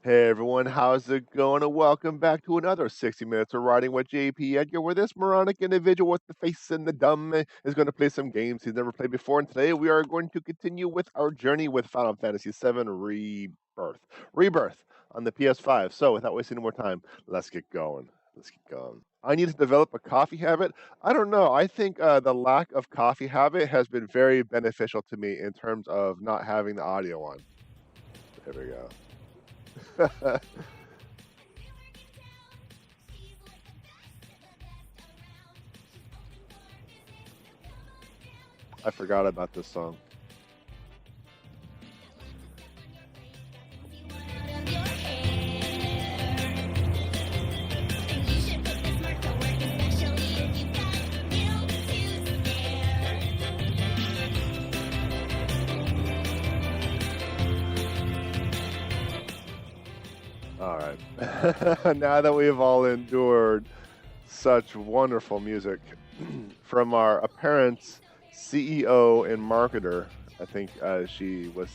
Hey everyone, how's it going? And welcome back to another 60 Minutes of Writing with J.P.Edgar, where this moronic individual with the face and the dumb is going to play some games he's never played before. And today we are going to continue with our journey with Final Fantasy VII Rebirth on the PS5. So without wasting any more time, let's get going. Let's get going. I need to develop a coffee habit. I don't know. I think the lack of coffee habit has been very beneficial to me in terms of not having the audio on. There we go. I forgot about this song. All right. Now that we've all endured such wonderful music from our apparent CEO and marketer, I think she was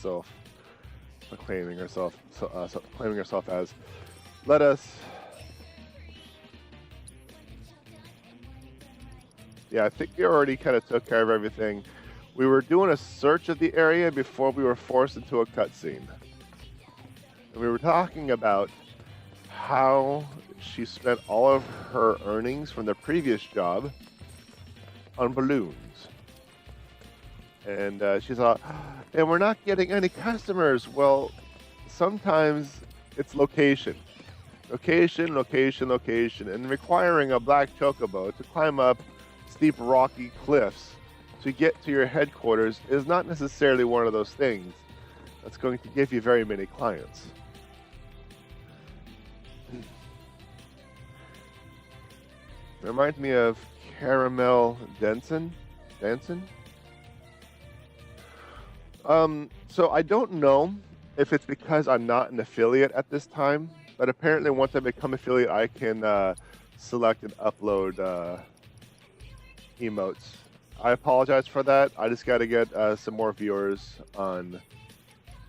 claiming herself as. Let us. Yeah, I think we already kind of took care of everything. We were doing a search of the area before we were forced into a cutscene. And we were talking about how she spent all of her earnings from the previous job on balloons. And she thought, and we're not getting any customers. Well, sometimes it's location. Location, location, location. And requiring a black chocobo to climb up steep rocky cliffs to get to your headquarters is not necessarily one of those things that's going to give you very many clients. It reminds me of Caramel Denson. So I don't know if it's because I'm not an affiliate at this time, but apparently once I become affiliate, I can select and upload emotes. I apologize for that. I just got to get some more viewers on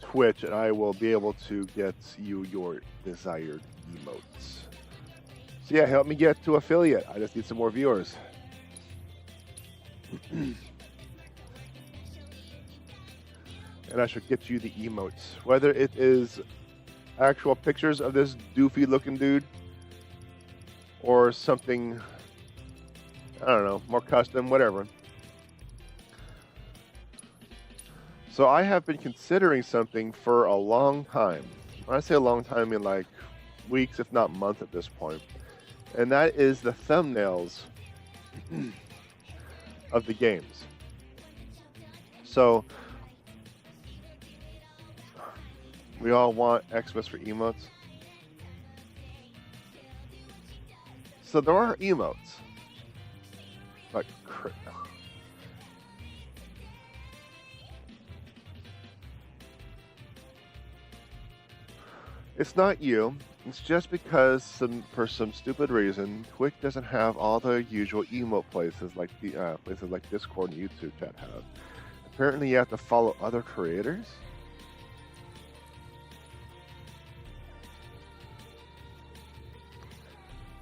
Twitch, and I will be able to get you your desired emotes. So yeah, help me get to affiliate. I just need some more viewers. And I should get you the emotes. Whether it is actual pictures of this doofy looking dude or something, I don't know, more custom, whatever. So I have been considering something for a long time. When I say a long time, I mean like weeks, if not months at this point. And that is the thumbnails of the games. So we all want Xmas for emotes. So there are emotes. Like, it's not you. It's just because for some stupid reason, Twitch doesn't have all the usual emote places like the places like Discord and YouTube chat have. Apparently, you have to follow other creators.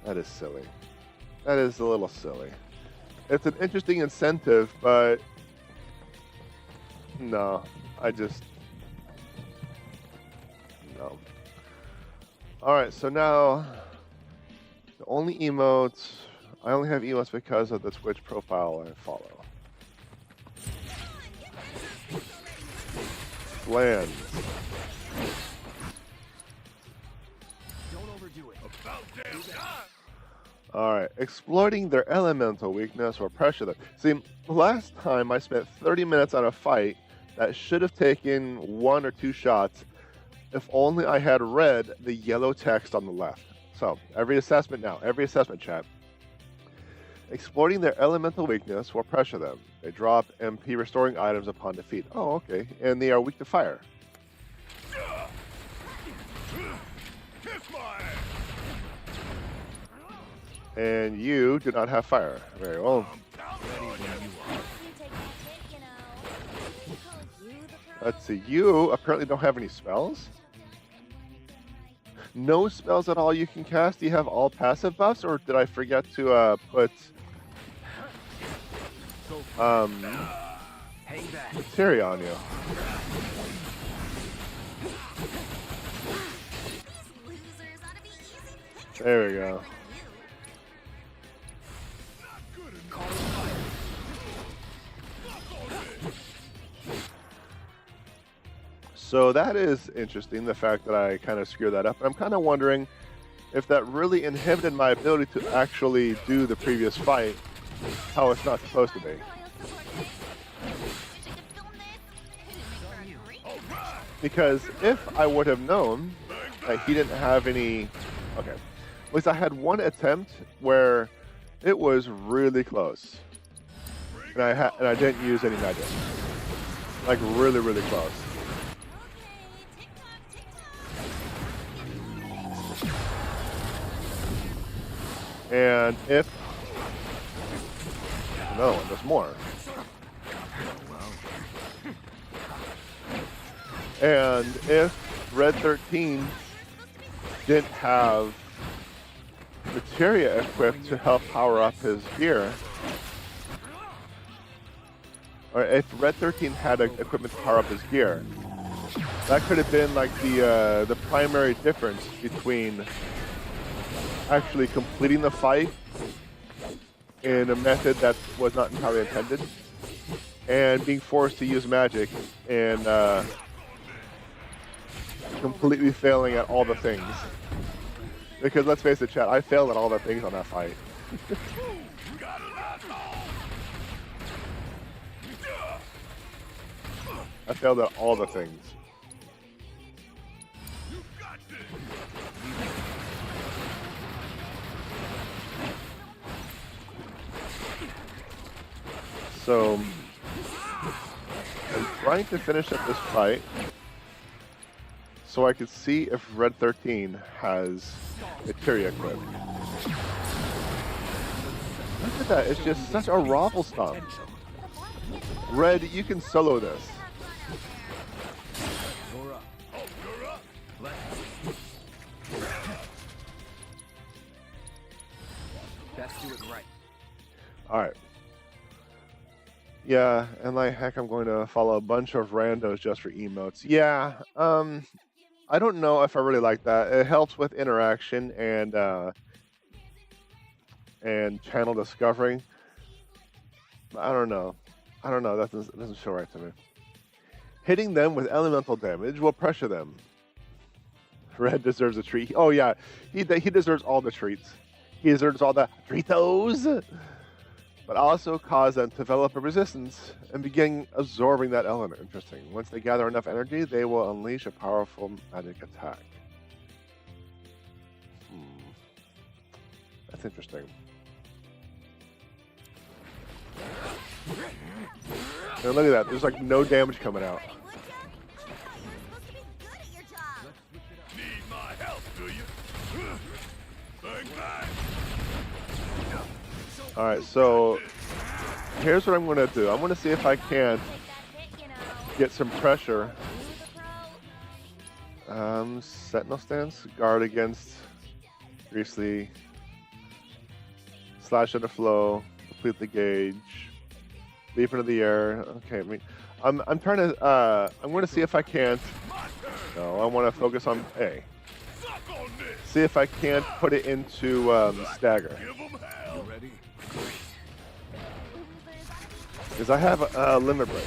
That is silly. That is a little silly. It's an interesting incentive, but no, no. Alright, so now the only emotes, I only have emotes because of the Twitch profile I follow. Land. Don't overdo it. About damn time. Alright, exploiting their elemental weakness or pressure. See, last time I spent 30 minutes on a fight that should have taken 1 or 2 shots if only I had read the yellow text on the left. So, every assessment chat. Exploiting their elemental weakness will pressure them. They drop MP restoring items upon defeat. Oh, okay. And they are weak to fire. Kiss my ass. And you do not have fire. Very well. Let's see. You apparently don't have any spells? No spells at all you can cast? Do you have all passive buffs, or did I forget to put Hang back. materia on you? These losers ought to be easy pickings There we for a go. nerd like you. Call fire. So that is interesting, the fact that I kind of screwed that up. I'm kind of wondering if that really inhibited my ability to actually do the previous fight how it's not supposed to be. Loyal support base. Wish I could film this. It'd make for a great Because if I would have known that he didn't have any... Okay. At least I had one attempt where it was really close. And I didn't use any magic. Like really, really close. Okay, tick tock, And if... Another one, there's more. And if Red 13 didn't have materia equipped to help power up his gear, or if Red 13 had equipment to power up his gear, that could have been like the primary difference between actually completing the fight in a method that was not entirely intended and being forced to use magic and completely failing at all the things. Because let's face it, chat, I failed at all the things on that fight. I failed at all the things. So, I'm trying to finish up this fight so I could see if Red 13 has materia equipped. Look at that, it's just such a raffle stomp. Red, you can solo this. You're up. Oh, you're up. Let's do it right. Alright. Yeah, and like heck, I'm going to follow a bunch of randos just for emotes. Yeah, I don't know if I really like that. It helps with interaction and channel discovery. But I don't know. That doesn't feel right to me. Hitting them with elemental damage will pressure them. Red deserves a treat. Oh yeah, he deserves all the treats. He deserves all the treatos. But also cause them to develop a resistance and begin absorbing that element. Interesting. Once they gather enough energy, they will unleash a powerful magic attack. That's interesting. And look at that. There's like no damage coming out. Hey, Woodchuck. You're supposed to be good at your job. Need my help, do you? Bang, bang. Alright, so here's what I'm going to do. I'm going to see if I can Take that hit, you know. get some pressure. Who's a pro? Sentinel stance, guard against Greasely, slash at the flow, complete the gauge, leap into the air. Okay, I mean, I'm trying to, I'm going to see if I can't, no, I want to focus on A. See if I can't put it into stagger. You ready? Because I have a limit break.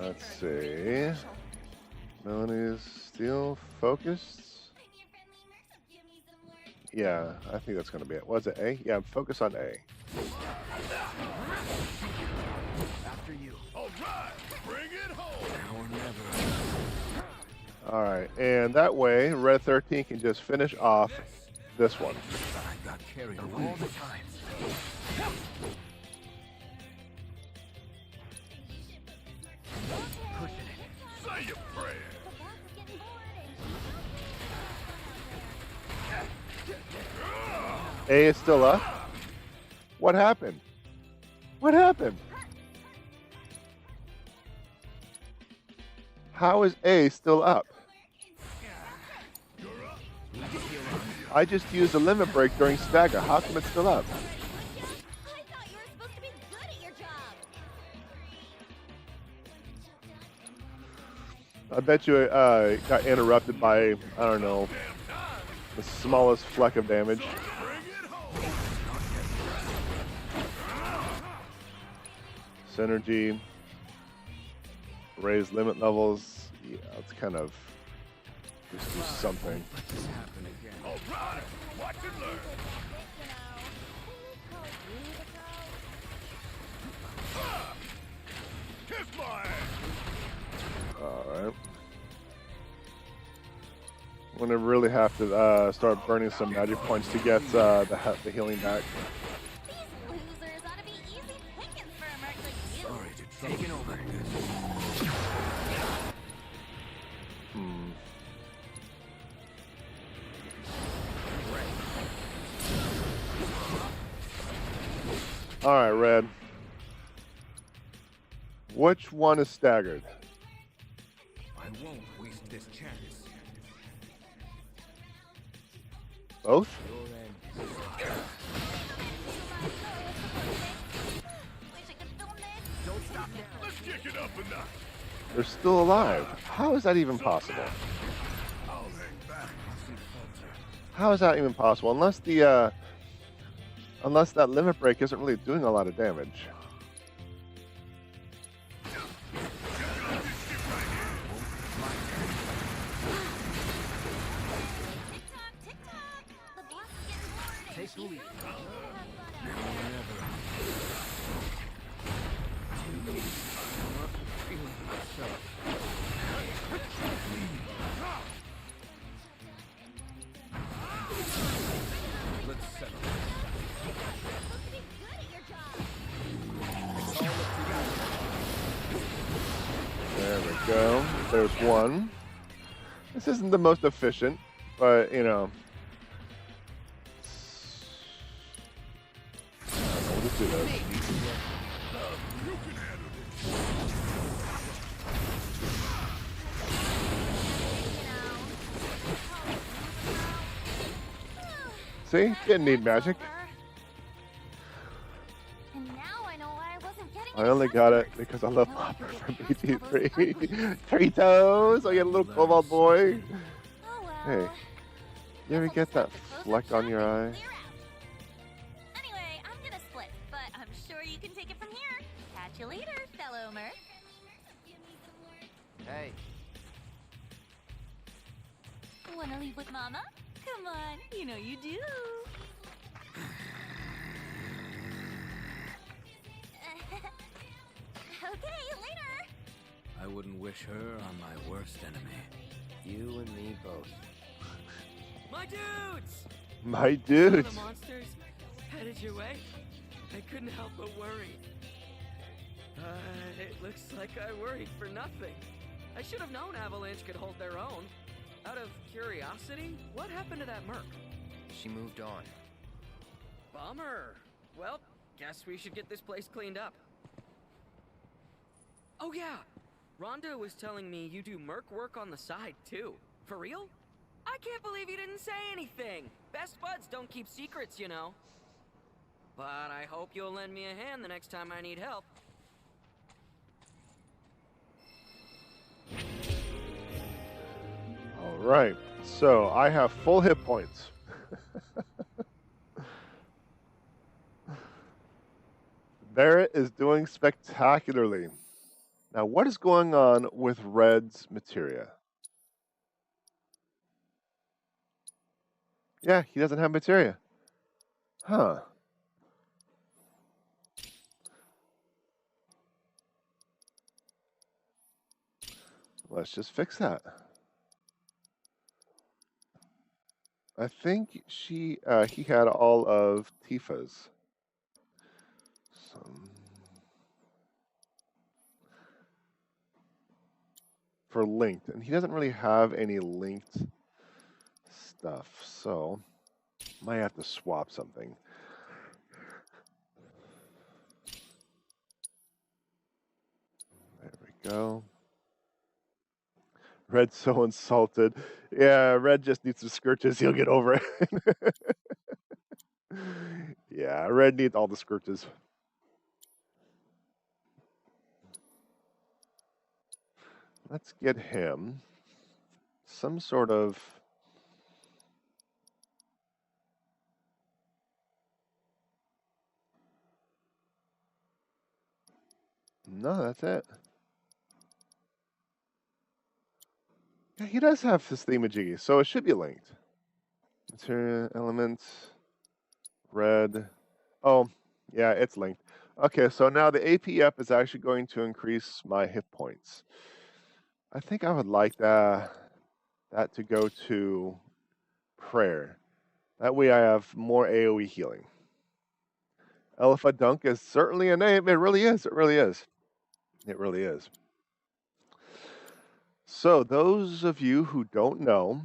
Let's see. Melanie's still focused. Yeah, I think that's going to be it. Was it A? Yeah, focus on A. After you. All right, bring it home. Now or never. All right, and that way, Red 13 can just finish off this one. I got carried away all the time. Pushing it. Say your prayer. The boss is getting bored and A is still up? What happened? What happened? How is A still up? I just used a limit break during stagger. How come it's still up? I thought you were supposed to be good at your job. I bet you got interrupted by, I don't know, the smallest fleck of damage. Synergy. Raise limit levels. Yeah, it's kind of just do something. Let this happen again. All right, watch and learn. Kiss my ass. Alright. I'm gonna really have to start burning some magic points to get the healing back. These losers ought to be easy pickings for a merc like you. Sorry to taking over. Alright, Red. Which one is staggered? I won't waste this chance. Both? Wish I could film this. Don't stop now. Let's kick it up a notch. They're still alive. How is that even possible? I'll hang back. How is that even possible? Unless that limit break isn't really doing a lot of damage. Tick-tock, tick-tock. The boss is getting bored. Take the lead. Let's settle Be good at your job. There we go. There's one. This isn't the most efficient, but you know. We'll just do this. See? Didn't need magic. And now I know why I wasn't getting I only got it because I love Hopper from BT3. 3 toes! I get a little cobalt boy. Oh well. Hey, you ever get that fleck on your eye? Clear out. Anyway, I'm gonna split, but I'm sure you can take it from here. Catch you later, fellow merc. Hey. Wanna leave with Mama? Come on, you know you do. Okay, later. I wouldn't wish her on my worst enemy. You and me both. My dudes! My Some dudes. of the monsters headed your way. I couldn't help but worry. It looks like I worried for nothing. I should have known Avalanche could hold their own. Out of curiosity, what happened to that merc? She moved on. Bummer. Well, guess we should get this place cleaned up. Oh yeah, Rhonda was telling me you do merc work on the side too. For real? I can't believe you didn't say anything. Best buds don't keep secrets, you know. But I hope you'll lend me a hand the next time I need help. All right. So I have full hit points. Barrett is doing spectacularly. Now, what is going on with Red's materia? Yeah, he doesn't have materia. Huh. Let's just fix that. I think he had all of Tifa's. So, for linked, and he doesn't really have any linked stuff. So Might have to swap something. There we go. Red's so insulted. Yeah, Red just needs some scourges. He'll get over it. Yeah, Red needs all the scourges. Let's get him some sort of... No, that's it. Yeah, he does have his thingamajiggy, so it should be linked. Material elements, red. Oh, yeah, it's linked. Okay, so now the AP up is actually going to increase my hit points. I think I would like that to go to prayer. That way I have more AoE healing. Elephant Dunk is certainly a name. It really is. It really is. It really is. So those of you who don't know,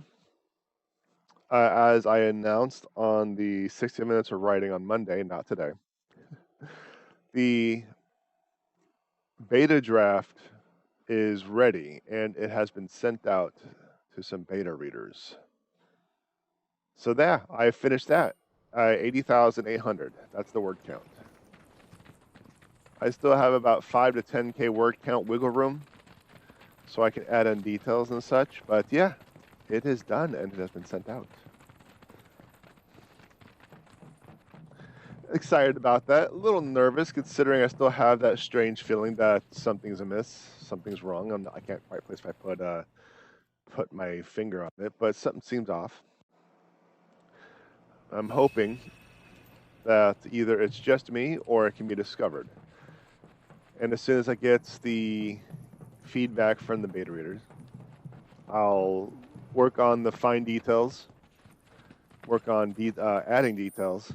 as I announced on the 60 Minutes of Writing on Monday, not today, the beta draft is ready and it has been sent out to some beta readers. So there, I finished that. 80,800. That's the word count. I still have about 5 to 10K word count wiggle room, so I can add in details and such. But yeah, it is done and it has been sent out. Excited about that. A little nervous considering I still have that strange feeling that something's amiss, something's wrong. I can't quite place if I put my finger on it, but something seems off. I'm hoping that either it's just me or it can be discovered. And as soon as I get the feedback from the beta readers, I'll work on the fine details, work on adding details,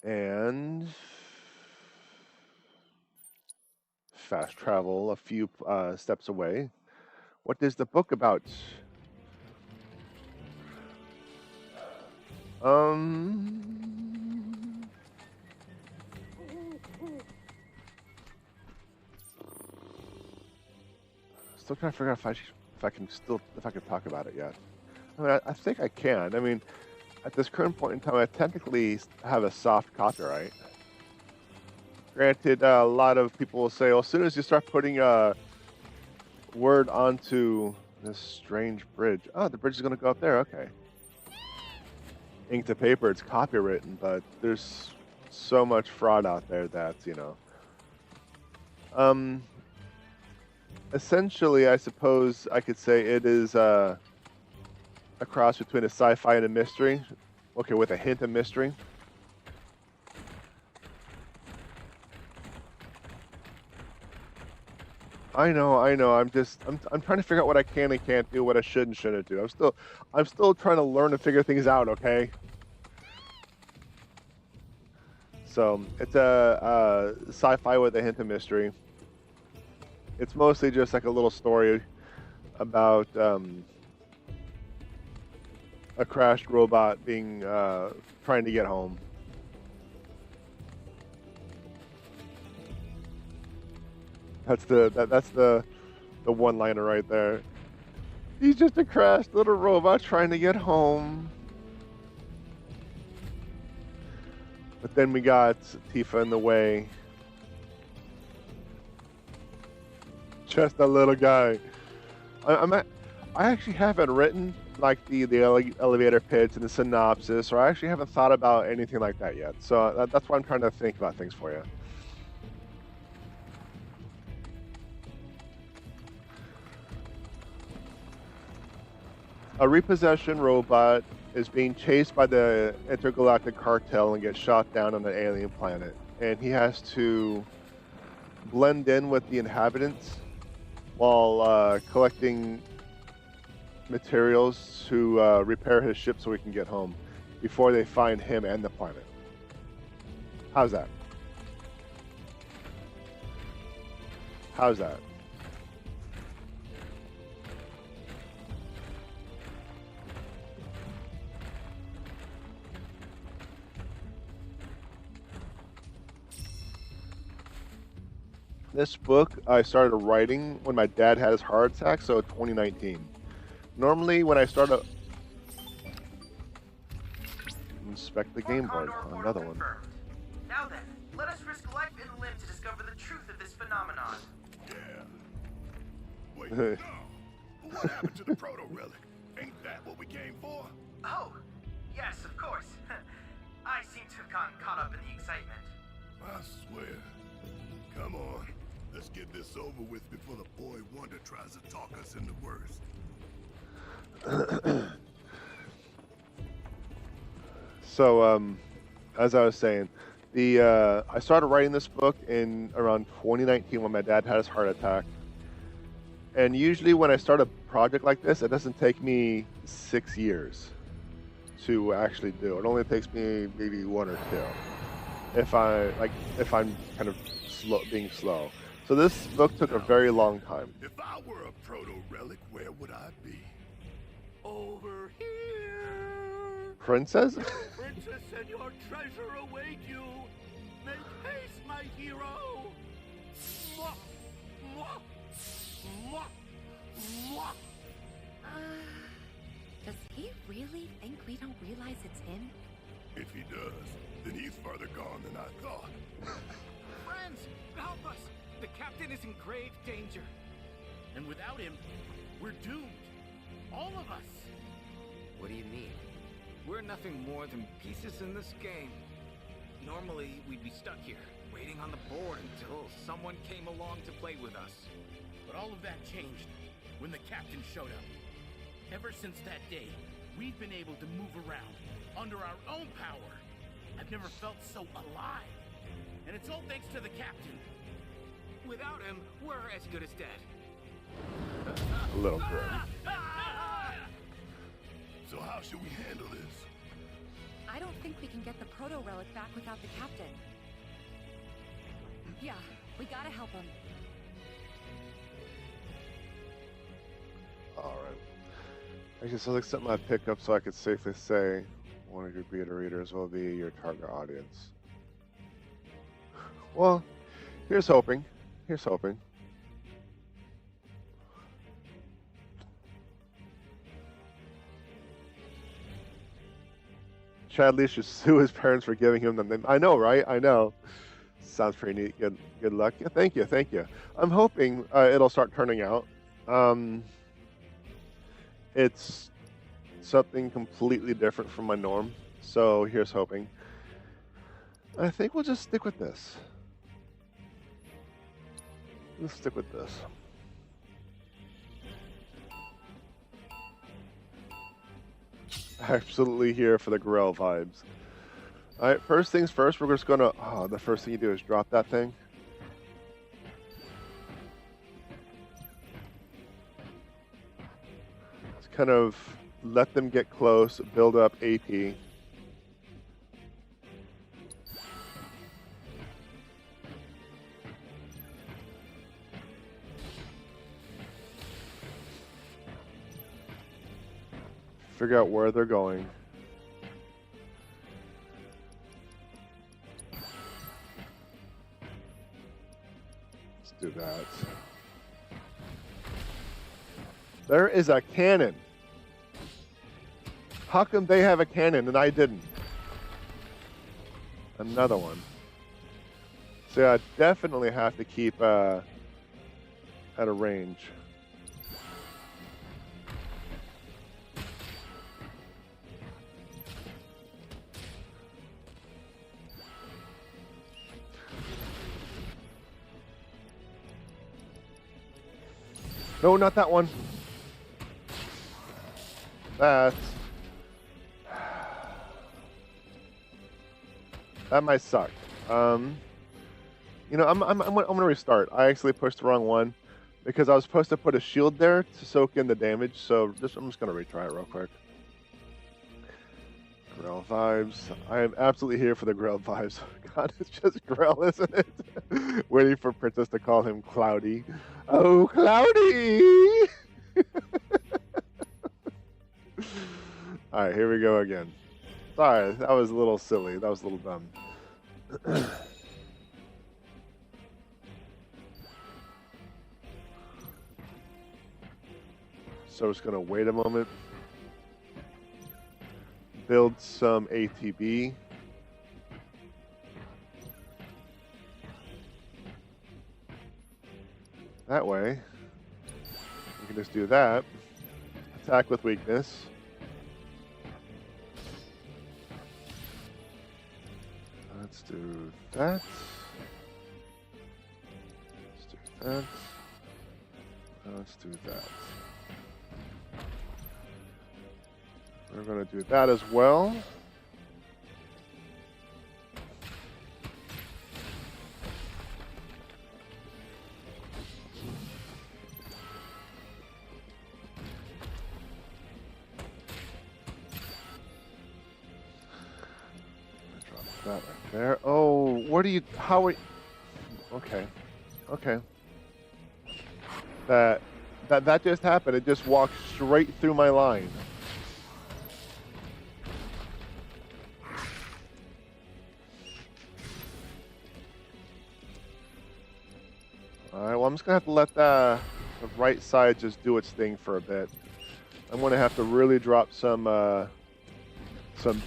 and fast travel a few steps away. What is the book about? Still trying to figure out if I can talk about it yet. I mean, I think I can. I mean, at this current point in time, I technically have a soft copyright. Granted, a lot of people will say, well, as soon as you start putting a word onto this strange bridge, oh, the bridge is going to go up there. Okay. Ink to paper, it's copywritten, but there's so much fraud out there that, you know. Essentially, I suppose I could say it is a cross between a sci-fi and a mystery. Okay, with a hint of mystery. I know. I'm trying to figure out what I can and can't do, what I should and shouldn't do. I'm still trying to learn and figure things out. Okay. So it's a sci-fi with a hint of mystery. It's mostly just like a little story about a crashed robot being trying to get home. That's the one-liner right there. He's just a crashed little robot trying to get home. But then we got Tifa in the way. Just a little guy. I actually haven't written like the elevator pitch and the synopsis, or I actually haven't thought about anything like that yet. So that's why I'm trying to think about things for you. A repossession robot is being chased by the intergalactic cartel and gets shot down on an alien planet. And he has to blend in with the inhabitants while collecting materials to repair his ship so he can get home before they find him and the planet. How's that? How's that? This book I started writing when my dad had his heart attack, so 2019. Normally, when I start a inspect the Fort game board, Condor another portal one. confirmed. Now then, let us risk life and limb to discover the truth of this phenomenon. Yeah. Wait, no. But what happened to the proto-relic? Ain't that what we came for? Oh, yes, of course. I seem to have gotten caught up in the excitement. I swear. Come on. Let's get this over with before the boy wonder tries to talk us into worse. So, as I was saying, I started writing this book in around 2019 when my dad had his heart attack. And usually when I start a project like this, it doesn't take me 6 years to actually do. It only takes me maybe 1 or 2. If I'm kind of being slow. So this book took a very long time. If I were a proto-relic, where would I be? Over here! Princess? Princess and your treasure await you! Make haste, my hero! Mwah! Mwah! Mwah! Mwah! Does he really think we don't realize it's him? If he does, then he's further gone than I thought. Friends, help us! The captain is in grave danger. And without him, we're doomed. All of us. What do you mean? We're nothing more than pieces in this game. Normally, we'd be stuck here, waiting on the board until someone came along to play with us. But all of that changed when the captain showed up. Ever since that day, we've been able to move around under our own power. I've never felt so alive. And it's all thanks to the captain. Without him, we're as good as dead. A little grim. So how should we handle this? I don't think we can get the proto-relic back without the captain. Yeah, we gotta help him. Alright. Actually, so like something I'd pick up so I could safely say one of your beta readers will be your target audience. Well, here's hoping. Here's hoping. Chadley should sue his parents for giving him the name. I know, right? I know. Sounds pretty neat. Good luck. Yeah, thank you, thank you. I'm hoping it'll start turning out. It's something completely different from my norm. So here's hoping. I think we'll just stick with this. Let's stick with this. Absolutely here for the Grell vibes. Alright, first things first, we're just gonna... Oh, the first thing you do is drop that thing. Just kind of let them get close, build up AP. Figure out where they're going. Let's do that. There is a cannon. How come they have a cannon and I didn't? Another one. So I definitely have to keep at a range. No, not that one. That might suck. You know, I'm gonna restart. I actually pushed the wrong one because I was supposed to put a shield there to soak in the damage. So I'm just gonna retry it real quick. Grell vibes. I am absolutely here for the Grell vibes. God, it's just Grell, isn't it? Waiting for Princess to call him Cloudy. Oh, Cloudy! Alright, here we go again. Sorry, that was a little silly. That was a little dumb. So it's going to wait a moment. Build some ATB. That way, you can just do that. Attack with weakness. Let's do that. Let's do that. Let's do that. We're going to do that as well. Drop that right there. Oh, what are you? How are you? Okay. Okay. That just happened. It just walked straight through my line. Alright, well I'm just gonna have to let the right side just do its thing for a bit. I'm gonna have to really drop some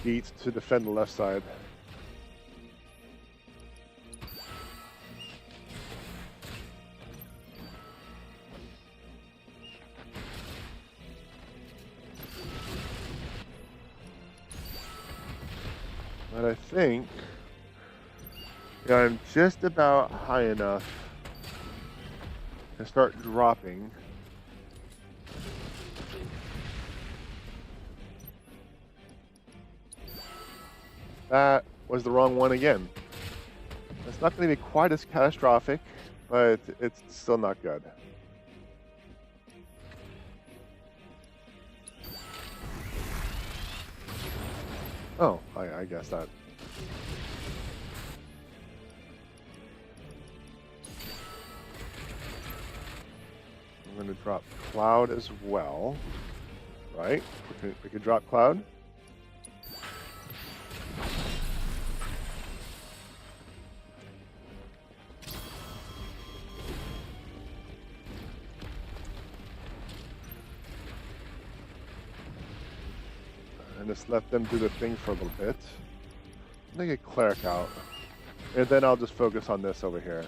beats to defend the left side. But I think I'm just about high enough to start dropping. That was the wrong one again. It's not going to be quite as catastrophic, but it's still not good. Oh, I guess that. I'm going to drop Cloud as well, right? We could drop Cloud. And just let them do the thing for a little bit. Let me get Cleric out. And then I'll just focus on this over here.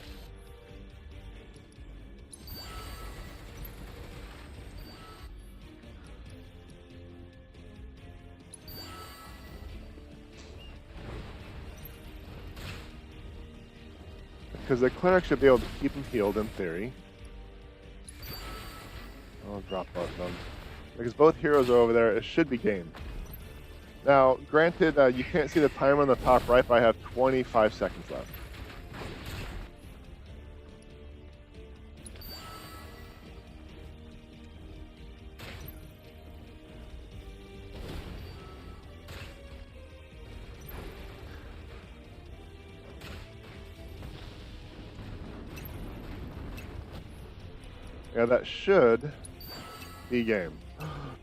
Because the Cleric should be able to keep him healed in theory. I'll drop both of them. Because both heroes are over there, it should be game. Now, granted, you can't see the timer on the top right, but I have 25 seconds left. Yeah, that should be game.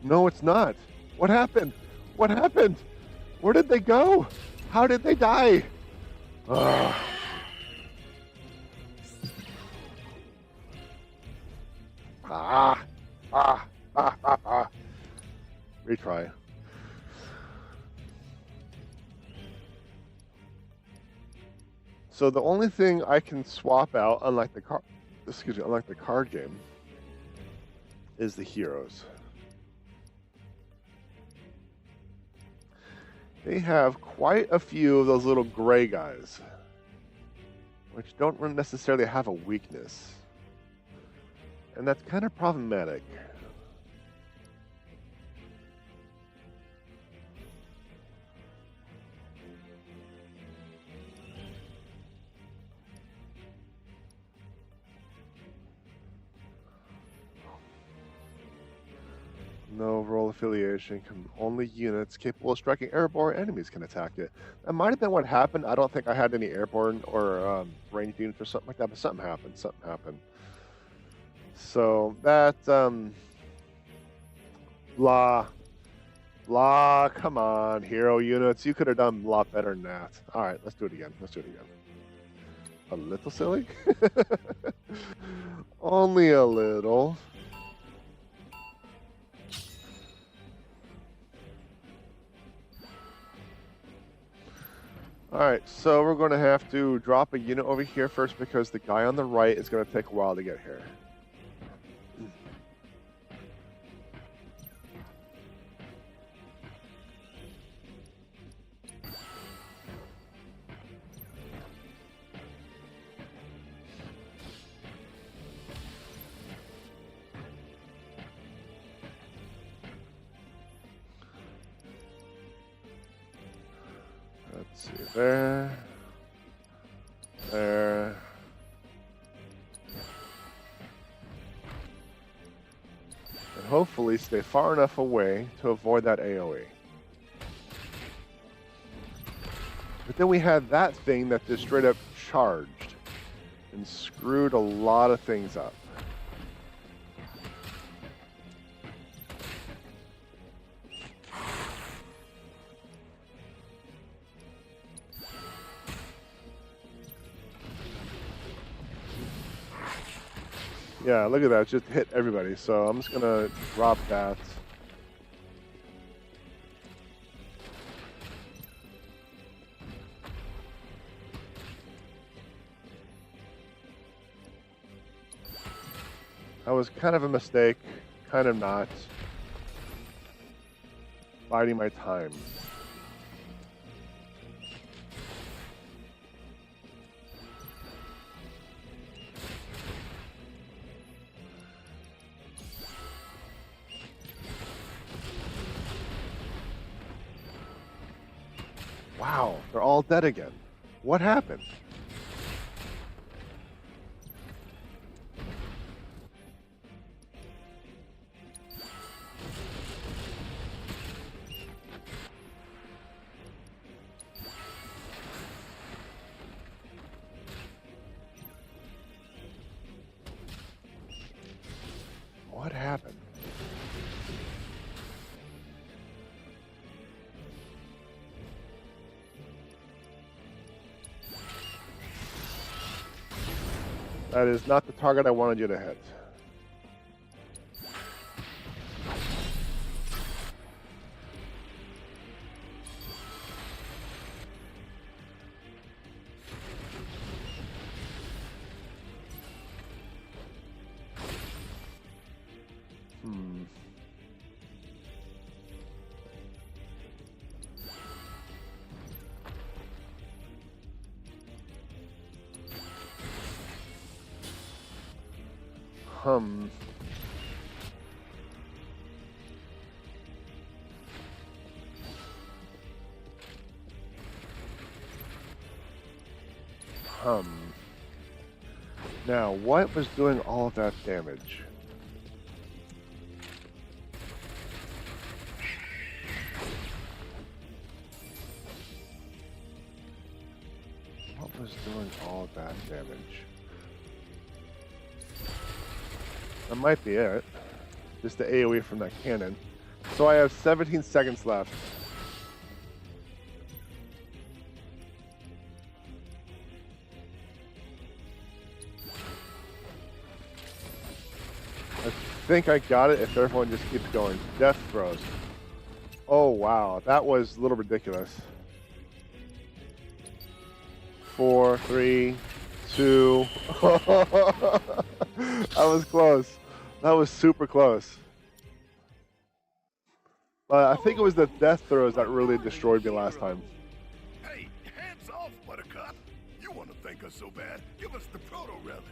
No, it's not. What happened? What happened? Where did they go? How did they die? Ugh. Retry. So the only thing I can swap out, unlike the card game, is the heroes. They have quite a few of those little gray guys, which don't necessarily have a weakness. And that's kind of problematic. No role affiliation. Only units capable of striking airborne enemies can attack it. That might have been what happened. I don't think I had any airborne or ranged units or something like that, but something happened. Something happened. So that blah. Come on, hero units. You could have done a lot better than that. All right, let's do it again. Let's do it again. A little silly. Only a little. Alright, so we're going to have to drop a unit over here first because the guy on the right is going to take a while to get here. Let's see, there, and hopefully stay far enough away to avoid that AoE. But then we had that thing that just straight up charged and screwed a lot of things up. Yeah, look at that. It just hit everybody. So I'm just going to drop that. That was kind of a mistake. Kind of not. Biding my time. Wow, they're all dead again. What happened? What happened? That is not the target I wanted you to hit. Now, what was doing all of that damage? What was doing all of that damage? That might be it. Just the AoE from that cannon. So I have 17 seconds left. I think I got it if everyone just keeps going. Death throws. Oh wow, that was a little ridiculous. 4, 3, 2. That was close. That was super close. I think it was the death throws that really destroyed me last time. Hey, hands off, Buttercup. You want to thank us so bad? Give us the proto relic.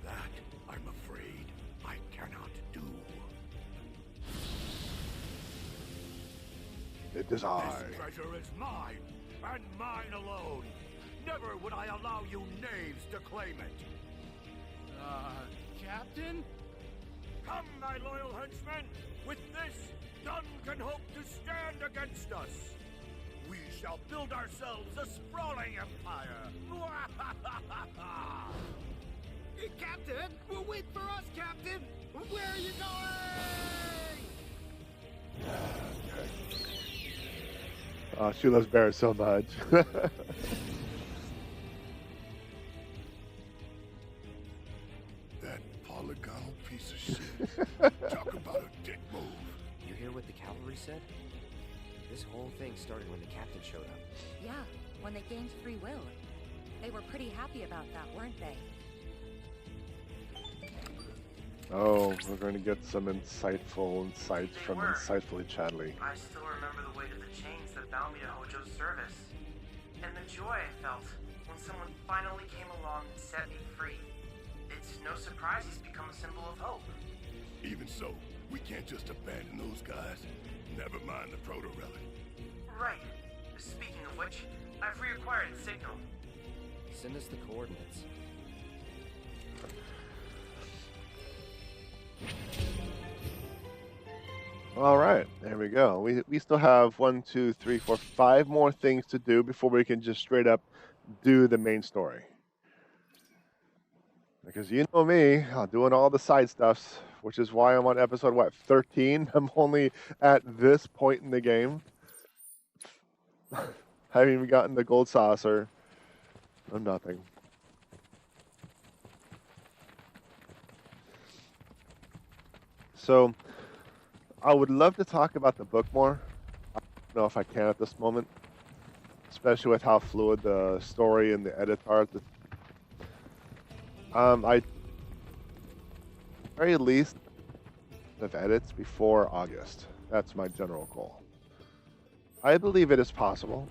That, I'm afraid, I cannot do. It is I. This treasure is mine, and mine alone. Never would I allow you knaves to claim it. Captain? Come, my loyal henchmen! With this, none can hope to stand against us! We shall build ourselves a sprawling empire! Captain! Well, wait for us, Captain! Where are you going? Oh, she loves bears so much. That polygon piece of shit. Talk about a said? This whole thing started when the captain showed up. Yeah, when they gained free will. They were pretty happy about that, weren't they? Oh, we're going to get some insightful insights from were. Insightfully Chadley. I still remember the weight of the chains that bound me to Hojo's service. And the joy I felt when someone finally came along and set me free. It's no surprise he's become a symbol of hope. Even so, we can't just abandon those guys. Never mind the proto-relic. Right. Speaking of which, I've reacquired the signal. Send us the coordinates. All right, there we go. We still have 1, 2, 3, 4, 5 more things to do before we can just straight up do the main story. Because you know me, I'm doing all the side stuffs, which is why I'm on episode, what, 13? I'm only at this point in the game. I haven't even gotten the gold saucer. or nothing. So, I would love to talk about the book more. I don't know if I can at this moment, especially with how fluid the story and the edits are. I very least of edits before August. That's my general goal. I believe it is possible.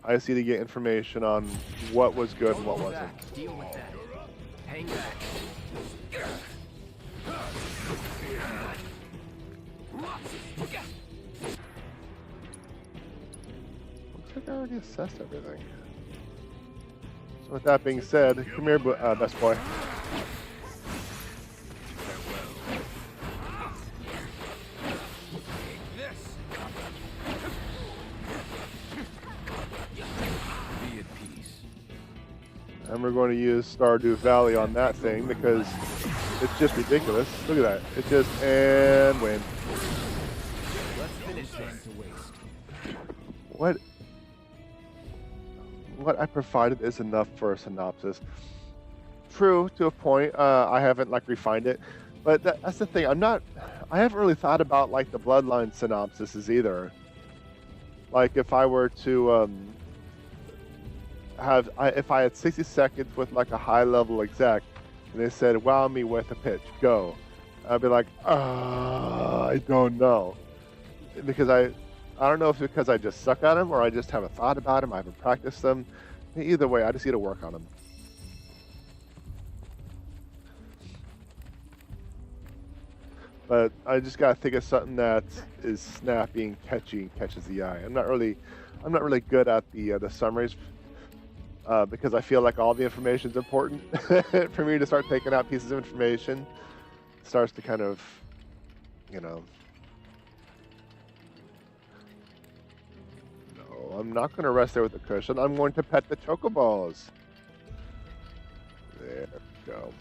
I just need to get information on what was good and what wasn't. Deal with that. Hang back. Looks like I already assessed everything. So with that being said, come here, best boy. And we're going to use Stardew Valley on that thing because it's just ridiculous. Look at that. It just, and win. Let's finish this. What I provided is enough for a synopsis. True, to a point. I haven't refined it. But that's the thing. I haven't really thought about the Bloodline synopsises either. Like if I were to, if I had 60 seconds with a high level exec and they said, wow me with a pitch, go. I'd be like, I don't know. Because I don't know if it's because I just suck at them or I just haven't thought about them, I haven't practiced them. Either way, I just need to work on them. But I just gotta think of something that is snappy and catchy and catches the eye. I'm not really good at the summaries. Because I feel like all the information is important. For me to start taking out pieces of information starts to kind of, No, I'm not going to rest there with the cushion. I'm going to pet the chocobos. There we go.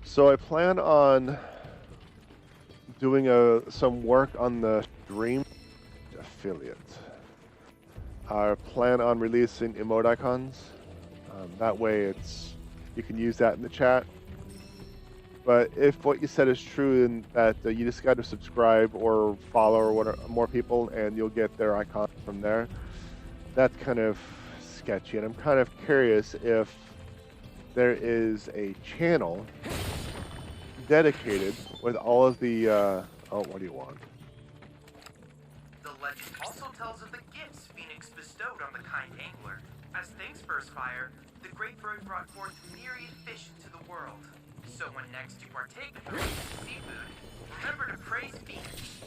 So I plan on doing some work on the stream affiliate. I plan on releasing emoticons. That way you can use that in the chat. But if what you said is true and that you just got to subscribe or follow or more people and you'll get their icon from there, that's kind of sketchy. And I'm kind of curious if there is a channel dedicated with all of the, oh, what do you want? The legend also tells of the gifts Phoenix bestowed on the kind angler. As things first fire, the great bird brought forth myriad fish into the world. So when next you partake of the seafood, remember to praise Phoenix.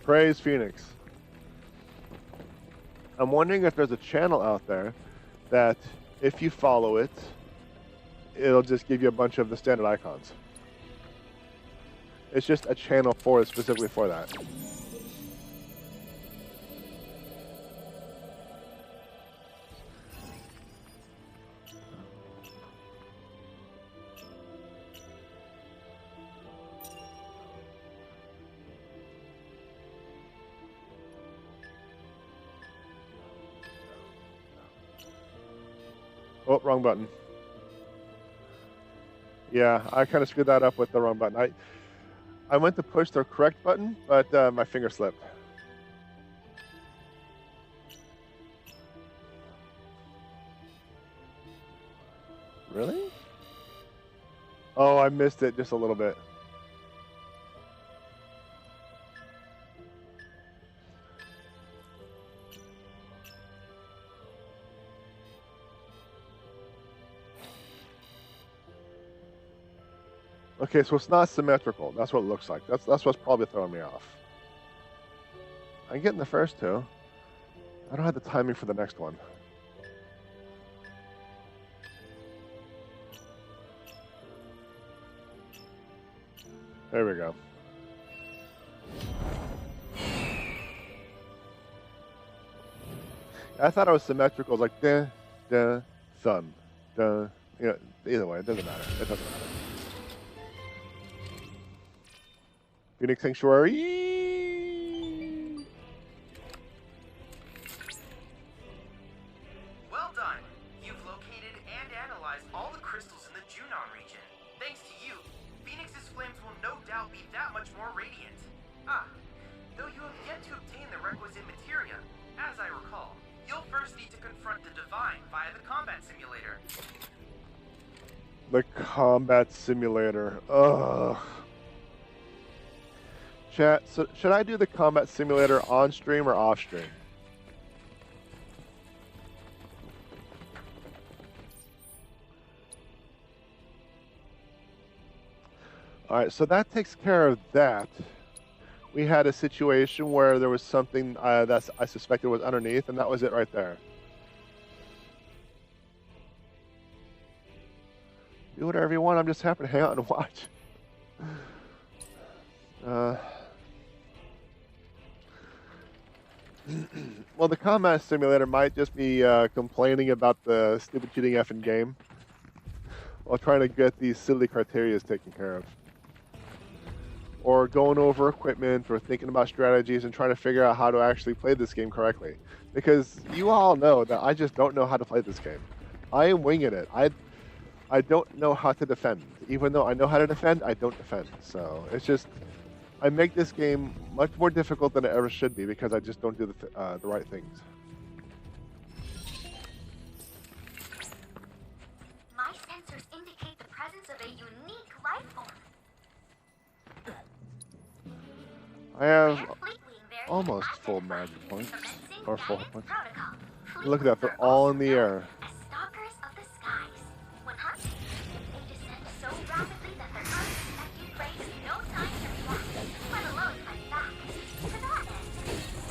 Praise Phoenix. I'm wondering if there's a channel out there that if you follow it, it'll just give you a bunch of the standard icons. It's just a channel for it, specifically for that. Oh, wrong button. Yeah, I kind of screwed that up with the wrong button. I went to push the correct button, but my finger slipped. Really? Oh, I missed it just a little bit. Okay, so it's not symmetrical. That's what it looks like. That's what's probably throwing me off. I'm getting the first two. I don't have the timing for the next one. There we go. I thought it was symmetrical. It was like, duh, duh, sun, duh. You know, either way, it doesn't matter. It doesn't matter. Phoenix Sanctuary. Well done. You've located and analyzed all the crystals in the Junon region. Thanks to you, Phoenix's flames will no doubt be that much more radiant. Though you have yet to obtain the requisite materia, as I recall, you'll first need to confront the Divine via the combat simulator. The combat simulator. Ugh. Chat, so should I do the combat simulator on stream or off stream? Alright, so that takes care of that. We had a situation where there was something that I suspected was underneath, and that was it right there. Do whatever you want, I'm just happy to hang out and watch. Well, the combat simulator might just be complaining about the stupid cheating effing game while trying to get these silly criteria taken care of. Or going over equipment or thinking about strategies and trying to figure out how to actually play this game correctly. Because you all know that I just don't know how to play this game. I am winging it. I don't know how to defend. Even though I know how to defend, I don't defend. So it's just... I make this game much more difficult than it ever should be because I just don't do the right things. My sensors indicate the presence of a unique life form. I have almost full magic points. Or full points. Look at that, they're all in the air. Stalkers of the skies. When hunted, they descend so rapidly that their unsuspecting prey has no time to react, let alone fight back. To that end,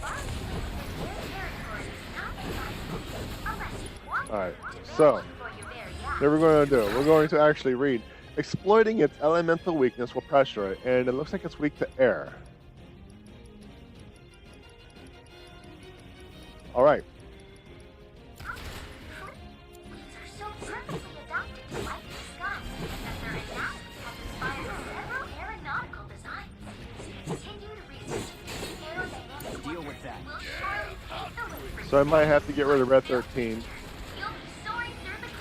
barging into their territory is not advisable unless you want Alright, to so for your very eyes. here we're going to do. We're going to actually read. Exploiting its elemental weakness will pressure it, and it looks like it's weak to air. Alright. Deal with that. So I might have to get rid of Ep13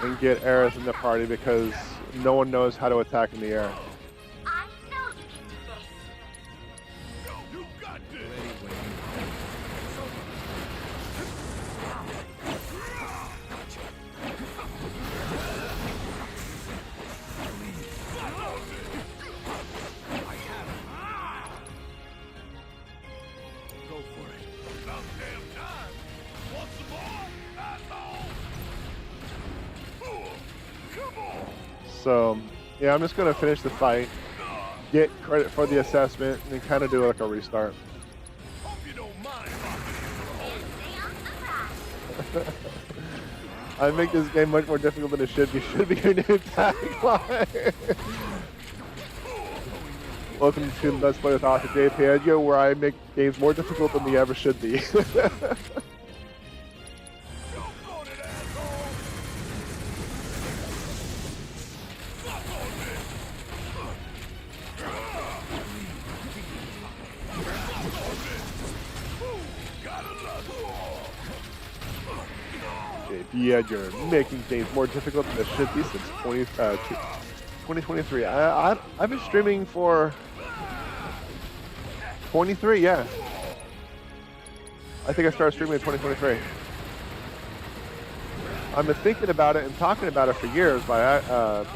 and get Aerith in the party because no one knows how to attack in the air. I know you can do this. You got this! Go for it. About damn time! Want some more? Asshole! Come on! So, yeah, I'm just going to finish the fight, get credit for the assessment, and then kind of do like a restart. Hope you don't mind if I I make this game much more difficult than it should be. Should be your new tagline. Welcome to Let's Play with Author J.P.Edgar, where I make games more difficult than they ever should be. J.P.Edgar, making games more difficult than it should be since 2022. 2023. I've been streaming for 23, yeah. I think I started streaming in 2023. I've been thinking about it and talking about it for years, but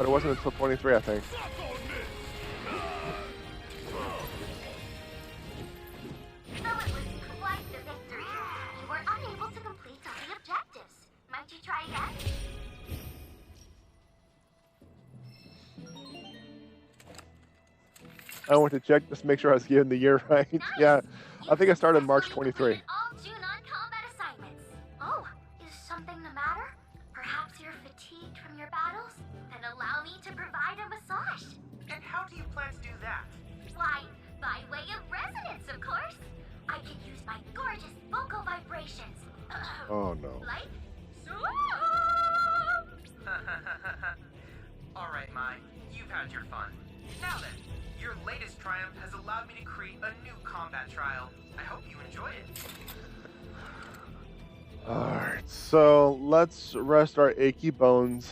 it wasn't until 23, I think. Though it was quite the victory, you were unable to complete all the objectives. Might you try again? I went to check just to make sure I was getting the year right. Nice. Yeah, I think I started March Successfully 23. completed all 2 non-combat assignments. Oh, is something the matter? Perhaps you're fatigued from your battles? Then allow me to provide a massage. And how do you plan to do that? Why, by way of resonance, of course. I can use my gorgeous vocal vibrations. Oh no. Like so. Alright, Mai, you've had your fun. Now then, your latest triumph has allowed me to create a new combat trial. I hope you enjoy it. Alright, so let's rest our achy bones.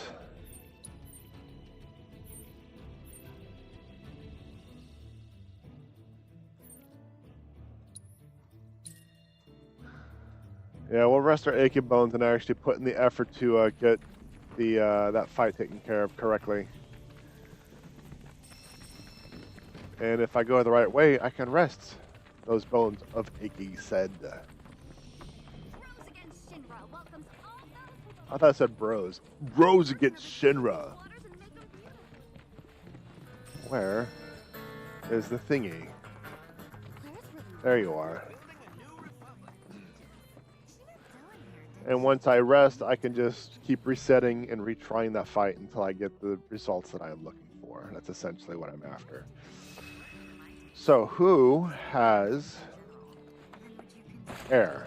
Yeah, we'll rest our achy bones and actually put in the effort to get the that fight taken care of correctly. And if I go the right way, I can rest those bones of achy said. I thought I said bros. Bros against Shinra. Where is the thingy? There you are. And once I rest, I can just keep resetting and retrying that fight until I get the results that I am looking for. That's essentially what I'm after. So, who has air?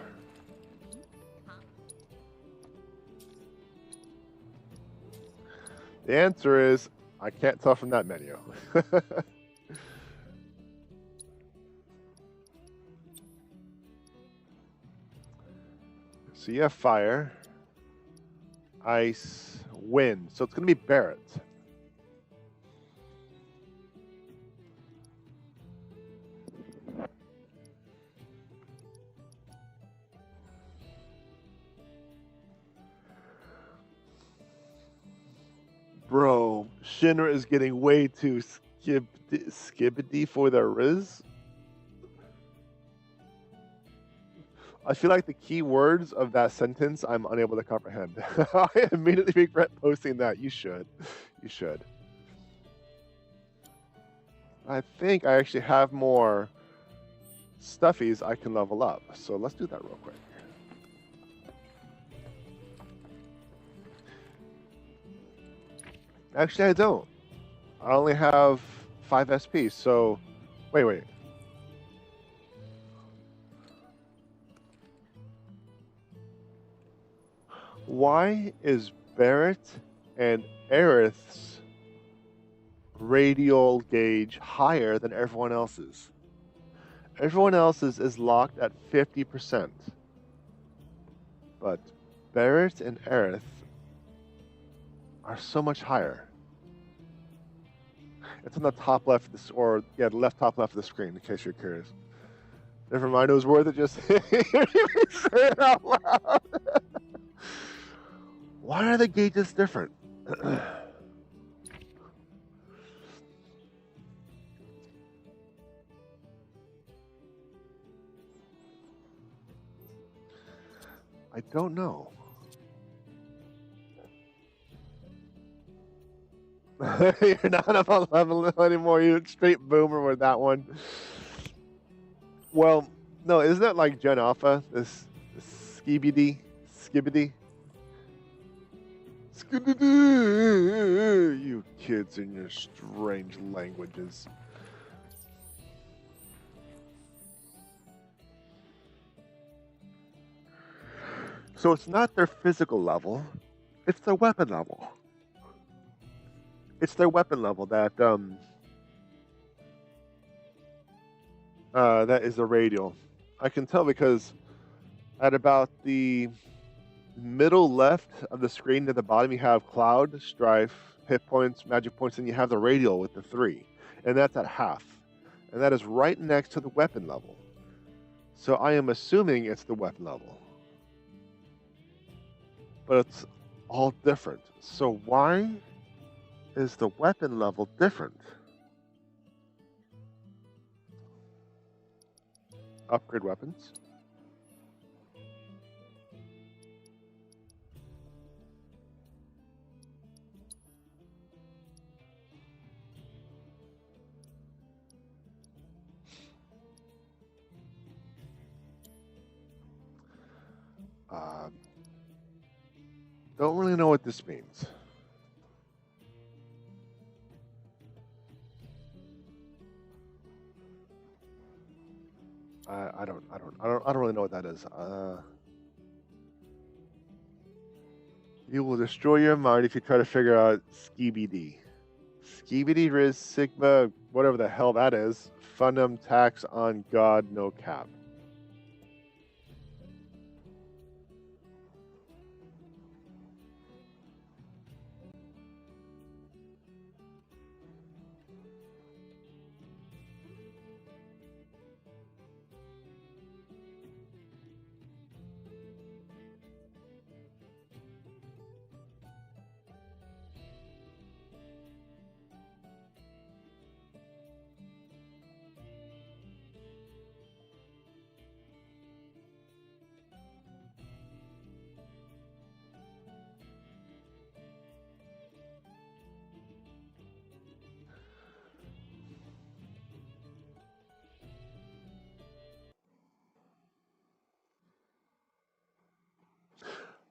The answer is, I can't tell from that menu. So you have fire, ice, wind. So it's going to be Barrett. Bro, Shinra is getting way too skibbity for their Riz. I feel like the key words of that sentence I'm unable to comprehend. I immediately regret posting that. You should. You should. I think I actually have more stuffies I can level up. So let's do that real quick. Actually, I don't. I only have 5 SP, so... Wait. Why is Barrett and Aerith's radial gauge higher than everyone else's? Everyone else's is locked at 50%. But Barrett and Aerith are so much higher. It's on the top left of this, or yeah, the left top left of the screen, in case you're curious. Never mind, it was worth it just hearing me say it out loud. Why are the gauges different? I don't know. You're not up on level anymore. You're straight boomer with that one. Well, no, isn't that like Gen Alpha? This skibbity? You kids and your strange languages. So it's not their physical level, it's their weapon level. It's their weapon level that that is the radial. I can tell because at about the middle left of the screen at the bottom, you have Cloud, Strife, hit points, magic points, and you have the radial with the 3. And that's at half. And that is right next to the weapon level. So I am assuming it's the weapon level. But it's all different. So why is the weapon level different? Upgrade weapons. Don't really know what this means. I don't really know what that is. You will destroy your mind if you try to figure out Skibidi. Skibidi Riz Sigma, whatever the hell that is. Fundum tax on God, no cap.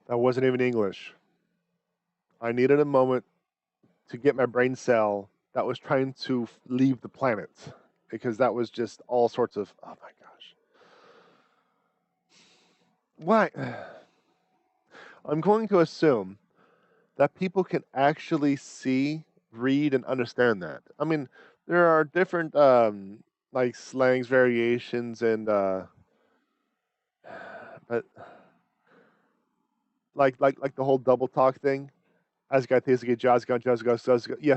That wasn't even English. I needed a moment to get my brain cell that was trying to leave the planet, because that was just all sorts of, oh my gosh. Why? I'm going to assume that people can actually see, read, and understand that. I mean, there are different like slangs, variations, and but like the whole double talk thing. Yeah,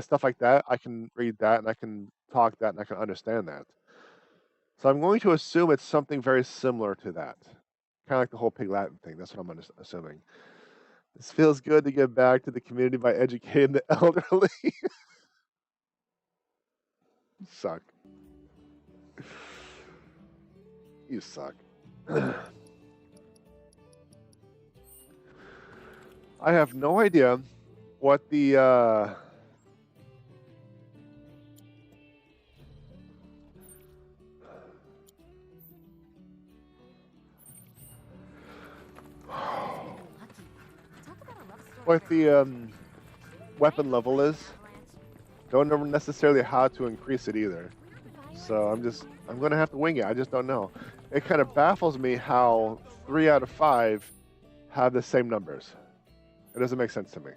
stuff like that. I can read that, and I can talk that, and I can understand that. So I'm going to assume it's something very similar to that. Kind of like the whole Pig Latin thing. That's what I'm assuming. This feels good to give back to the community by educating the elderly. You suck. You suck. I have no idea what the weapon level is. Don't know necessarily how to increase it either. So I'm gonna have to wing it. I just don't know. It kind of baffles me how 3 out of 5 have the same numbers. It doesn't make sense to me.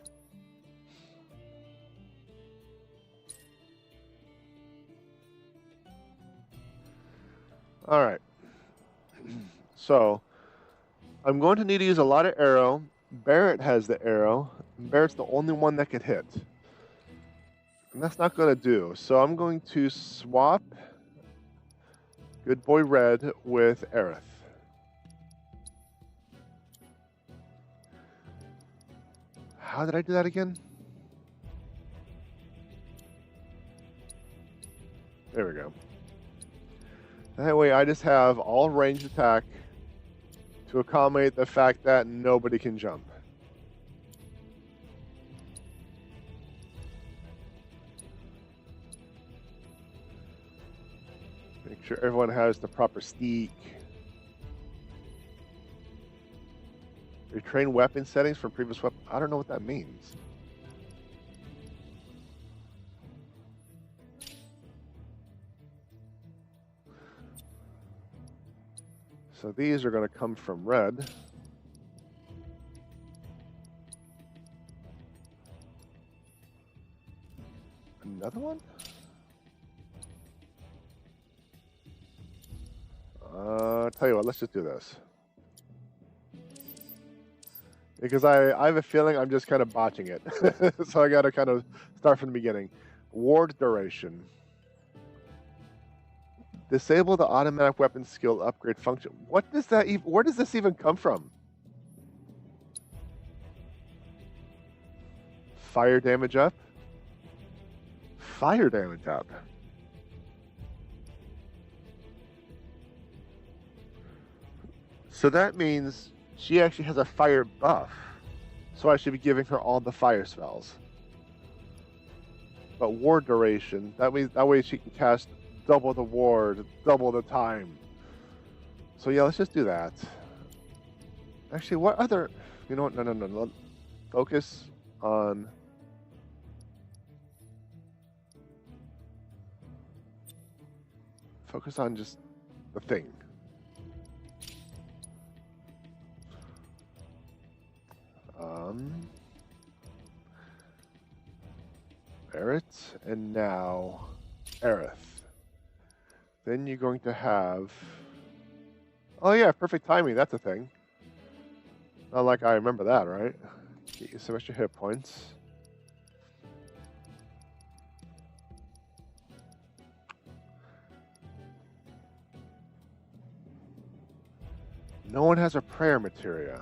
All right. So I'm going to need to use a lot of arrow. Barrett has the arrow. Barrett's the only one that can hit. And that's not going to do. So I'm going to swap Good Boy Red with Aerith. How did I do that again? There we go. That way I just have all ranged attack to accommodate the fact that nobody can jump. Make sure everyone has the proper steak. Retrain weapon settings from previous weapon. I don't know what that means. So these are going to come from red. Another one? Tell you what, let's just do this. Because I have a feeling I'm just kind of botching it. So I got to kind of start from the beginning. Ward duration. Disable the automatic weapon skill upgrade function. What does that even, where does this even come from? Fire damage up? Fire damage up. So that means she actually has a fire buff. So I should be giving her all the fire spells. But ward duration, that means that way she can cast double the ward, double the time. So yeah, let's just do that. Actually, what other, you know what, no. Focus on just the thing. Aerith, and now Aerith. Then you're going to have, oh yeah, perfect timing, that's a thing. Not like I remember that, right? Get you some extra hit points. No one has a prayer materia.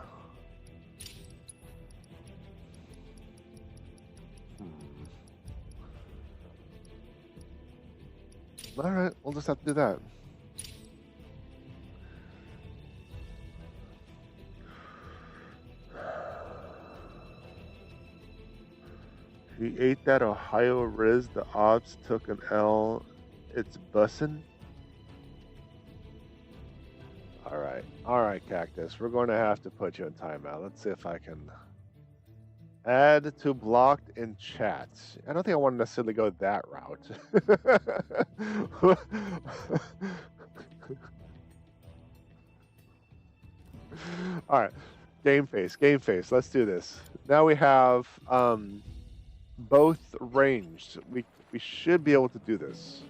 Alright, we'll just have to do that. He ate that Ohio Riz, the odds took an L, it's bussin'. Alright, Cactus, we're going to have to put you in timeout. Let's see if I can add to blocked in chat. I don't think I want to necessarily go that route. Alright, game face. Let's do this. Now we have both ranged. We should be able to do this.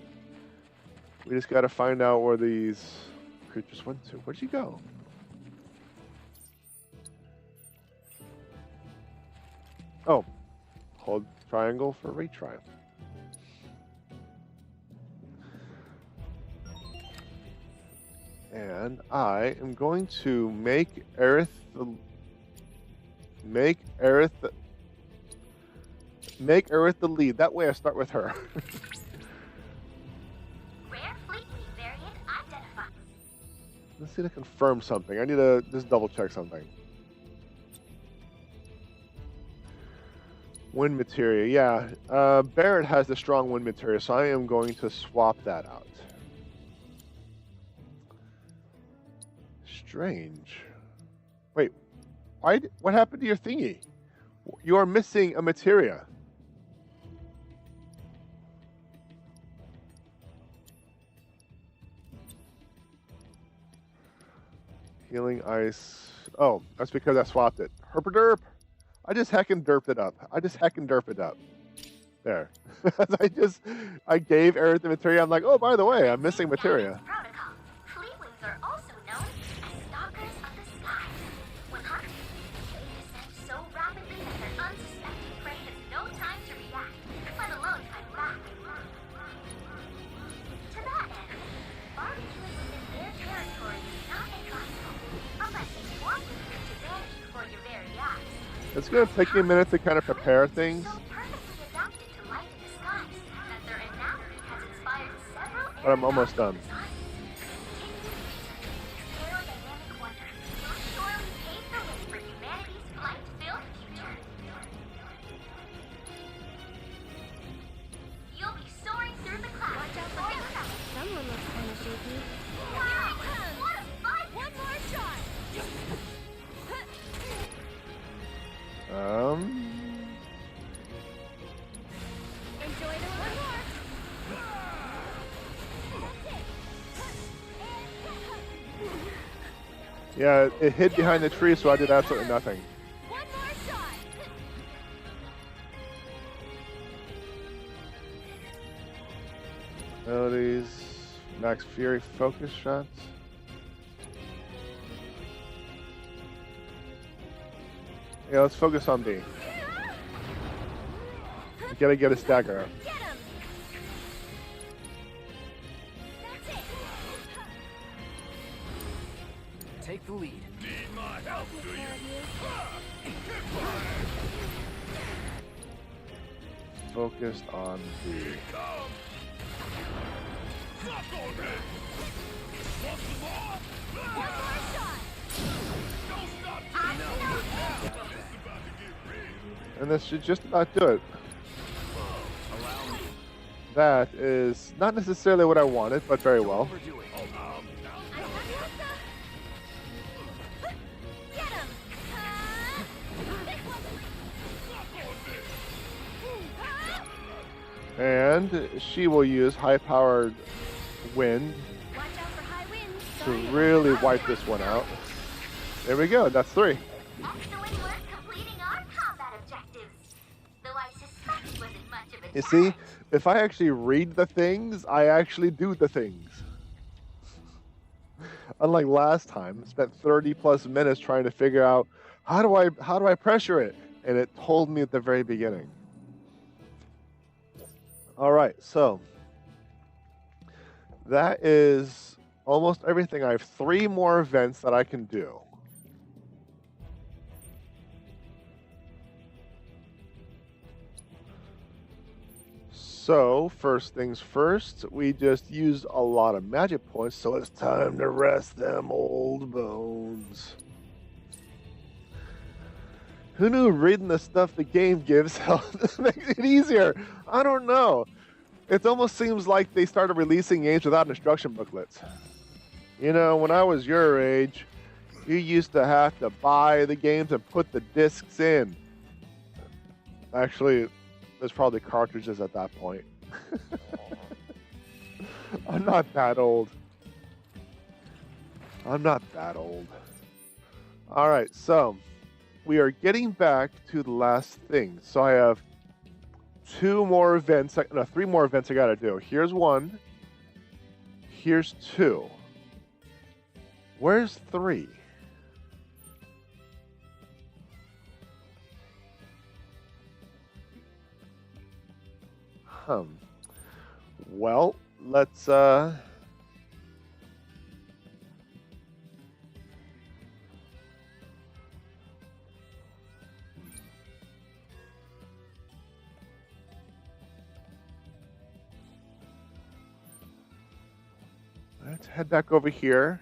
We just got to find out where these creatures went to. Where'd you go? Oh, hold triangle for retry. And I am going to make Aerith the lead. That way I start with her. Rare Fleetwing variant identified. Let's see to confirm something. I need to just double check something. Wind materia, yeah. Barrett has the strong wind materia, so I am going to swap that out. Strange. Wait, what happened to your thingy? You are missing a materia. Healing ice. Oh, that's because I swapped it. Herpaderp. I just heckin' derped it up. There. I gave Aerith the materia. I'm like, oh, by the way, I'm missing materia. Protocol. Fleetwings are also known as stalkers of the skies. When hunted, they descend so rapidly that their unsuspecting prey has no time to react, let alone fight back. To that end, barbecuing within their territory is not advisable, unless you want them to vanish before your very eyes. It's going to take me a minute to kind of prepare things. So perfectly adapted to life in the skies that their anatomy has inspired several But I'm almost done. aerodynamic wonder will surely pave the way for humanity's flight-filled future. You'll be soaring through the clouds. Watch out for it. Someone looks kind of shaky. Wow! What a fight! One more shot! Enjoy the one more! Yeah, it hid behind the tree, so I did absolutely nothing. One more shot! Abilities, max fury, focus shots. Yeah, let's focus on B. You gotta get a stagger. Get him! That's it! Take the lead. Need my help, do you? Focused on B. Come! Suck on it! Want some more? One more shot! Don't stop I know you! It's about to get real. And this should just about do it. Allow me. That is not necessarily what I wanted, but very well. Overdo it. Get him! This one! And she will use high-powered wind Watch out for high winds. to really wipe this one out. There we go. That's 3. Excellent work completing our combat objectives. Though I suspect it wasn't much of a You challenge. see, if I actually read the things, I actually do the things. Unlike last time, spent 30+ minutes trying to figure out how do I pressure it, and it told me at the very beginning. All right, so that is almost everything. I have 3 more events that I can do. So, first things first, we just used a lot of magic points, so it's time to rest them old bones. Who knew reading the stuff the game gives makes it easier? I don't know. It almost seems like they started releasing games without instruction booklets. You know, when I was your age, you used to have to buy the games and put the discs in. Actually, there's probably cartridges at that point. I'm not that old. I'm not that old. All right, so we are getting back to the last thing. So I have 3 more events I gotta do. Here's 1. Here's 2. Where's 3? Well, let's head back over here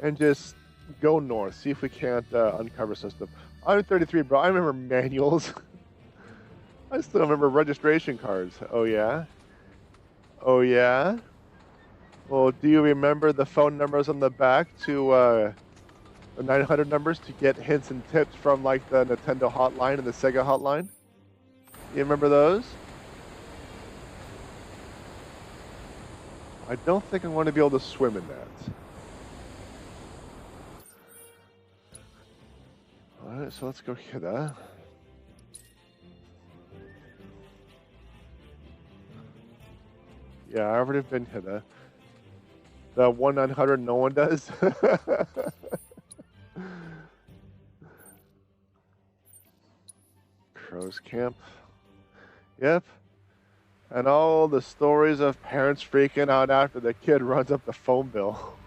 and just go north. See if we can't uncover some stuff. I'm 33, bro. I remember manuals. I still remember registration cards. Oh, yeah? Oh, yeah? Well, do you remember the phone numbers on the back to the 900 numbers to get hints and tips from, like, the Nintendo hotline and the Sega hotline? You remember those? I don't think I'm going to be able to swim in that. Alright, so let's go here. Yeah, I already been here. The 1-900 no one does. Crow's Camp. Yep. And all the stories of parents freaking out after the kid runs up the phone bill.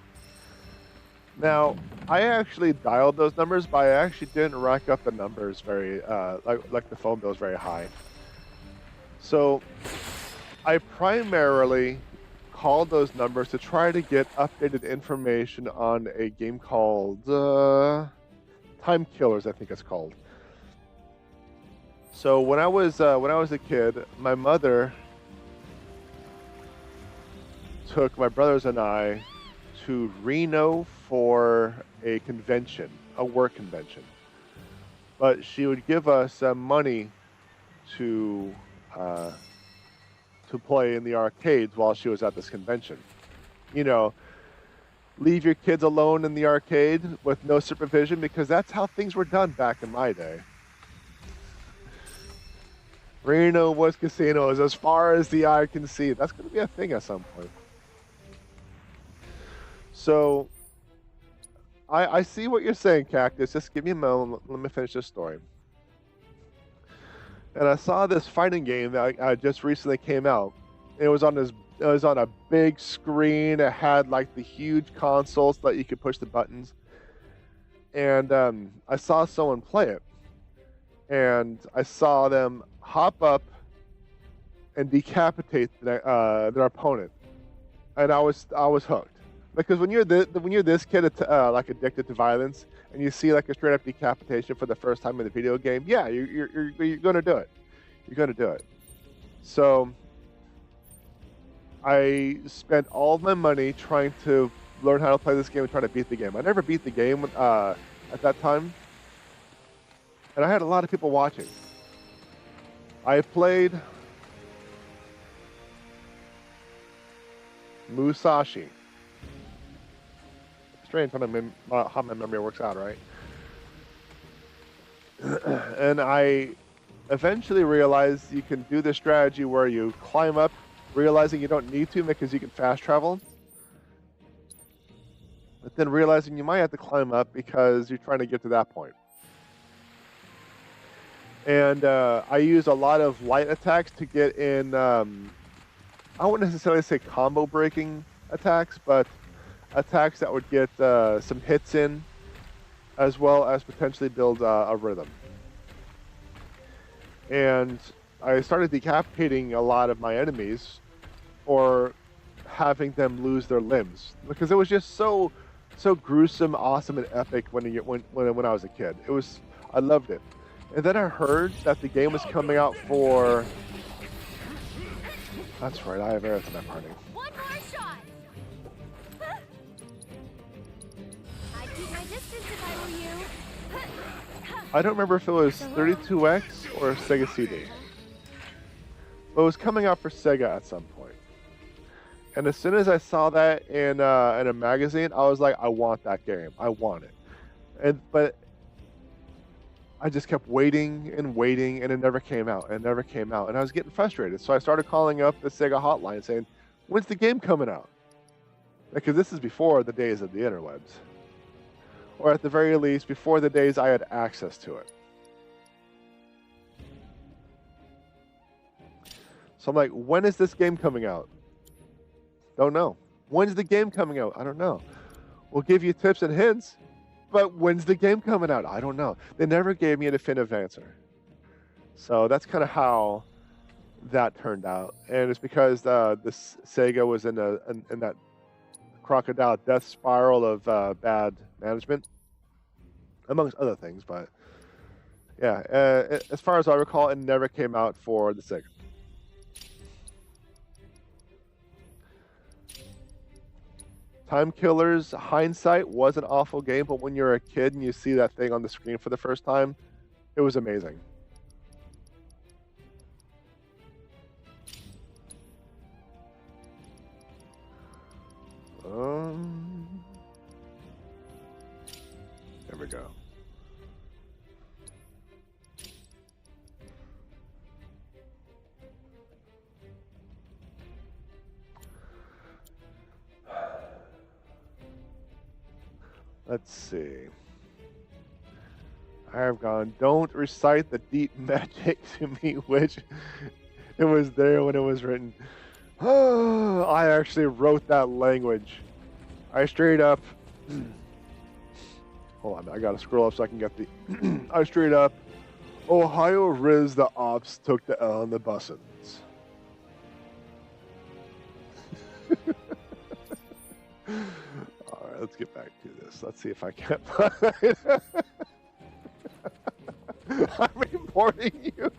Now, I actually dialed those numbers, but I actually didn't rack up the numbers very, like the phone bills very high. So, I primarily called those numbers to try to get updated information on a game called Time Killers, I think it's called. So when I was a kid, my mother took my brothers and I to Reno for a convention, a work convention. But she would give us money to play in the arcades while she was at this convention. You know, leave your kids alone in the arcade with no supervision, because that's how things were done back in my day. Reno was casinos as far as the eye can see. That's going to be a thing at some point. So I see what you're saying, Cactus. Just give me a moment. Let me finish this story. And I saw this fighting game that just recently came out. It was on this. It was on a big screen. It had like the huge consoles that you could push the buttons. And I saw someone play it, and I saw them hop up and decapitate their opponent, and I was hooked. Because when you're this kid like addicted to violence, and you see like a straight up decapitation for the first time in the video game, yeah, you're gonna do it. You're gonna do it. So I spent all of my money trying to learn how to play this game and trying to beat the game. I never beat the game at that time, and I had a lot of people watching. I played Musashi. Strange how my memory works out, right? And I eventually realized you can do this strategy where you climb up, realizing you don't need to because you can fast travel. But then realizing you might have to climb up because you're trying to get to that point. And I use a lot of light attacks to get in, I wouldn't necessarily say combo breaking attacks, but attacks that would get some hits in, as well as potentially build a rhythm. And I started decapitating a lot of my enemies, or having them lose their limbs, because it was just so gruesome, awesome, and epic when I was a kid. I loved it. And then I heard that the game was coming out for. That's right, I have arrows in that party. One more shot! I'd keep my distance if I were you. I don't remember if it was 32X or Sega CD. But it was coming out for Sega at some point. And as soon as I saw that in a magazine, I was like, I want that game. I want it. But I just kept waiting, and it never came out. And I was getting frustrated. So I started calling up the Sega hotline saying, when's the game coming out? Because this is before the days of the interwebs. Or at the very least, before the days I had access to it. So I'm like, when is this game coming out? Don't know. When's the game coming out? I don't know. We'll give you tips and hints, but when's the game coming out? I don't know. They never gave me a definitive answer. So that's kind of how that turned out. And it's because this Sega was in that crocodile death spiral of bad management, amongst other things. But yeah, as far as I recall, it never came out for the Sega. Time Killers, hindsight, was an awful game, but when you're a kid and you see that thing on the screen for the first time, it was amazing. There we go. Let's see. I have gone, don't recite the deep magic to me, which it was there when it was written. I actually wrote that language. I straight up. Hold on, I gotta scroll up so I can get the. I straight up. Ohio Riz the Ops took the L on the bussins. Alright, let's get back to this. Let's see if I can find it. I'm reporting you.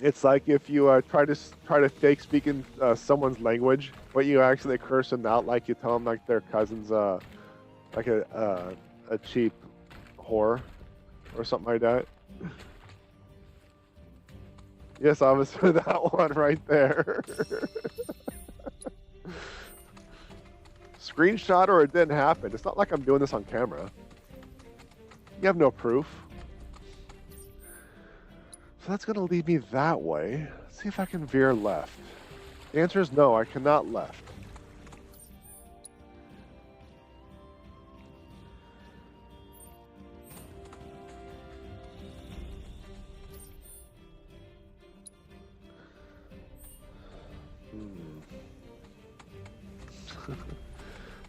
It's like if you try to fake speaking someone's language, but you actually curse them out, like you tell them like their cousin's like a cheap whore or something like that. Yes, obviously that one right there. Screenshot or it didn't happen. It's not like I'm doing this on camera. You have no proof. So that's going to lead me that way. Let's see if I can veer left. The answer is no, I cannot left.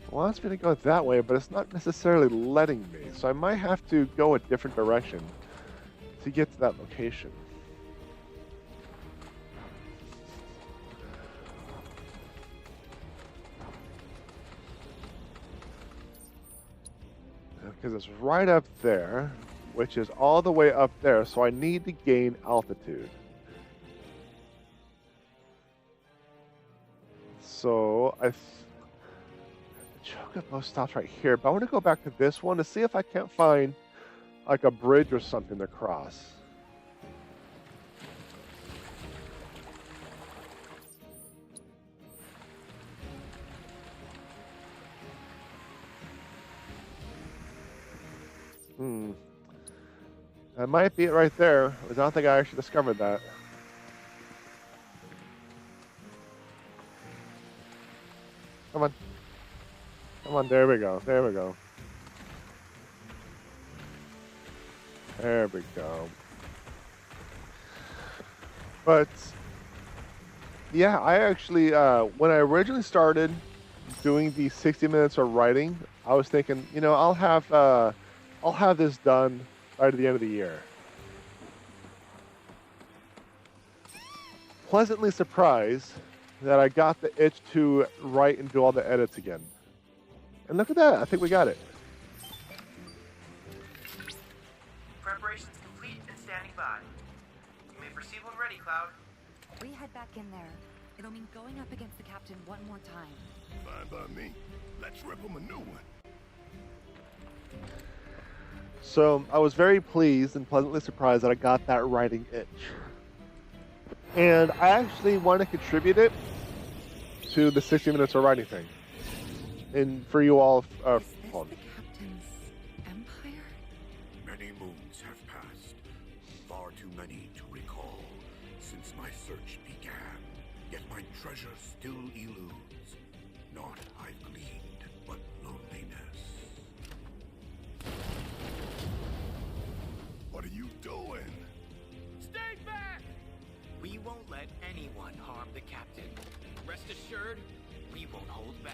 Wants me to go that way, but it's not necessarily letting me. So I might have to go a different direction to get to that location. Because it's right up there, which is all the way up there, so I need to gain altitude. So the Chocobo stops right here, but I want to go back to this one to see if I can't find like a bridge or something to cross. That might be it right there. I don't think I actually discovered that. Come on. Come on, there we go. There we go. There we go. But, yeah, I actually, when I originally started doing the 60 minutes of writing, I was thinking, you know, I'll have this done right at the end of the year. Pleasantly surprised that I got the itch to write and do all the edits again. And look at that, I think we got it. Preparations complete and standing by. You may proceed when ready, Cloud. We head back in there. It'll mean going up against the captain one more time. Fine by me. Let's rip him a new one. So I was very pleased and pleasantly surprised that I got that writing itch. And I actually want to contribute it to the 60 minutes of writing thing. And for you all, Is this the captain's empire? Many moons have passed. Far too many to recall since my search began. Yet my treasure still eludes. Naught I've gleaned but loneliness. What are you doing? Stay back! We won't let anyone harm the captain. Rest assured, we won't hold back.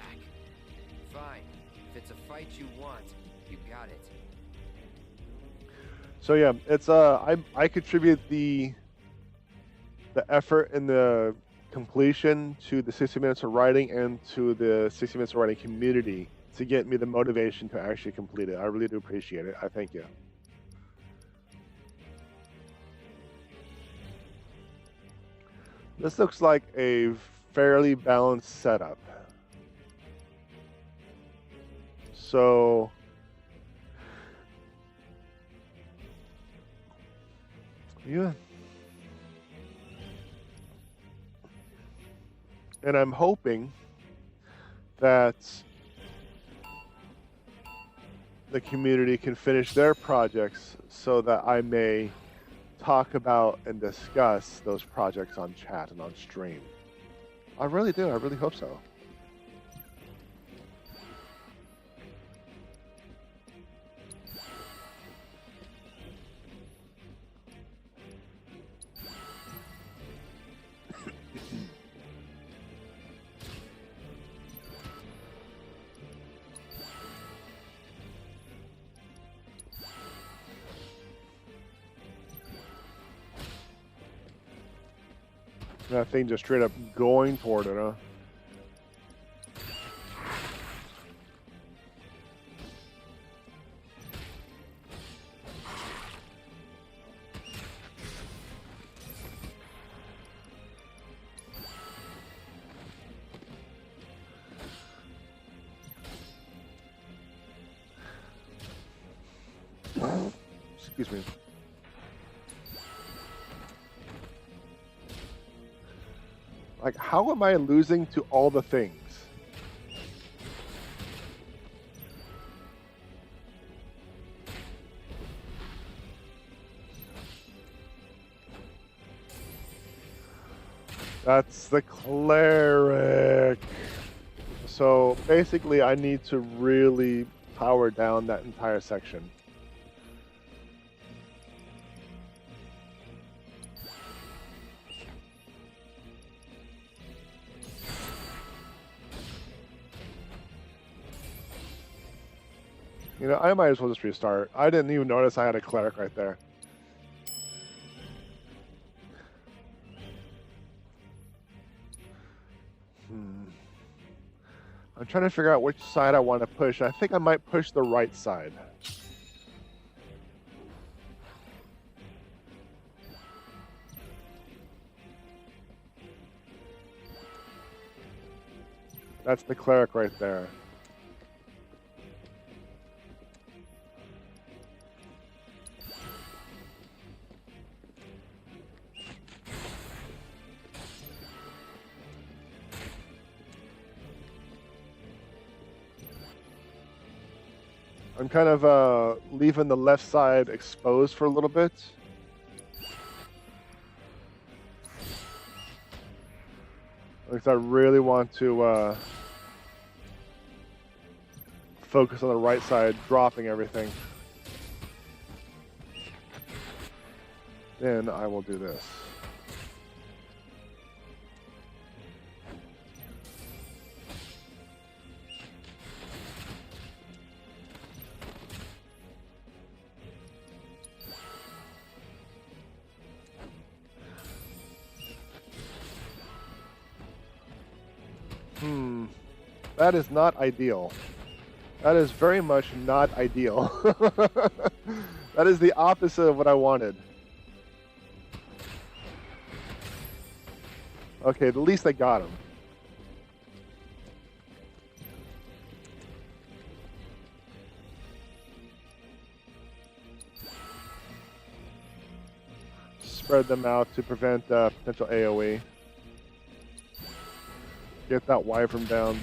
Fine. If it's a fight you want, you got it. So yeah, it's I contribute the effort and the completion to the 60 minutes of writing and to the 60 minutes of writing community to get me the motivation to actually complete it. I really do appreciate it. I thank you. This looks like a fairly balanced setup. So yeah. And I'm hoping that the community can finish their projects so that I may talk about and discuss those projects on chat and on stream. I really do. I really hope so. That thing just straight up going toward it, huh? Excuse me. Like, how am I losing to all the things? That's the cleric. So basically, I need to really power down that entire section. You know, I might as well just restart. I didn't even notice I had a cleric right there. I'm trying to figure out which side I want to push. I think I might push the right side. That's the cleric right there. I'm kind of leaving the left side exposed for a little bit. Because I really want to focus on the right side, dropping everything. Then I will do this. That is not ideal. That is very much not ideal. That is the opposite of what I wanted. Okay, at least I got him. Spread them out to prevent potential AoE. Get that wyvern down.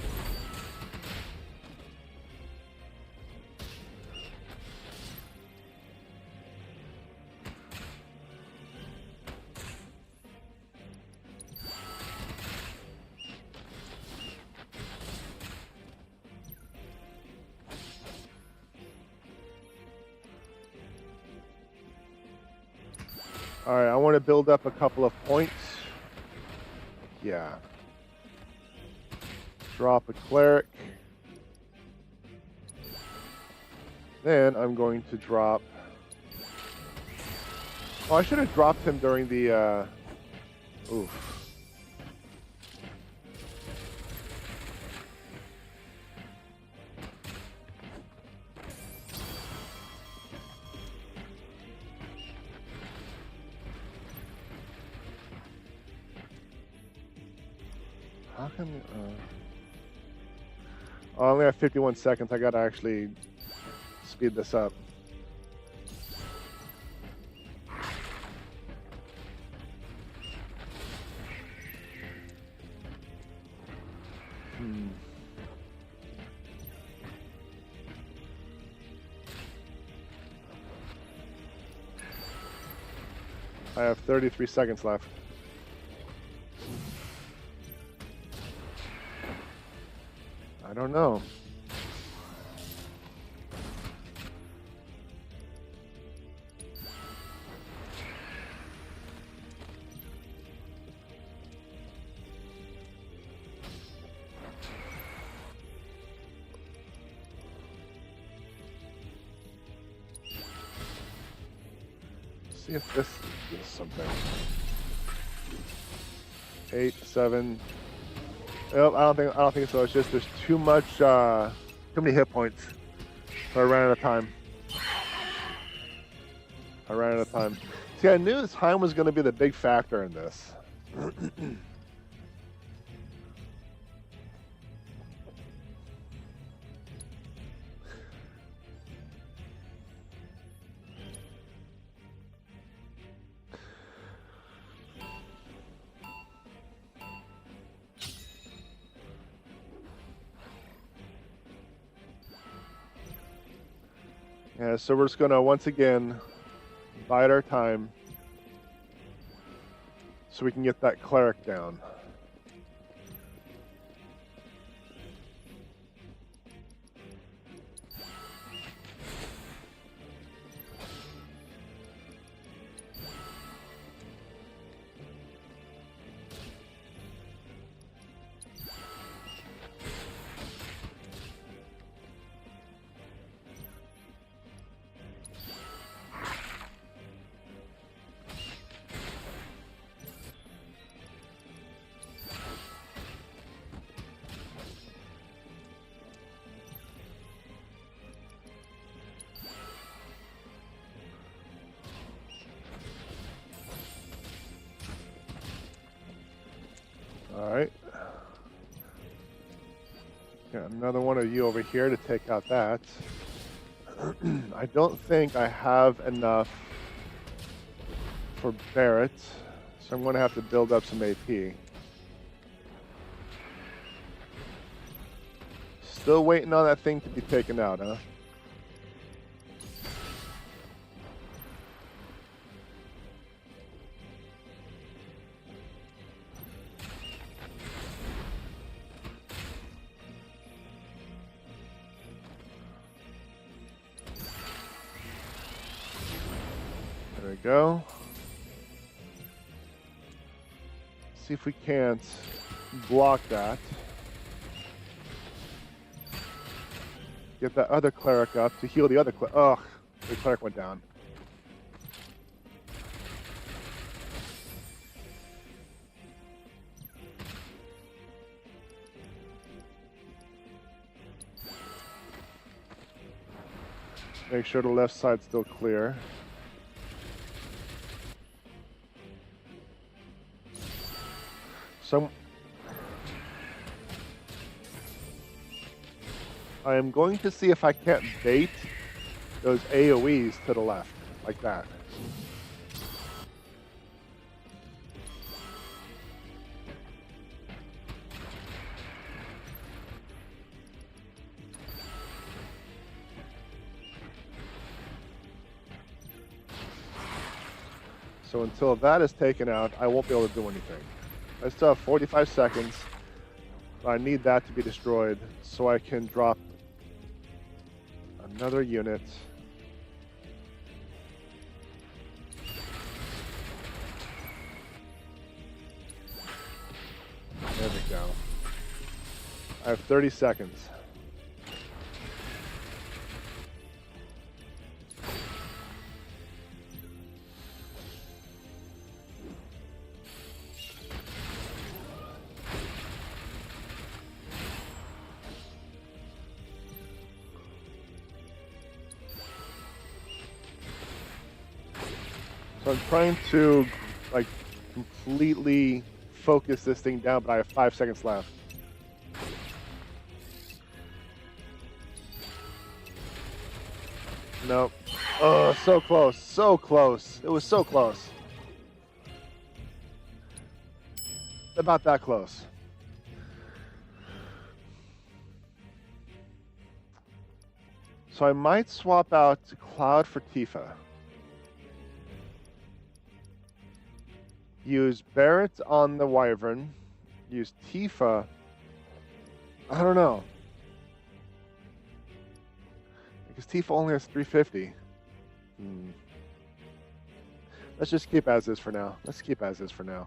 Alright, I want to build up a couple of points. Yeah. Drop a cleric. Then I'm going to drop... Oh, I should have dropped him during the... Oof. How come... Oh, I only have 51 seconds. I gotta actually speed this up. I have 33 seconds left. I don't know. See if this is something. 8, 7. Nope, I don't think so. It's just there's too many hit points. So I ran out of time. See, I knew time was going to be the big factor in this. Yeah, so we're just going to once again bide our time. so we can get that cleric down. Alright. Got another one of you over here to take out that. I don't think I have enough for Barrett, so I'm going to have to build up some AP. Still waiting on that thing to be taken out, huh? There we go. See if we can't block that. Get that other cleric up to heal the other cleric. Ugh, the cleric went down. Make sure the left side's still clear. So I am going to see if I can't bait those AoEs to the left, like that. So until that is taken out, I won't be able to do anything. I still have 45 seconds. I need that to be destroyed so I can drop another unit. There we go. I have 30 seconds. So I'm trying to like completely focus this thing down, but I have 5 seconds left. Nope. Oh, so close, so close. It was so close. About that close. So I might swap out Cloud for Tifa. Use Barrett on the Wyvern. Use Tifa. I don't know. Because Tifa only has 350. Let's just keep as is for now. Let's keep as is for now.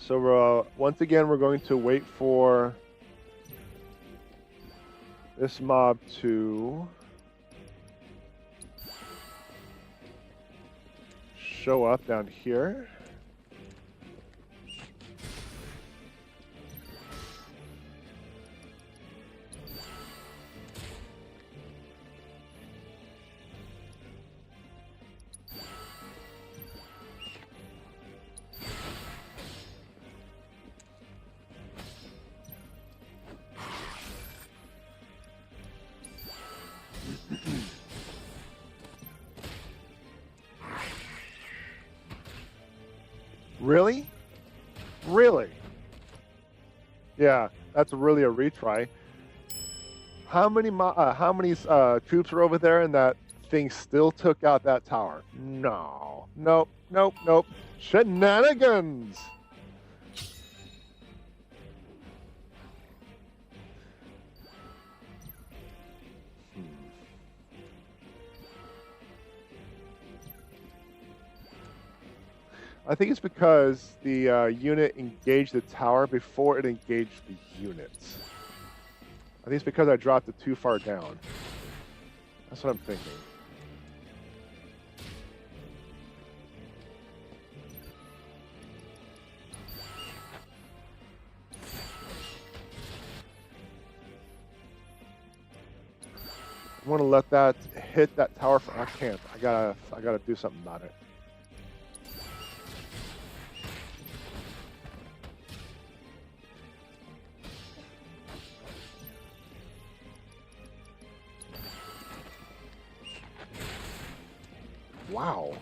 So once again, we're going to wait for this mob to show up down here. Really? Really? Yeah. That's really a retry. How many troops are over there, and that thing still took out that tower? No, nope, nope, nope. Shenanigans. I think it's because the unit engaged the tower before it engaged the units. I think it's because I dropped it too far down. That's what I'm thinking. I want to let that hit that tower. I can't. I gotta do something about it. Wow.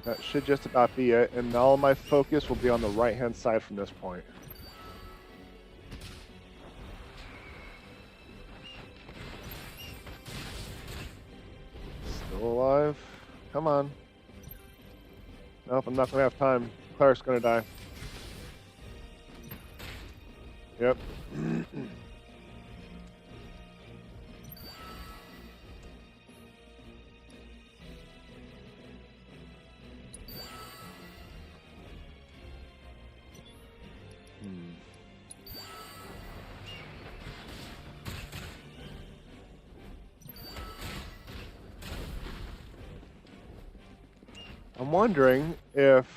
That should just about be it, and all my focus will be on the right-hand side from this point. Still alive? Come on. Nope, I'm not going to have time. Cleric's going to die. Yep. I'm wondering if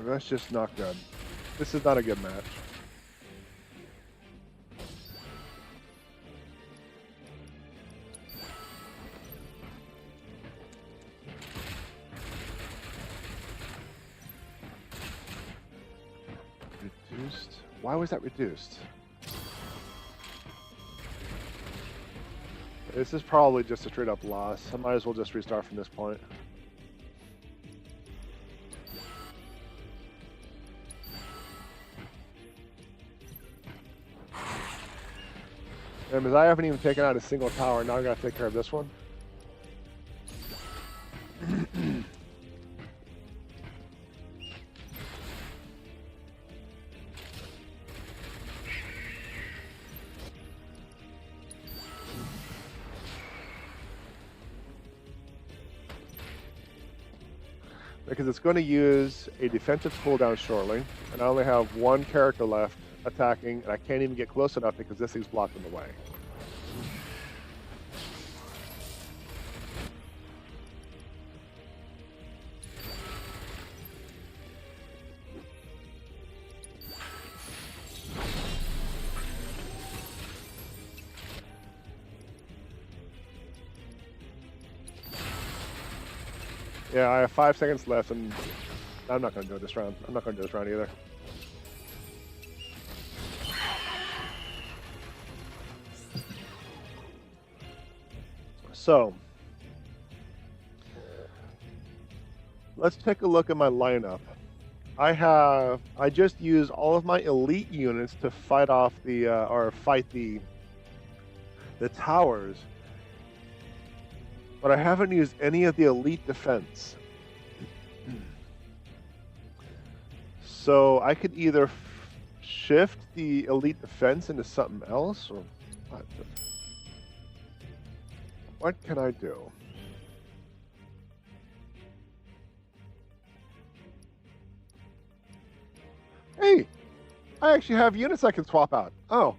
that's just not good. This is not a good match. Reduced? Why was that reduced? This is probably just a straight up loss. I might as well just restart from this point. And because I haven't even taken out a single tower, now I gotta take care of this one. Because it's going to use a defensive cooldown shortly, and I only have one character left attacking, and I can't even get close enough because this thing's blocking the way. Yeah, I have 5 seconds left, and I'm not going to do it this round. I'm not going to do this round either. So, let's take a look at my lineup. I just used all of my elite units to fight off fight the towers. But I haven't used any of the elite defense. So I could either shift the elite defense into something else, or what can I do? Hey, I actually have units I can swap out. Oh.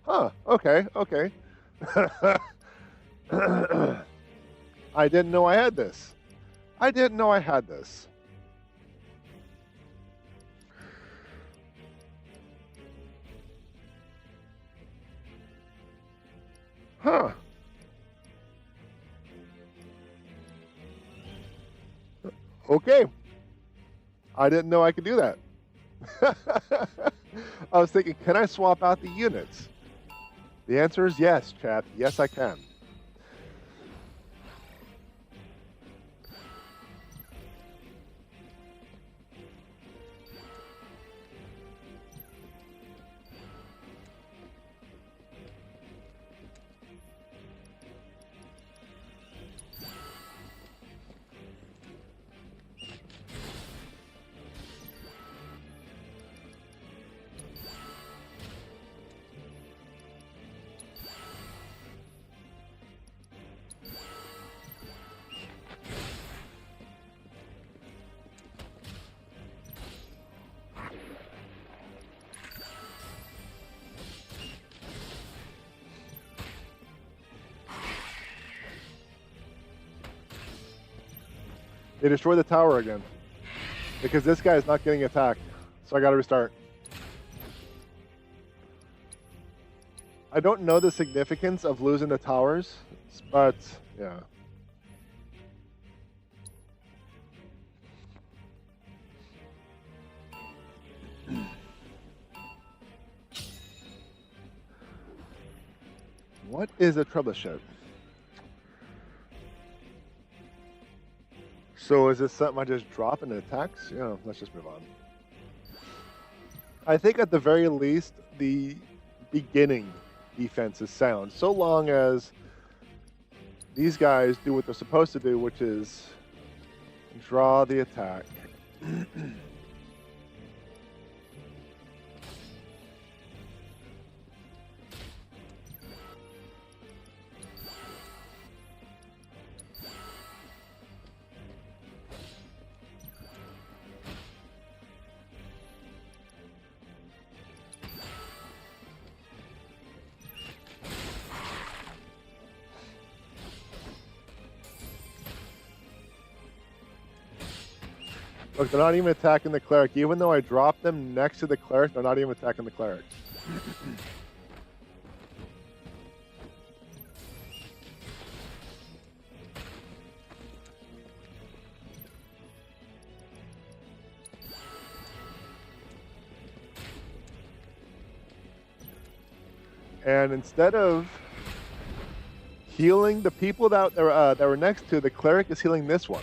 Huh, okay, okay. I didn't know I had this. I didn't know I had this. Huh. Okay. I didn't know I could do that. I was thinking, can I swap out the units? The answer is yes, chat. Yes, I can. They destroy the tower again. Because this guy is not getting attacked. So I gotta restart. I don't know the significance of losing the towers, but yeah. What is a troubleshoot? So is this something I just drop and it attacks? Yeah, let's just move on. I think at the very least, the beginning defense is sound. So long as these guys do what they're supposed to do, which is draw the attack. Look, they're not even attacking the cleric. Even though I dropped them next to the cleric, they're not even attacking the cleric. And instead of healing the people that were next to, the cleric is healing this one.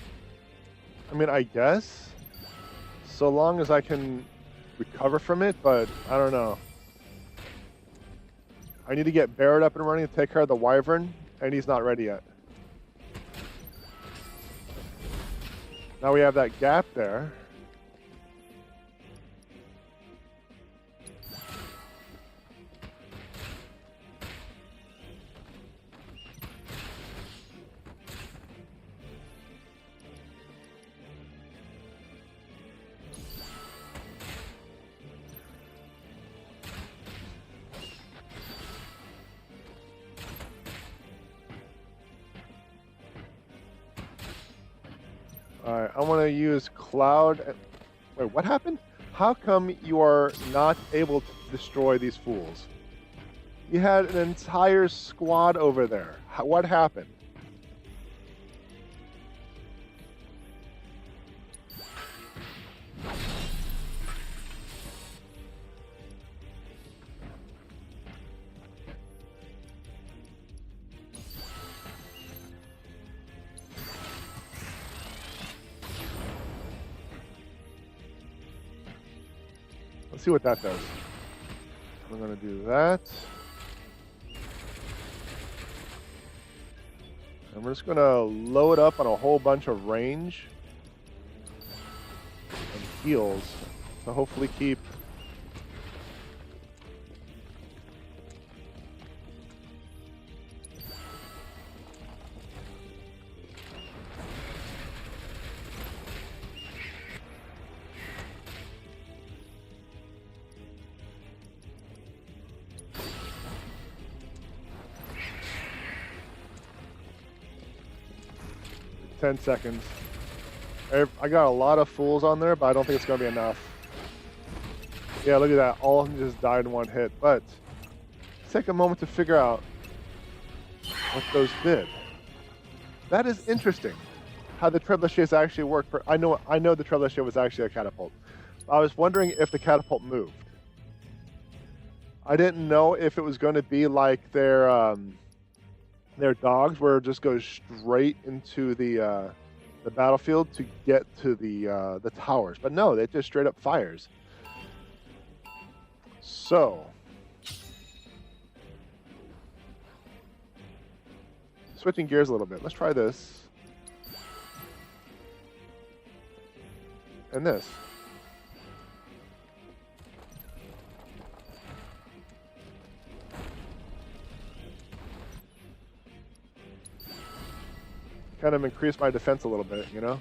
I mean, I guess, so long as I can recover from it, but I don't know. I need to get Barrett up and running to take care of the Wyvern, and he's not ready yet. Now we have that gap there. Alright, I want to use Cloud. Wait, what happened? How come you are not able to destroy these fools? You had an entire squad over there. What happened? Let's see what that does. I'm going to do that. And we're just going to load up on a whole bunch of range and heals to hopefully keep 10 seconds. I got a lot of fools on there, but I don't think it's going to be enough. Yeah, look at that. All of them just died in one hit. But let's take a moment to figure out what those did. That is interesting. How the trebuchets actually work. I know the trebuchet was actually a catapult. I was wondering if the catapult moved. I didn't know if it was going to be like their dogs, where it just goes straight into the battlefield to get to the towers. But no, it just straight up fires. So, switching gears a little bit. Let's try this. And this. Kind of increase my defense a little bit, you know?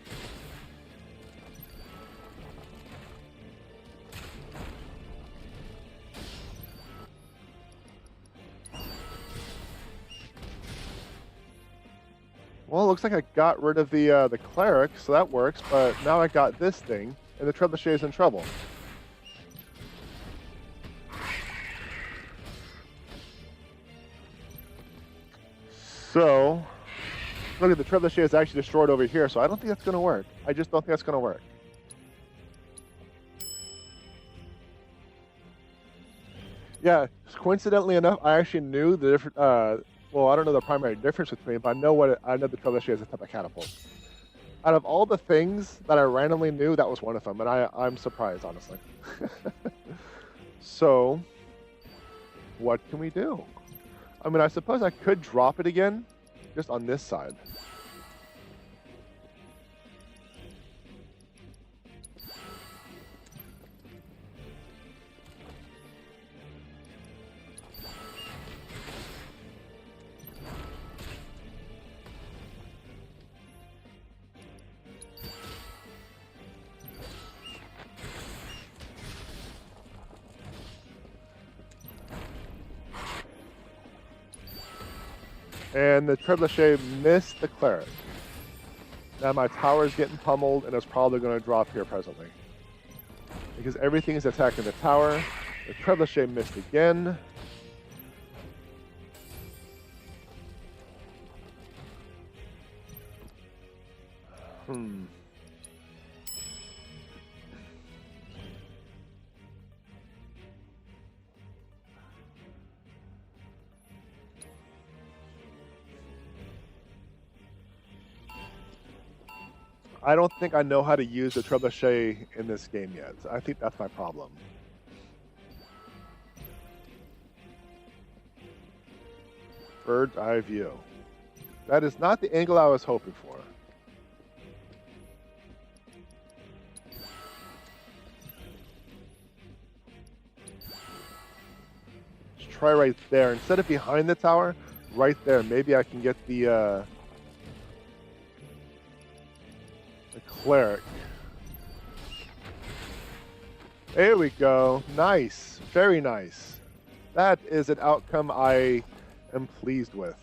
Well, it looks like I got rid of the cleric, so that works, but now I got this thing, and the trebuchet is in trouble. So, look at the trebuchet is actually destroyed over here, so I don't think that's going to work. I just don't think that's going to work. Yeah, coincidentally enough, I actually knew the different. Well, I don't know the primary difference between, but I know the trebuchet is a type of catapult. Out of all the things that I randomly knew, that was one of them, and I'm surprised, honestly. So, what can we do? I mean, I suppose I could drop it again, just on this side. And the trebuchet missed the cleric. Now my tower is getting pummeled, and it's probably going to drop here presently. Because everything is attacking the tower. The trebuchet missed again. I don't think I know how to use the trebuchet in this game yet. I think that's my problem. Bird's eye view. That is not the angle I was hoping for. Let's try right there. Instead of behind the tower, right there. Maybe I can get the cleric. There we go. Nice. Very nice. That is an outcome I am pleased with.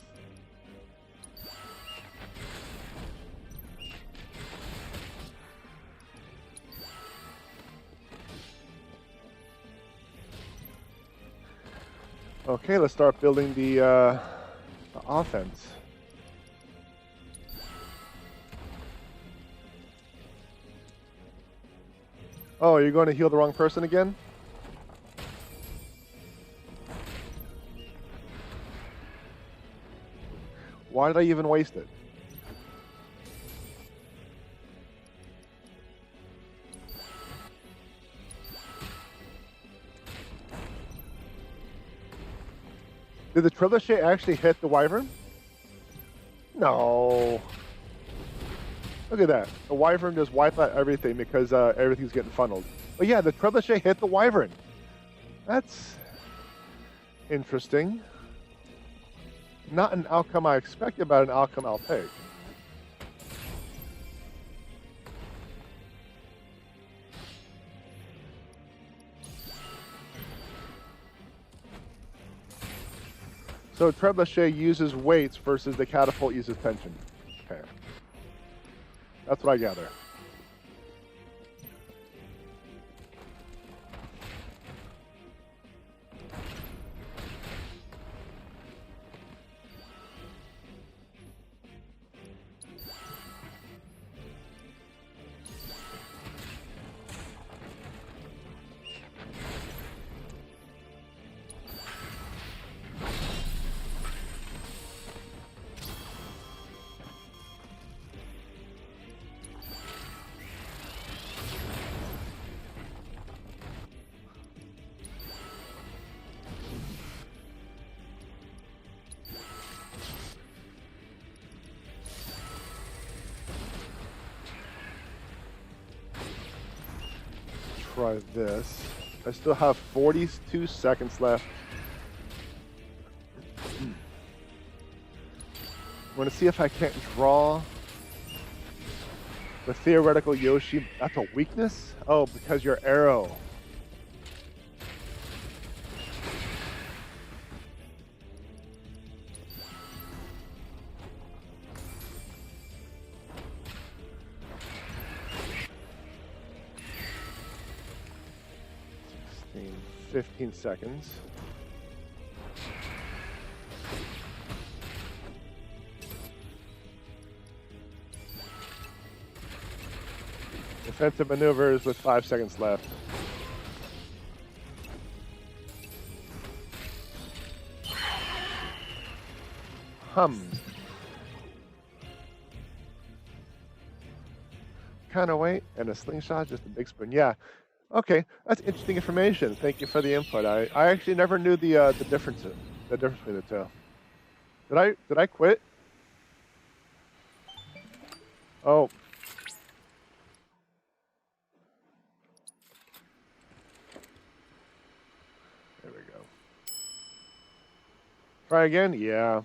Okay, let's start building the offense. Oh, you're going to heal the wrong person again? Why did I even waste it? Did the trebuchet actually hit the wyvern? No. Look at that. The wyvern just wiped out everything because everything's getting funneled. But yeah, the trebuchet hit the wyvern. That's interesting. Not an outcome I expected, but an outcome I'll take. So trebuchet uses weights versus the catapult uses tension. Okay. That's what I gather. Try this. I still have 42 seconds left. I'm going to see if I can't draw the theoretical Yoshi. That's a weakness? Oh, because your arrow. In 15 seconds. Defensive maneuvers with 5 seconds left. Counterweight and a slingshot, just a big spoon. Yeah. Okay, that's interesting information. Thank you for the input. I actually never knew the difference between the two. Did I quit? Oh. There we go. Try again? Yeah.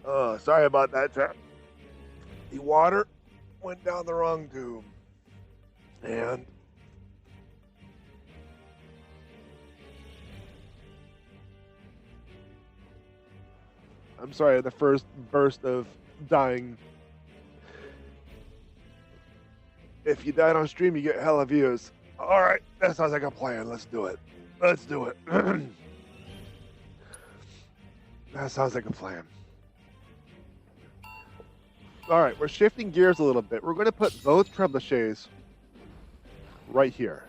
Oh, sorry about that, chap. The water went down the wrong tube. And I'm sorry, the first burst of dying. If you died on stream, you get hella views. All right, that sounds like a plan. Let's do it. Let's do it. That sounds like a plan. All right, we're shifting gears a little bit. We're going to put both trebuchets right here.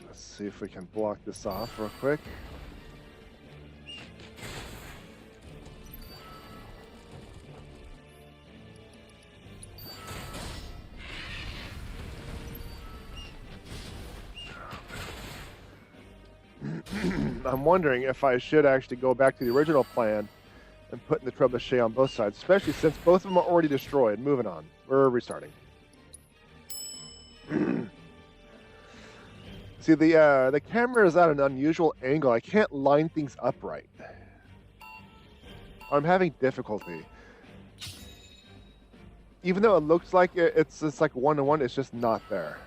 Let's see if we can block this off real quick. I'm wondering if I should actually go back to the original plan and put in the trebuchet on both sides, especially since both of them are already destroyed. Moving on. We're restarting. See, the camera is at an unusual angle. I can't line things up right. I'm having difficulty. Even though it looks like it's like one-to-one, it's just not there.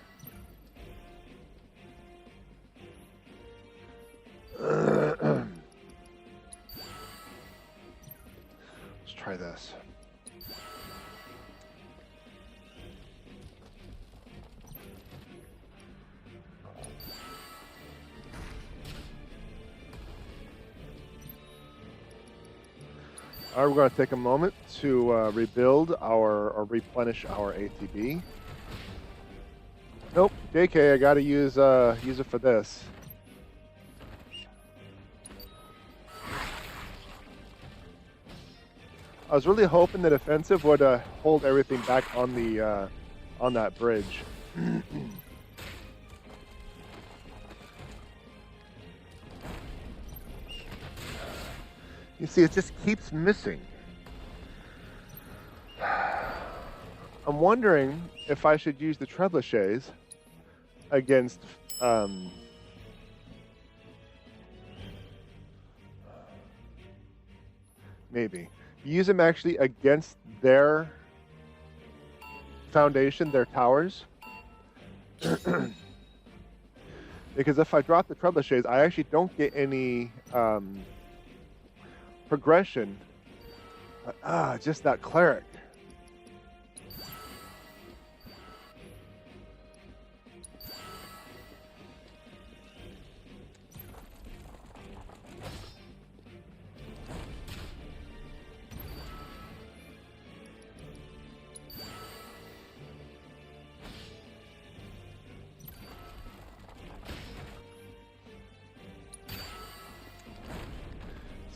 Let's try this. All right, we're going to take a moment to rebuild or replenish our ATB. Nope, JK, I got to use it for this. I was really hoping the defensive would hold everything back on the on that bridge. You see, it just keeps missing. I'm wondering if I should use the trebuchets against maybe use them actually against their foundation, their towers. Because if I drop the trebuchets, I actually don't get any progression. But, just that cleric.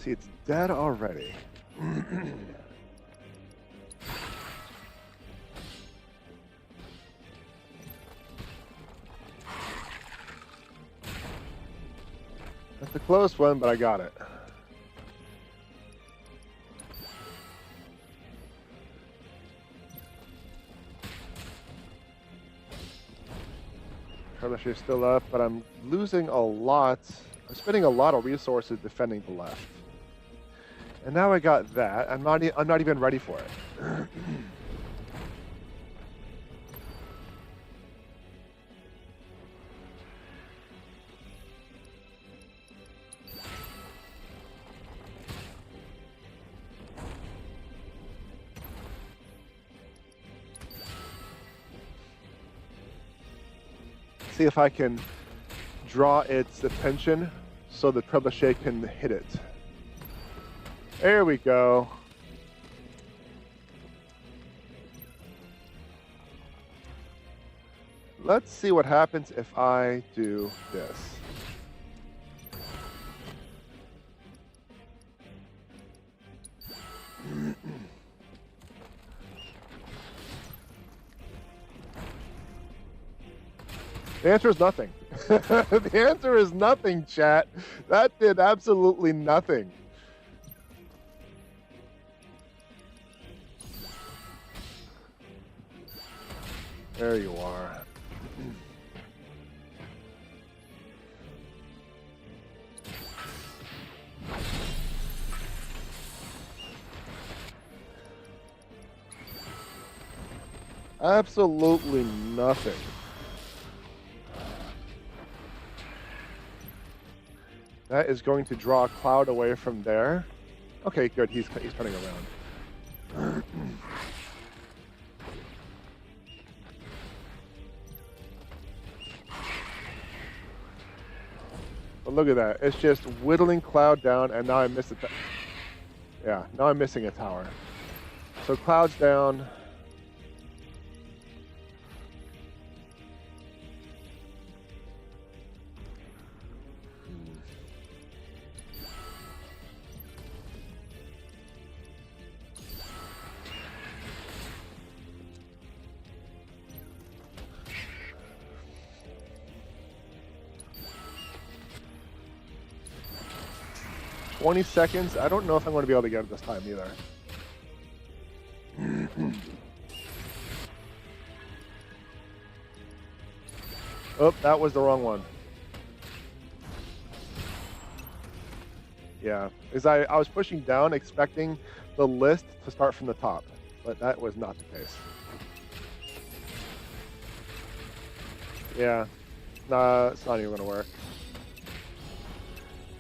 See, it's dead already. That's a close one, but I got it. Trebuchet's still up, but I'm losing a lot. I'm spending a lot of resources defending the left. And now I got that. I'm not even ready for it. See if I can draw its attention so the trebuchet can hit it. There we go. Let's see what happens if I do this. The answer is nothing. The answer is nothing, chat. That did absolutely nothing. There you are. Absolutely nothing. That is going to draw a cloud away from there. Okay, good. He's turning around. But look at that. It's just whittling cloud down, and now I missed it. Yeah, now I'm missing a tower. So cloud's down. $20 seconds. I don't know if I'm going to be able to get it this time either. Oh, that was the wrong one. Yeah, because I was pushing down expecting the list to start from the top, but that was not the case. Yeah, nah, it's not even going to work.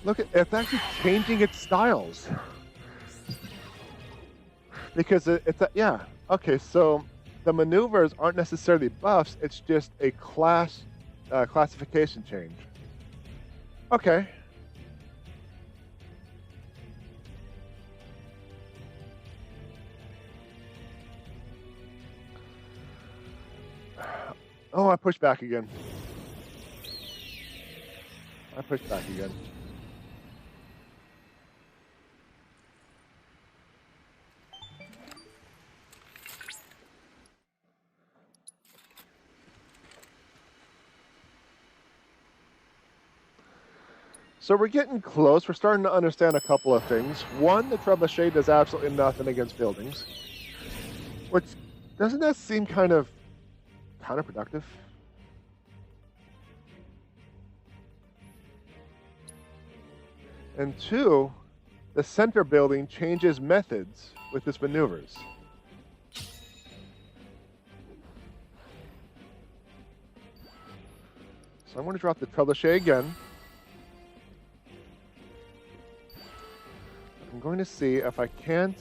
Look, it's actually changing its styles. Because yeah, okay, so the maneuvers aren't necessarily buffs, it's just a classification change. Okay. Oh, I pushed back again. I pushed back again. So we're getting close. We're starting to understand a couple of things. One, the trebuchet does absolutely nothing against buildings, which Doesn't that seem kind of counterproductive? And two, the center building changes methods with its maneuvers. So I'm going to drop the trebuchet again. I'm going to see if I can't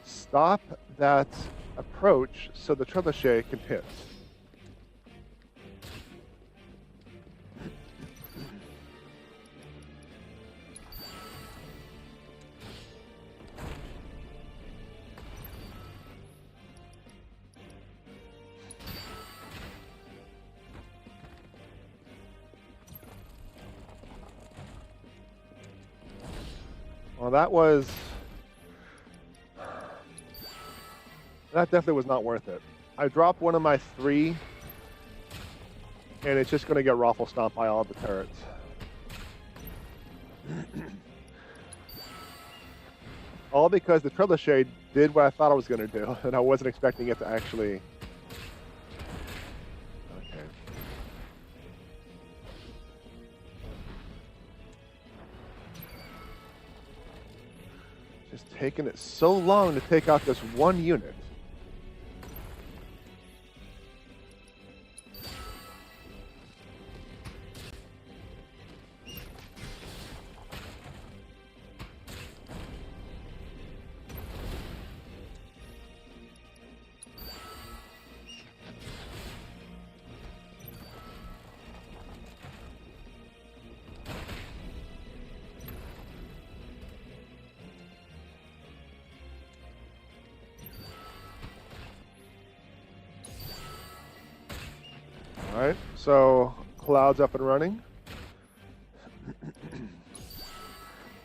stop that approach so the trebuchet can hit. Well, that definitely was not worth it. I dropped one of my 3, and it's just going to get raffle stomped by all the turrets. All because the trebuchet did what I thought I was going to do, and I wasn't expecting it to actually... Okay. Just taking it so long to take out this one unit. Alright, so Cloud's up and running.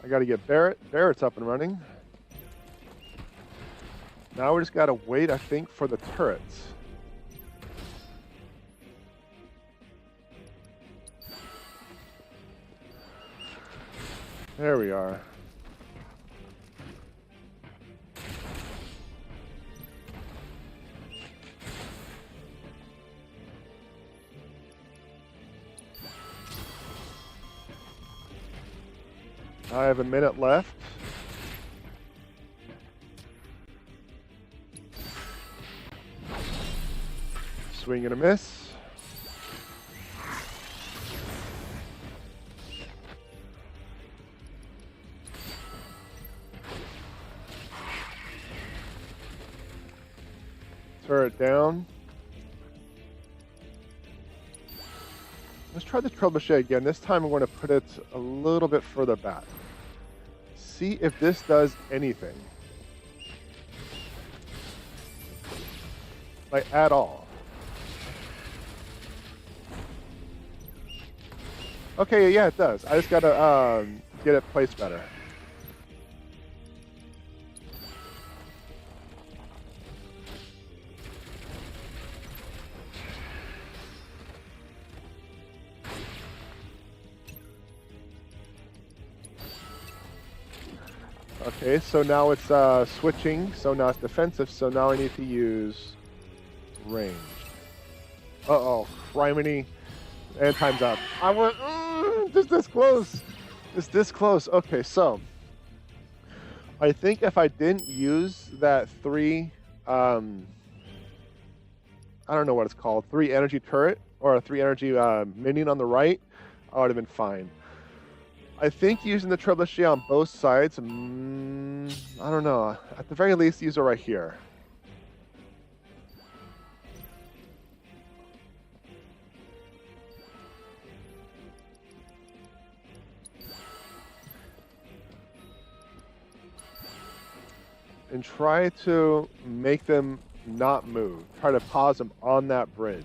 I gotta get Barrett. Barrett's up and running. Now we just gotta wait, I think, for the turrets. There we are. I have a minute left. Swing and a miss. Turret down. Let's try the trebuchet again. This time I'm going to put it a little bit further back. See if this does anything. Like, at all. Okay, yeah, it does. I just gotta get it placed better. Okay, so now it's switching, so now it's defensive, so now I need to use ranged. Uh-oh, criminy, and time's up. I went, just this close. Just this close. Okay, so I think if I didn't use that 3, I don't know what it's called, 3 energy turret, or a 3 energy minion on the right, I would have been fine. I think using the trebuchet on both sides, I don't know. At the very least, use it right here. And try to make them not move. Try to pause them on that bridge.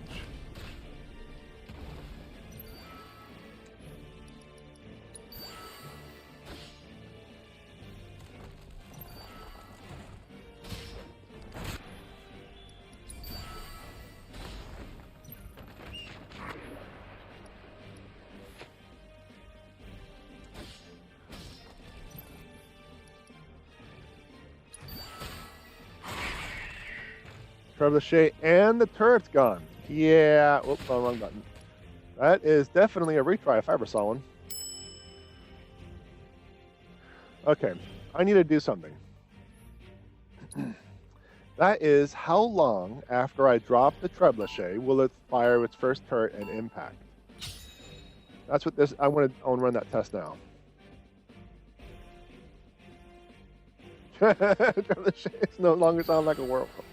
Trebuchet and the turret's gone. Yeah. Whoops, wrong button. That is definitely a retry if I ever saw one. Okay, I need to do something. That is, how long after I drop the trebuchet will it fire its first turret and impact? That's what this. I want to run that test now. Trebuchets no longer sound like a whirlpool.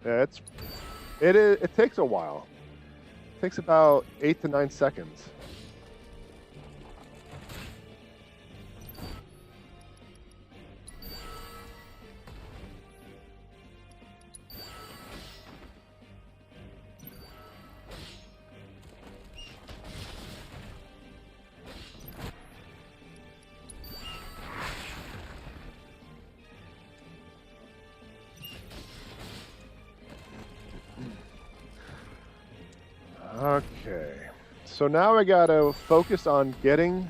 Yeah, it takes a while. It takes about 8 to 9 seconds. Okay, so now I gotta focus on getting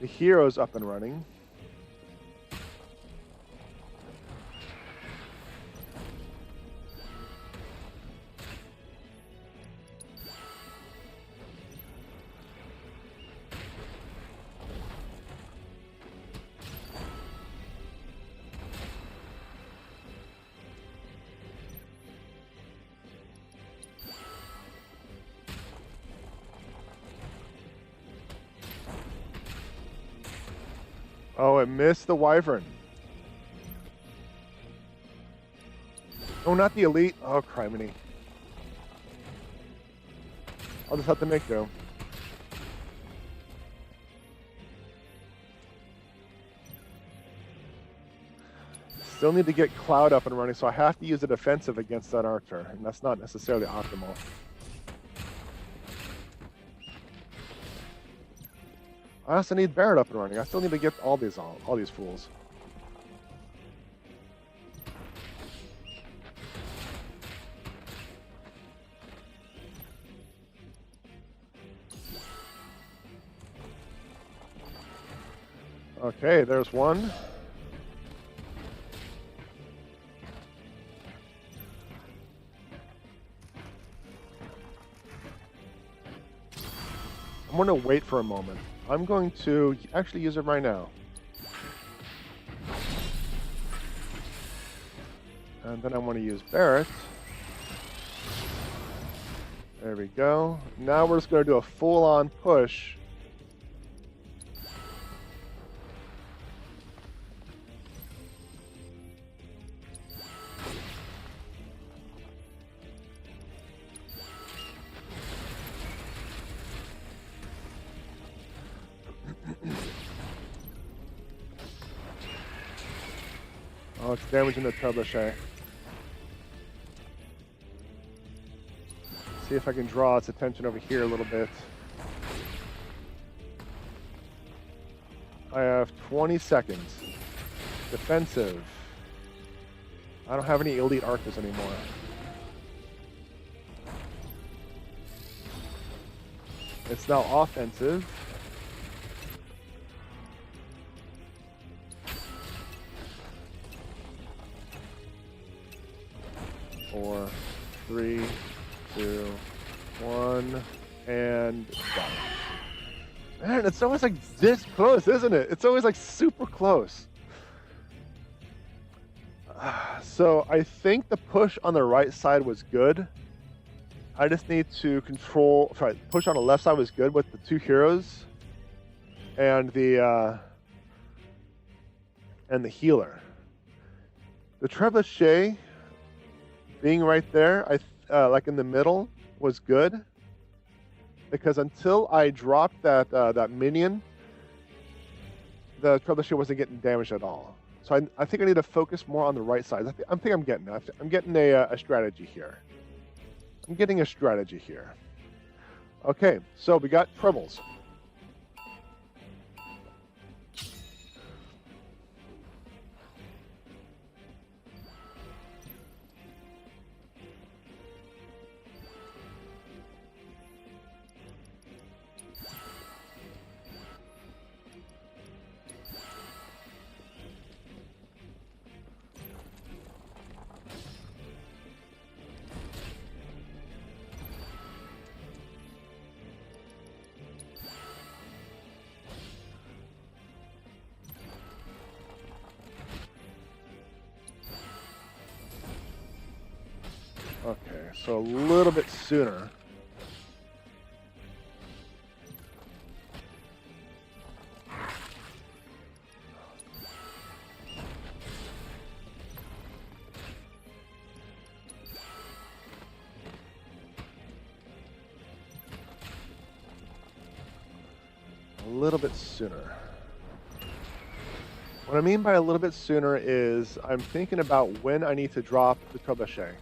the heroes up and running. Oh, it missed the Wyvern. Oh, not the elite. Oh, criminy. I'll just have to make do. Still need to get Cloud up and running, so I have to use a defensive against that archer, and that's not necessarily optimal. I also need Barret up and running. I still need to get all these fools. Okay, there's one. I'm going to wait for a moment. I'm going to actually use it right now. And then I want to use Barret. There we go. Now we're just going to do a full-on push. Oh, it's damaging the trebuchet. See if I can draw its attention over here a little bit. I have 20 seconds. Defensive. I don't have any elite archers anymore. It's now offensive. 4, 3, 2, 1, and done. Man, it's always like this close, isn't it? It's always like super close. So I think the push on the right side was good. I just need to push on the left side was good with the two heroes and the healer. The trebuchet being right there, like in the middle, was good because until I dropped that minion, the trebuchet wasn't getting damaged at all. So I think I need to focus more on the right side. I think I'm getting that. I'm getting a strategy here. I'm getting a strategy here. Okay, so we got trebles. Okay, so a little bit sooner. A little bit sooner. What I mean by a little bit sooner is I'm thinking about when I need to drop the trebuchet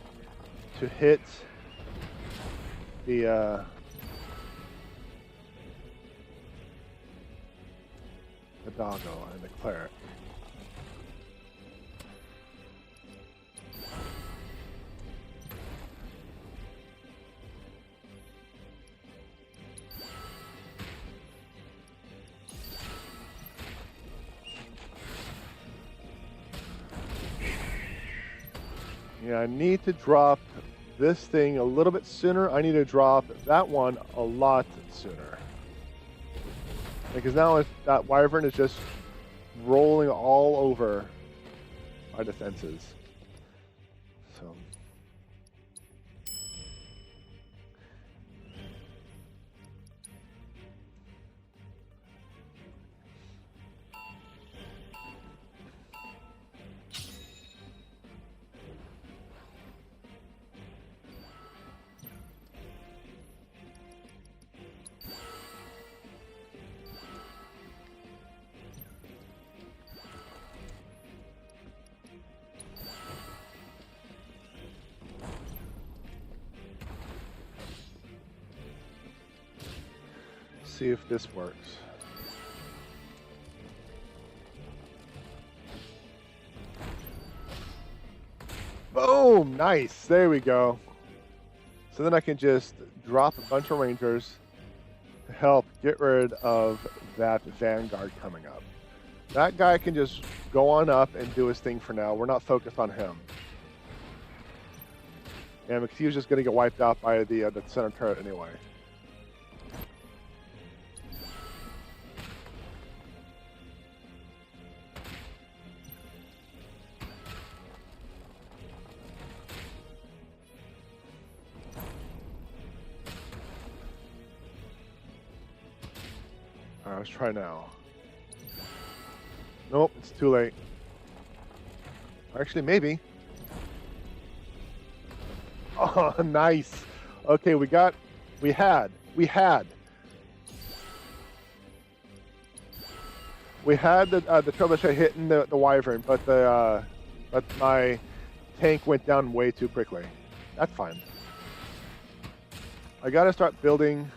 to hit the doggo and the cleric. Yeah, I need to drop this thing a little bit sooner. I need to drop that one a lot sooner. Because now if that wyvern is just rolling all over my defenses. So see if this works. Boom! Nice. There we go. So then I can just drop a bunch of rangers to help get rid of that vanguard coming up. That guy can just go on up and do his thing for now. We're not focused on him. And because he was just going to get wiped out by the center turret anyway. Alright, let's try now. Nope, it's too late. Actually, maybe. Oh, nice. Okay, we had the trebuchet hitting the wyvern, but my tank went down way too quickly. That's fine. I gotta start building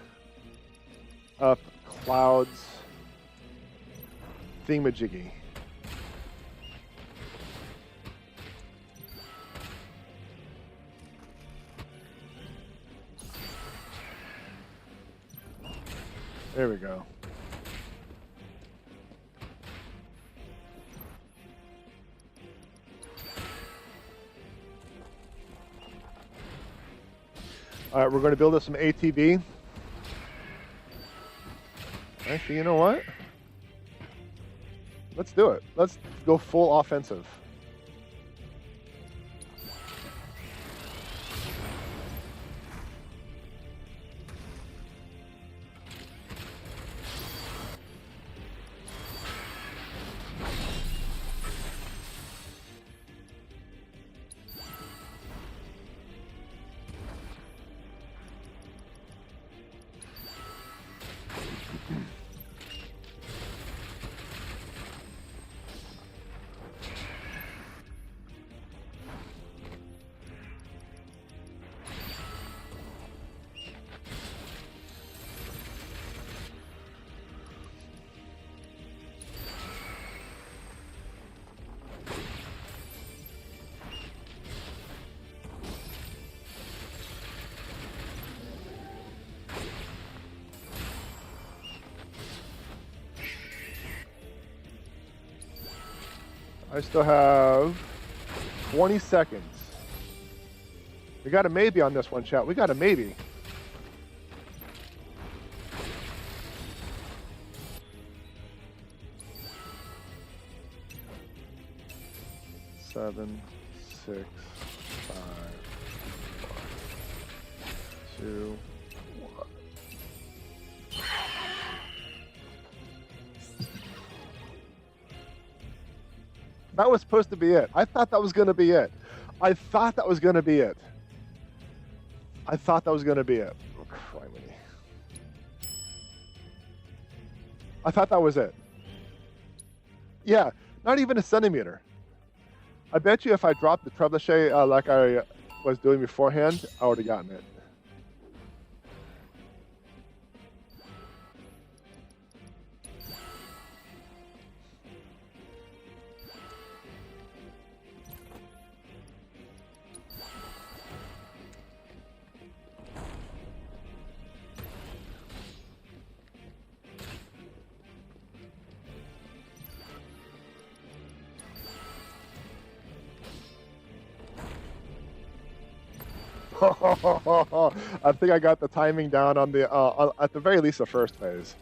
up Cloud's thingamajiggy. There we go. All right, we're going to build us some ATB. Actually, you know what? Let's do it. Let's go full offensive. I still have 20 seconds. We got a maybe on this one, chat. We got a maybe. Seven, 6, 5, 4. 2, 1. That was supposed to be it. I thought that was going to be it. I thought that was going to be it. I thought that was going to be it. Oh, criminy. I thought that was it. Yeah, not even a centimeter. I bet you if I dropped the trebuchet like I was doing beforehand, I would have gotten it. I think I got the timing down on the at the very least the first phase.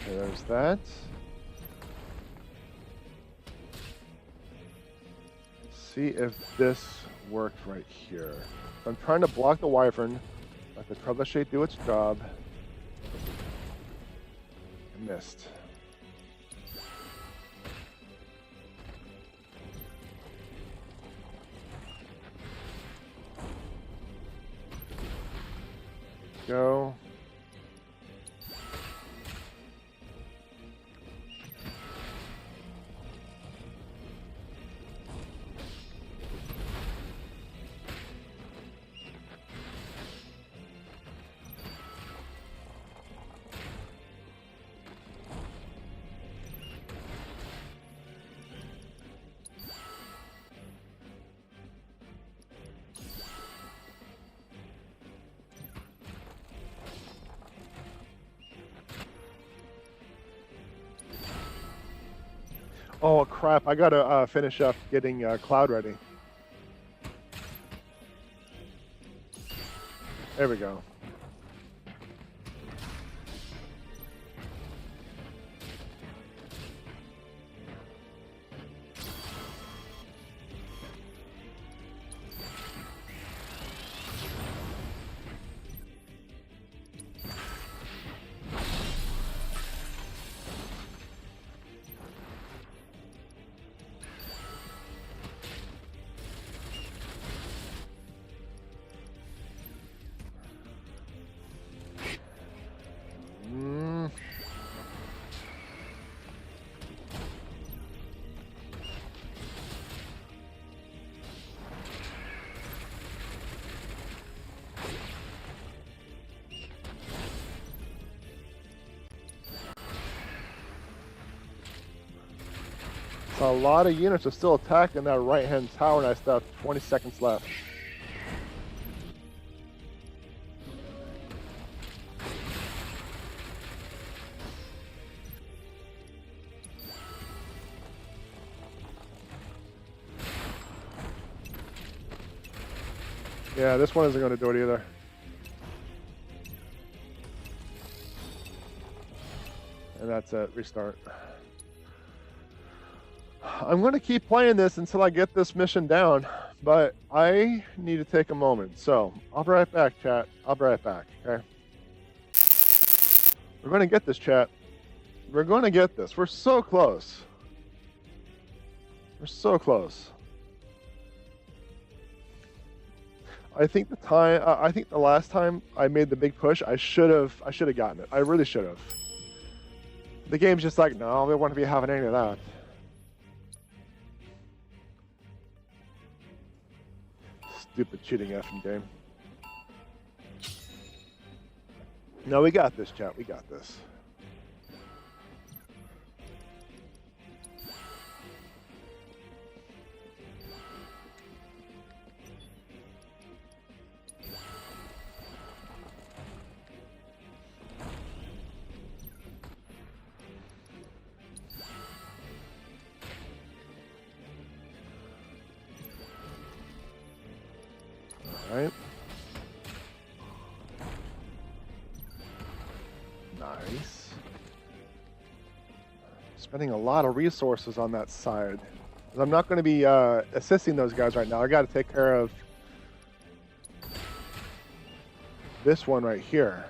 Okay, there's that. See if this works right here. So I'm trying to block the wyvern, let the trebuchet do its job. I missed. Go. Oh crap, I gotta finish up getting Cloud ready. There we go. A lot of units are still attacking that right-hand tower, and I still have 20 seconds left. Yeah, this one isn't going to do it either. And that's it. Restart. I'm going to keep playing this until I get this mission down, but I need to take a moment. So, I'll be right back, chat. I'll be right back, okay? We're going to get this, chat. We're going to get this. We're so close. We're so close. I think the last time I made the big push, I should have gotten it. I really should have. The game's just like, no, we want to be having any of that. Stupid cheating effing game. No, we got this, chat. We got this. Right? Nice. Spending a lot of resources on that side. 'Cause I'm not going to be assisting those guys right now. I got to take care of this one right here.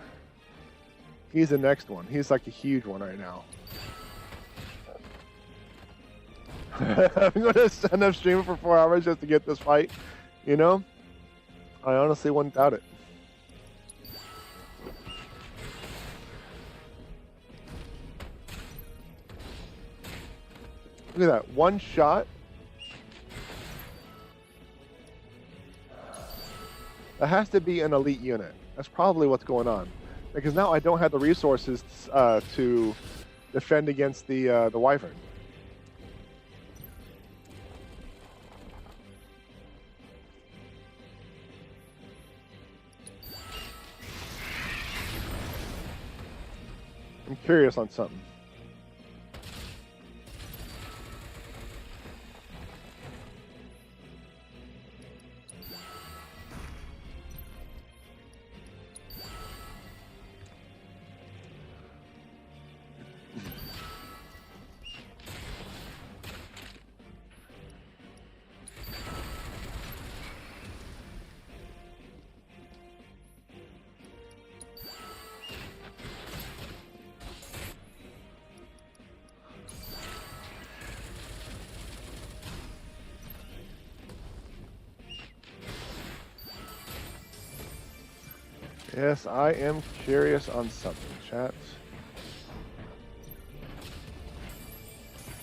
He's the next one. He's like a huge one right now. I'm going to end up streaming for 4 hours just to get this fight. You know? I honestly wouldn't doubt it. Look at that. One shot. That has to be an elite unit. That's probably what's going on. Because now I don't have the resources to defend against the Wyvern. I'm curious on something. Yes, I am curious on something, chat.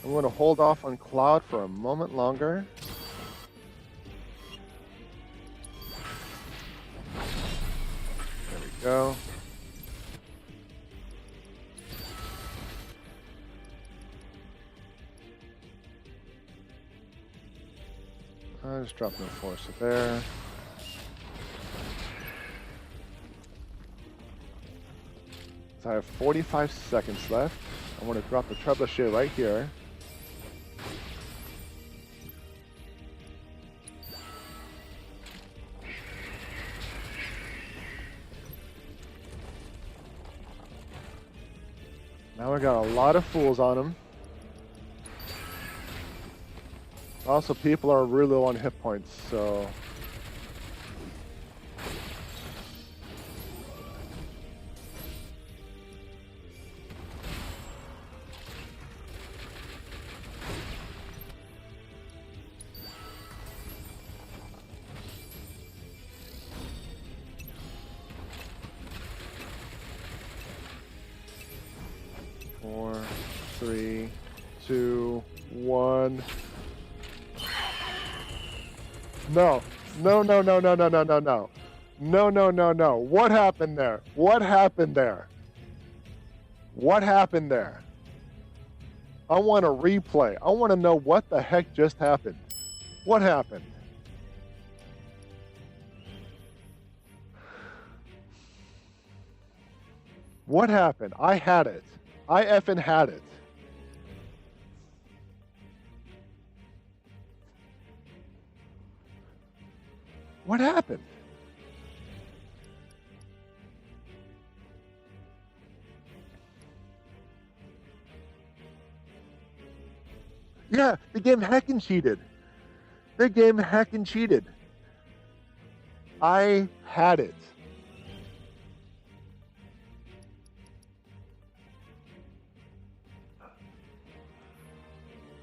I'm going to hold off on Cloud for a moment longer. There we go. I just dropped no force there. So I have 45 seconds left. I want to drop the trebuchet right here. Now I got a lot of fools on him. Also, people are really low on hit points, so... Four, three, two, one. No. No, no, no, no, no, no, no, no. No, no, no, no. What happened there? What happened there? What happened there? I want a replay. I want to know what the heck just happened. What happened? What happened? I had it. I effing had it. What happened? Yeah, the game heckin' cheated. The game heckin' cheated. I had it.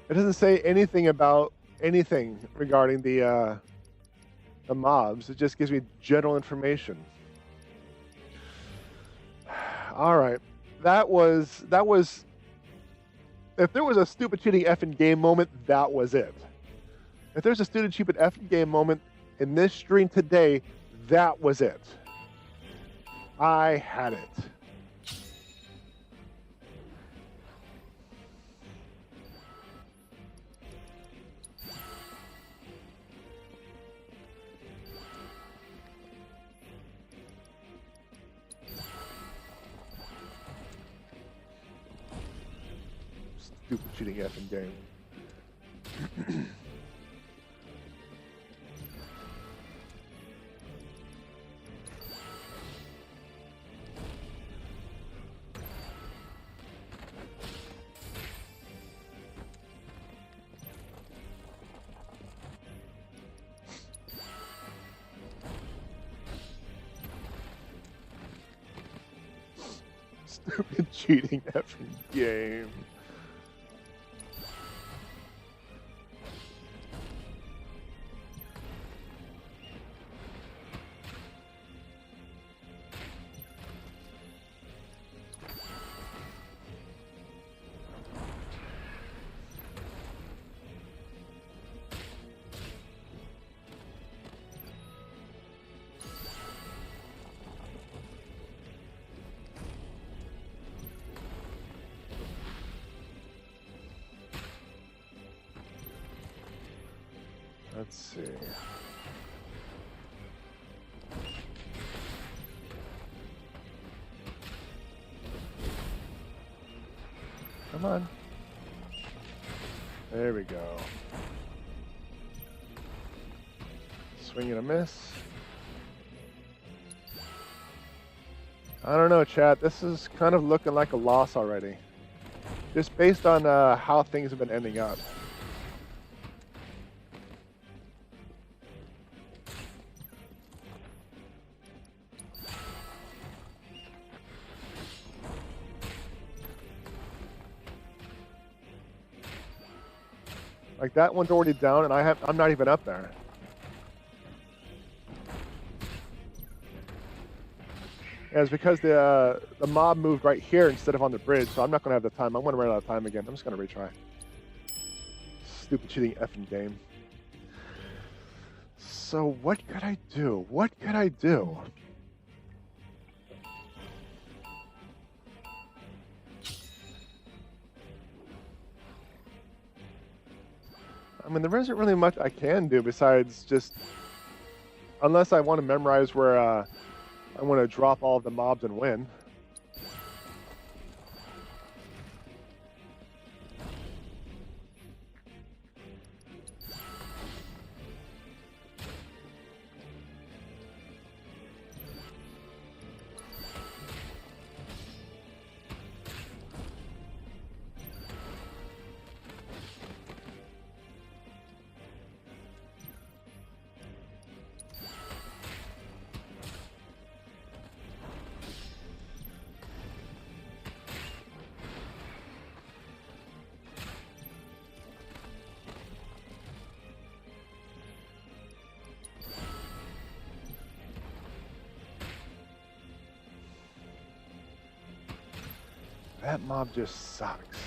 It doesn't say anything about anything regarding the mobs. It just gives me general information. All right, that was. If there was a stupid cheating effing game moment, that was it. If there's a stupid cheating effing game moment in this stream today, that was it. I had it. Stupid cheating effing game. Stupid cheating effing game. Let's see. Come on. There we go. Swing and a miss. I don't know, chat. This is kind of looking like a loss already. Just based on how things have been ending up. Like that one's already down, and I'm not even up there. Yeah, it's because the mob moved right here instead of on the bridge, so I'm not gonna have the time. I'm gonna run out of time again. I'm just gonna retry. Stupid cheating effing game. So what could I do? What could I do? I mean, there isn't really much I can do besides just, unless I want to memorize where I want to drop all of the mobs and win. That mob just sucks.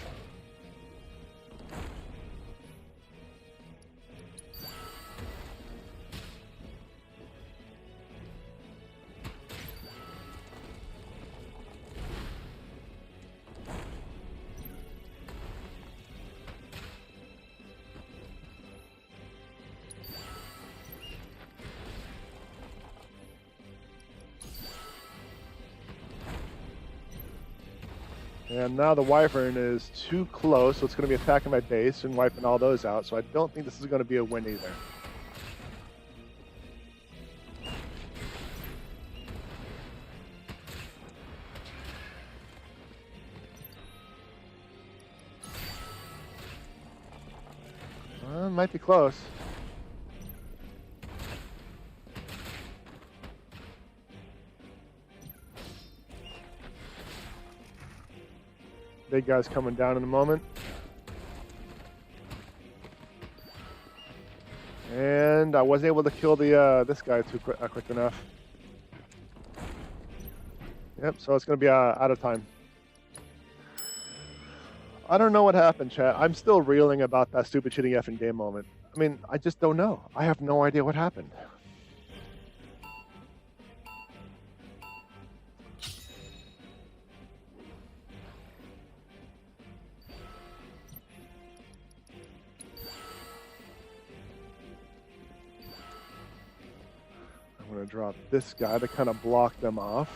And now the Wyvern is too close, so it's going to be attacking my base and wiping all those out, so I don't think this is going to be a win either. Might be close. Big guy's coming down in a moment. And I wasn't able to kill the this guy quick enough. Yep, so it's going to be out of time. I don't know what happened, chat. I'm still reeling about that stupid cheating effing game moment. I mean, I just don't know. I have no idea what happened. I'm going to drop this guy to kind of block them off.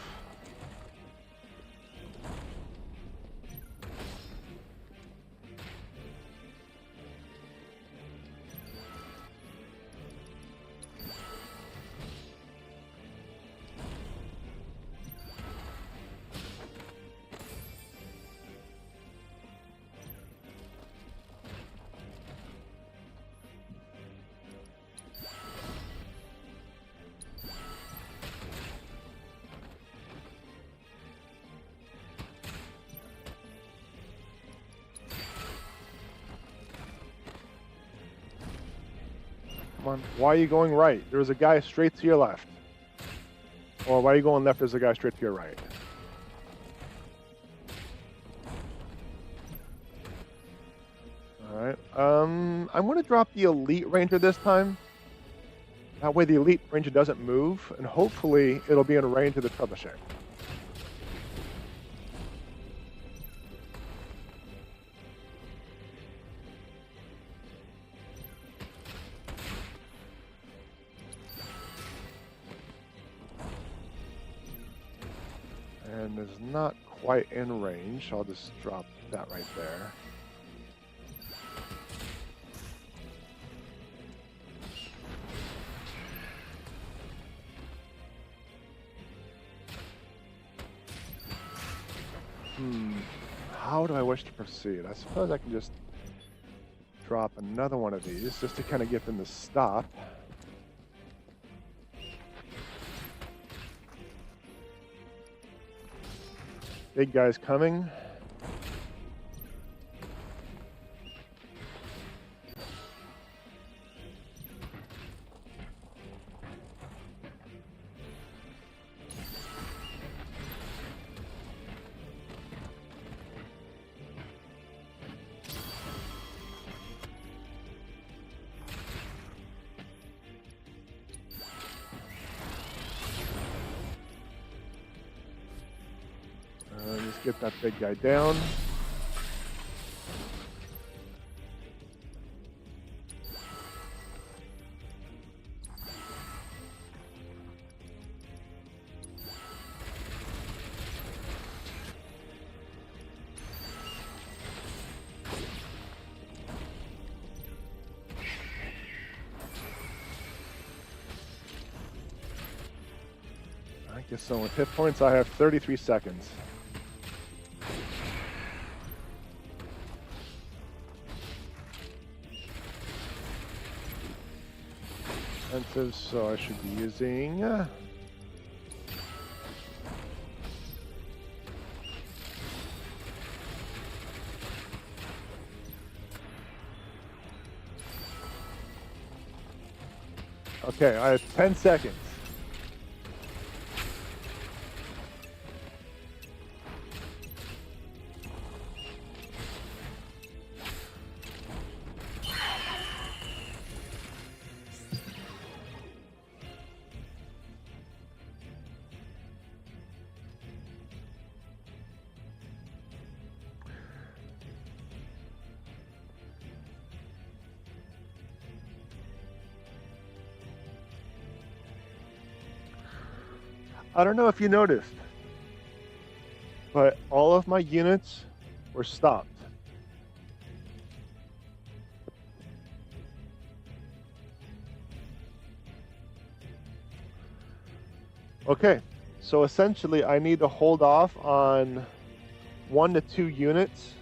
Come on. Why are you going right? There's a guy straight to your left. Or why are you going left? There's a guy straight to your right. Alright. I'm going to drop the Elite Ranger this time. That way the Elite Ranger doesn't move, and hopefully it'll be in range of the Trebuchet. And is not quite in range. I'll just drop that right there. How do I wish to proceed? I suppose I can just drop another one of these just to kind of get them to stop. Big guy's coming. Just get that big guy down. I guess so. With hit points, I have 33 seconds. So I should be using okay, I have 10 seconds. I don't know if you noticed, but all of my units were stopped. Okay, so essentially I need to hold off on 1 to 2 units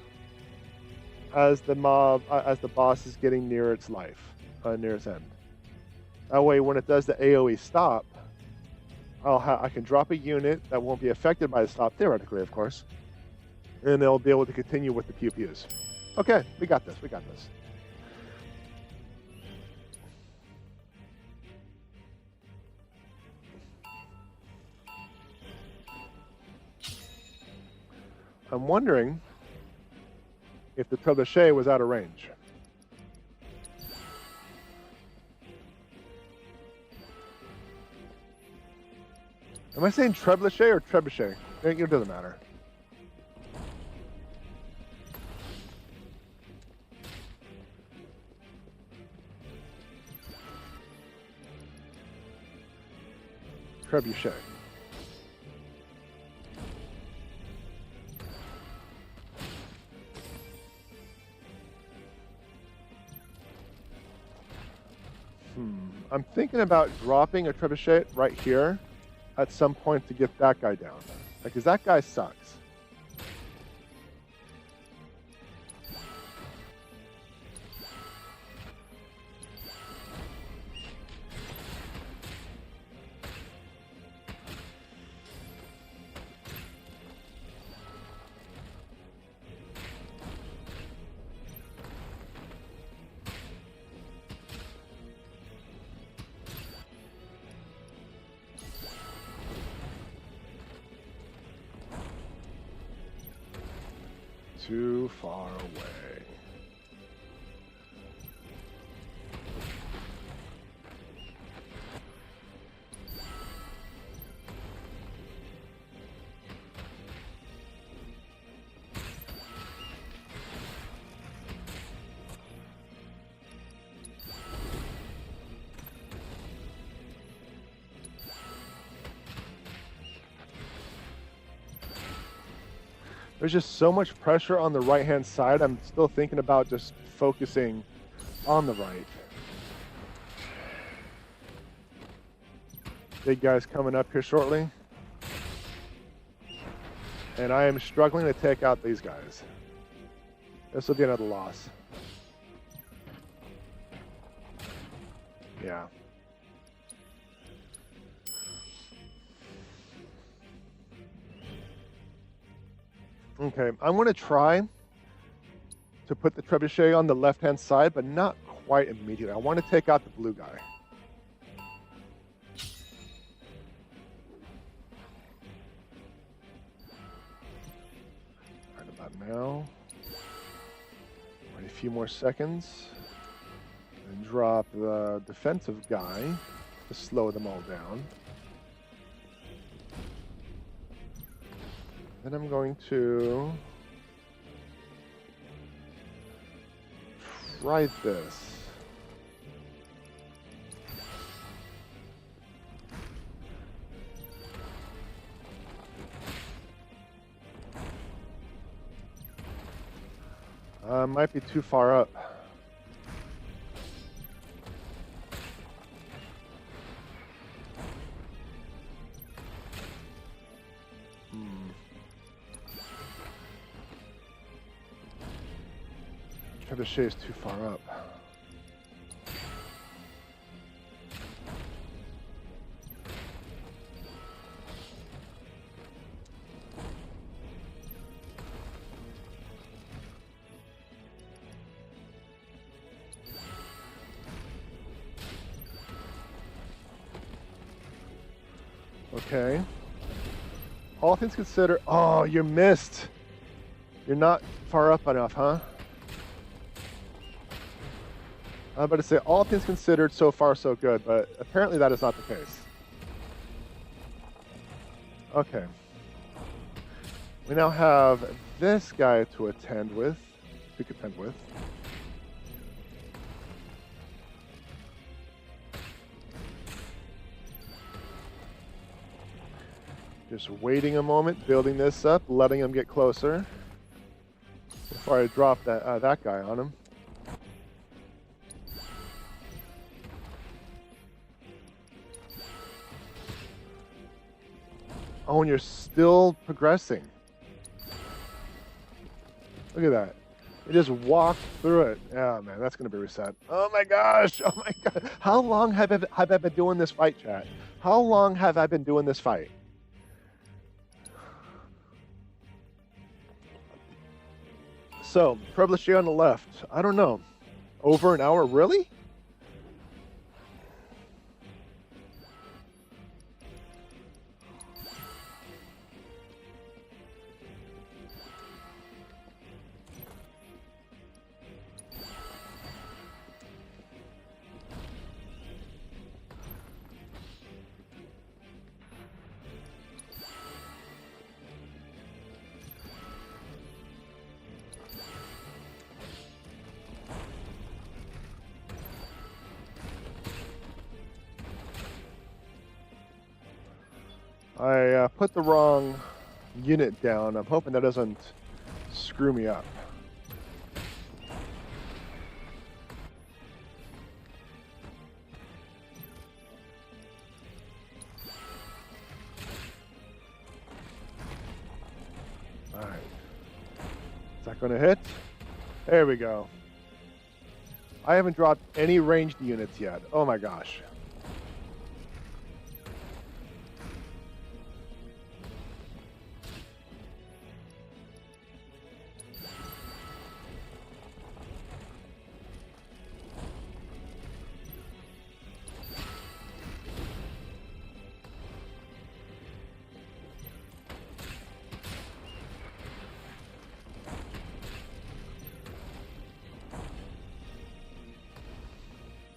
as the boss is getting near its life, near its end. That way when it does the AoE stop, I can drop a unit that won't be affected by the stop, theoretically, of course, and they'll be able to continue with the pew-pews. Okay, we got this, we got this. I'm wondering if the trebuchet was out of range. Am I saying trebuchet or trebuchet? It doesn't matter. Trebuchet. I'm thinking about dropping a trebuchet right here at some point to get that guy down. Because that guy sucks. too far away. There's just so much pressure on the right-hand side. I'm still thinking about just focusing on the right. Big guy's coming up here shortly. And I am struggling to take out these guys. This will be another loss. Yeah. Okay, I'm going to try to put the trebuchet on the left-hand side, but not quite immediately. I want to take out the blue guy. Right about now. Wait a few more seconds. And drop the defensive guy to slow them all down. Then I'm going to try this. Might be too far up. Trebuchet is too far up. Okay. All things considered, oh, you missed. You're not far up enough, huh? I'm about to say, all things considered, so far so good, but apparently that is not the case. Okay. We now have this guy to contend with. Just waiting a moment, building this up, letting him get closer before I drop that guy on him. Oh, and you're still progressing. Look at that. You just walked through it. Oh, man, that's going to be reset. Oh, my gosh. Oh, my God. How long have I been doing this fight, chat? How long have I been doing this fight? So, trebuchet on the left. I don't know. Over an hour? Really? I put the wrong unit down. I'm hoping that doesn't screw me up. All right. Is that going to hit? There we go. I haven't dropped any ranged units yet. Oh my gosh.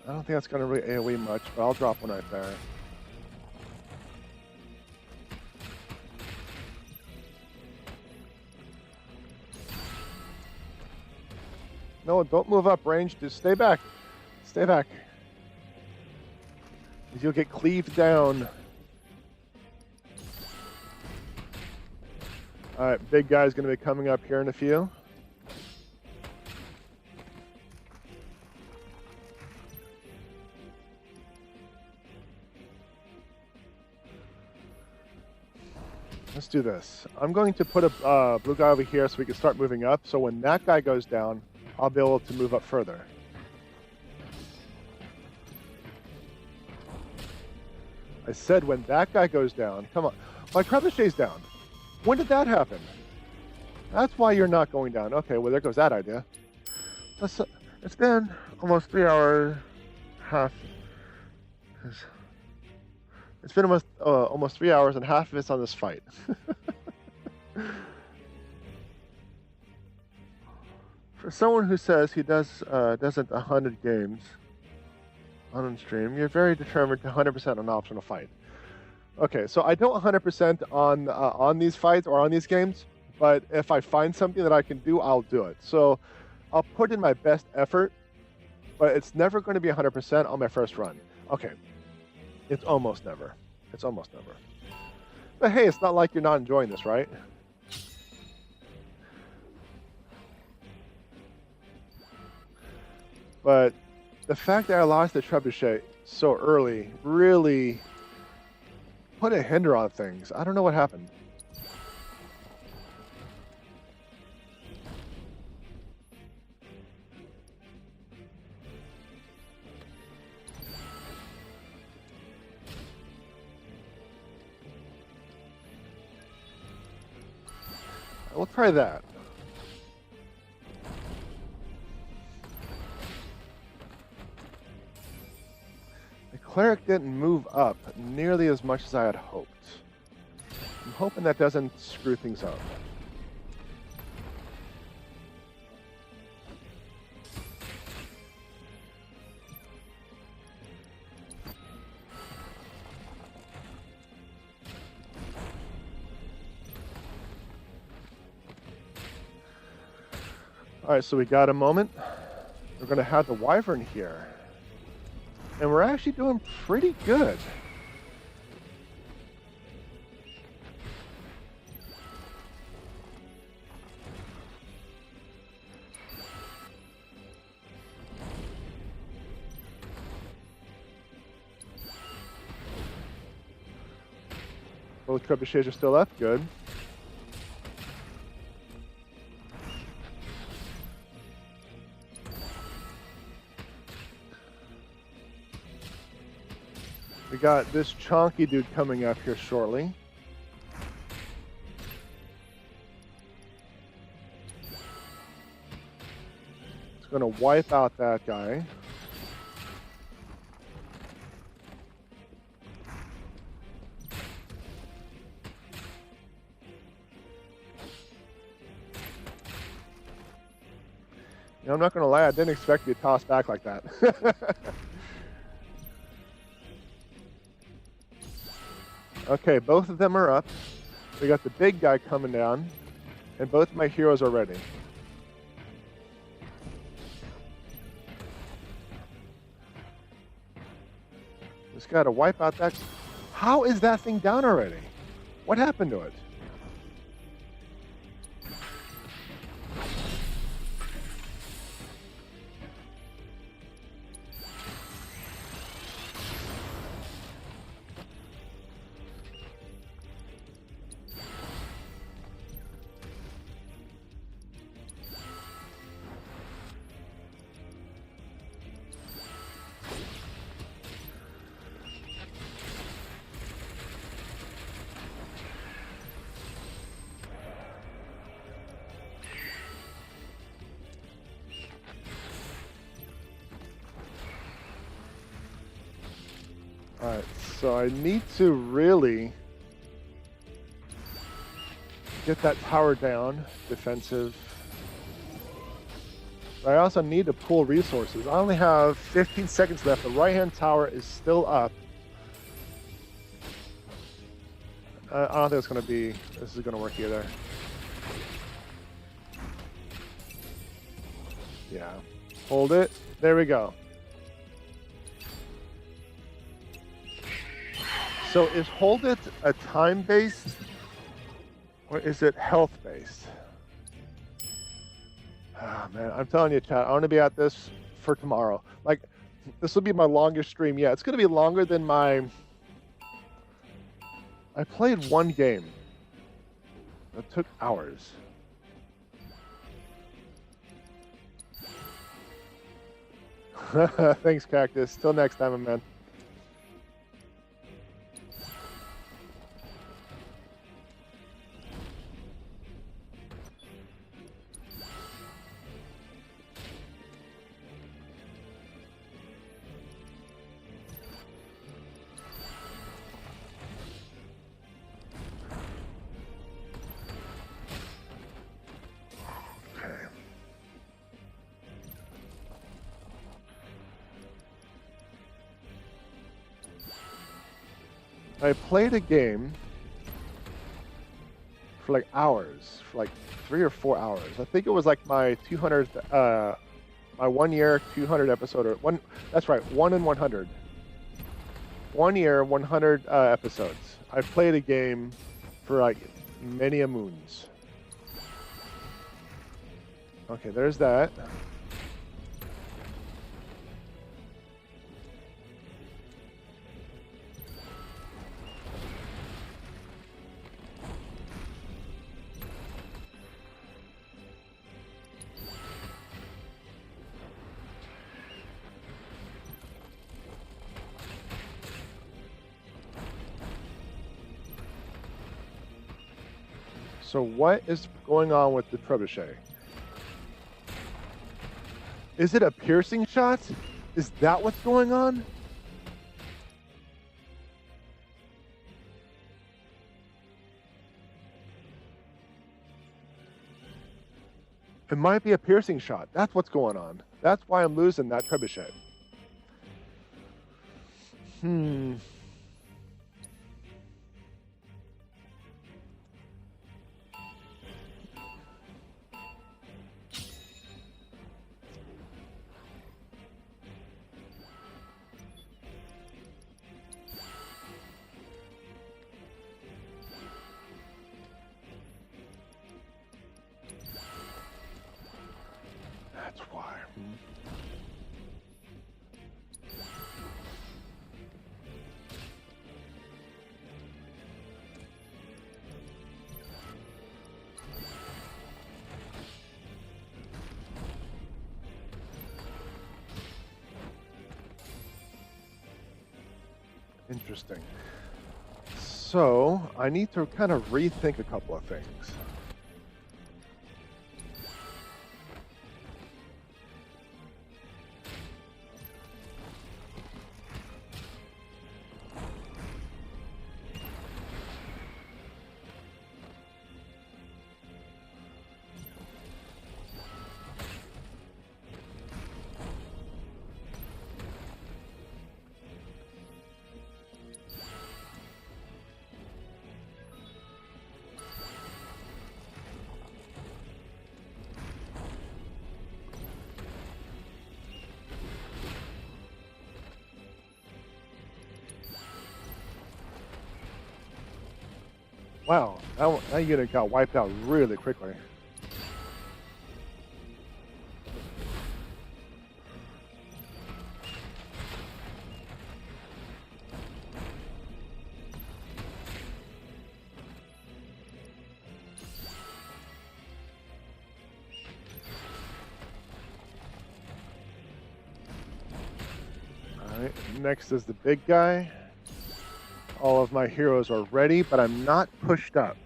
I don't think that's going to really AoE much, but I'll drop one right there. No, don't move up range. Just stay back. Stay back. You'll get cleaved down. Alright, big guy's going to be coming up here in a few. Let's do this. I'm going to put a blue guy over here so we can start moving up. So when that guy goes down, I'll be able to move up further. I said when that guy goes down. Come on. My trebuchet's down. When did that happen? That's why you're not going down. Okay, well, there goes that idea. It's been almost 3 hours, half. It's been almost 3 hours, and half of it's on this fight. For someone who says he doesn't 100 games on stream, you're very determined to 100% an optional fight. Okay, so I don't 100% on these fights or on these games, but if I find something that I can do, I'll do it. So I'll put in my best effort, but it's never going to be 100% on my first run. Okay, it's almost never. It's almost never. But hey, it's not like you're not enjoying this, right? But the fact that I lost the trebuchet so early really put a hinder on things. I don't know what happened. We'll try that. The cleric didn't move up nearly as much as I had hoped. I'm hoping that doesn't screw things up. Alright, so we got a moment. We're going to have the wyvern here. And we're actually doing pretty good. Both trebuchets are still up. Good. We got this chonky dude coming up here shortly. It's going to wipe out that guy. You know, I'm not going to lie, I didn't expect to be tossed back like that. Okay, both of them are up. We got the big guy coming down, and both my heroes are ready. Just gotta wipe out that. How is that thing down already? What happened to it? Alright, so I need to really get that tower down. Defensive. But I also need to pool resources. I only have 15 seconds left. The right-hand tower is still up. I don't think it's going to be... This is going to work either. Yeah. Hold it. There we go. So is hold it a time-based or is it health-based? Ah, man, I'm telling you, chat, I want to be at this for tomorrow. Like, this will be my longest stream yet. It's going to be longer than my... I played one game. It took hours. Thanks, Cactus. Till next time, man. I played a game for like hours, for like 3 or 4 hours. I think it was like my 200th, my 1 year 200 episode, or one. That's right, 1 in 100. 1 year 100 episodes. I played a game for like many a moons. Okay, there's that. So what is going on with the trebuchet? Is it a piercing shot? Is that what's going on? It might be a piercing shot. That's what's going on. That's why I'm losing that trebuchet. That's why. Interesting. So I need to kind of rethink a couple of things. Wow, that unit got wiped out really quickly. Alright, next is the big guy. All of my heroes are ready, but I'm not pushed up.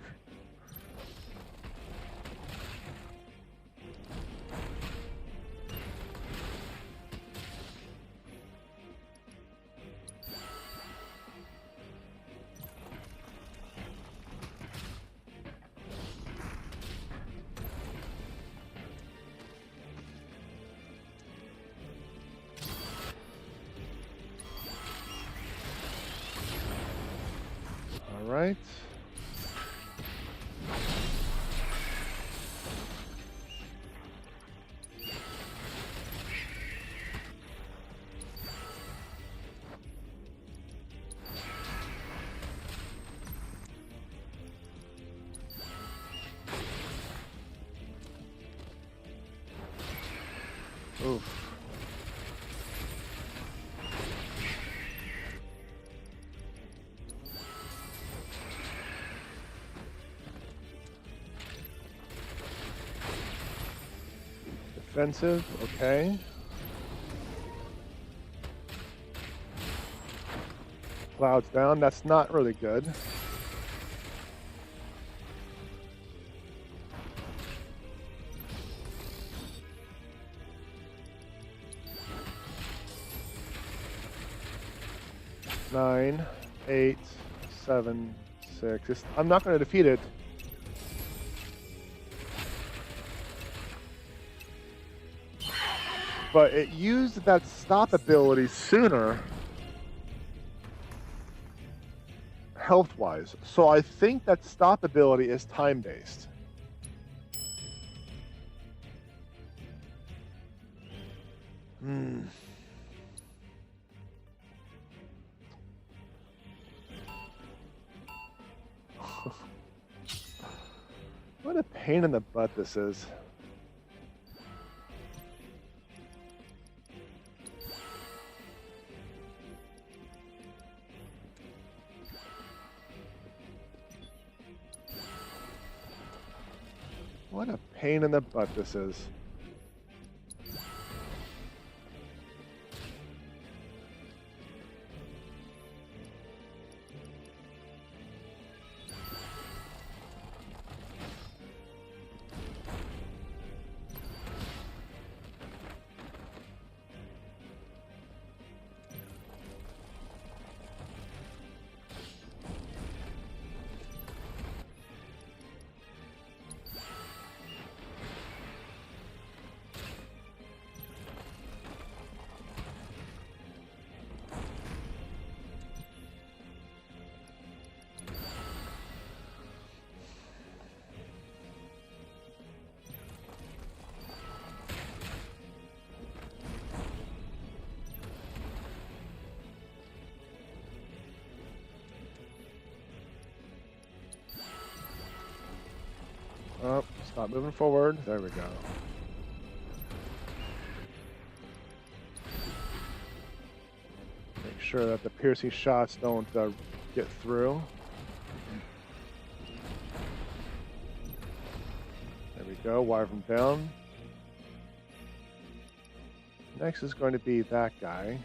right. Oof. Defensive, okay. Clouds down, that's not really good. Nine, 8, 7, 6. I'm not going to defeat it. But it used that stop ability sooner, health-wise. So I think that stop ability is time-based. What a pain in the butt this is. What a pain in the butt this is. Oh, stop moving forward. There we go. Make sure that the piercing shots don't get through. There we go. Wire them down. Next is going to be that guy.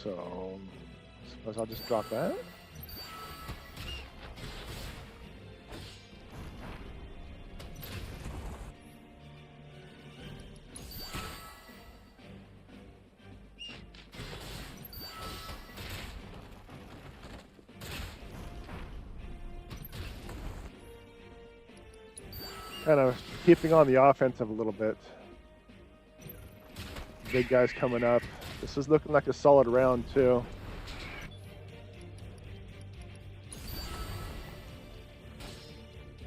So, I suppose I'll just drop that. Kind of keeping on the offensive a little bit. Big guys coming up. This is looking like a solid round too.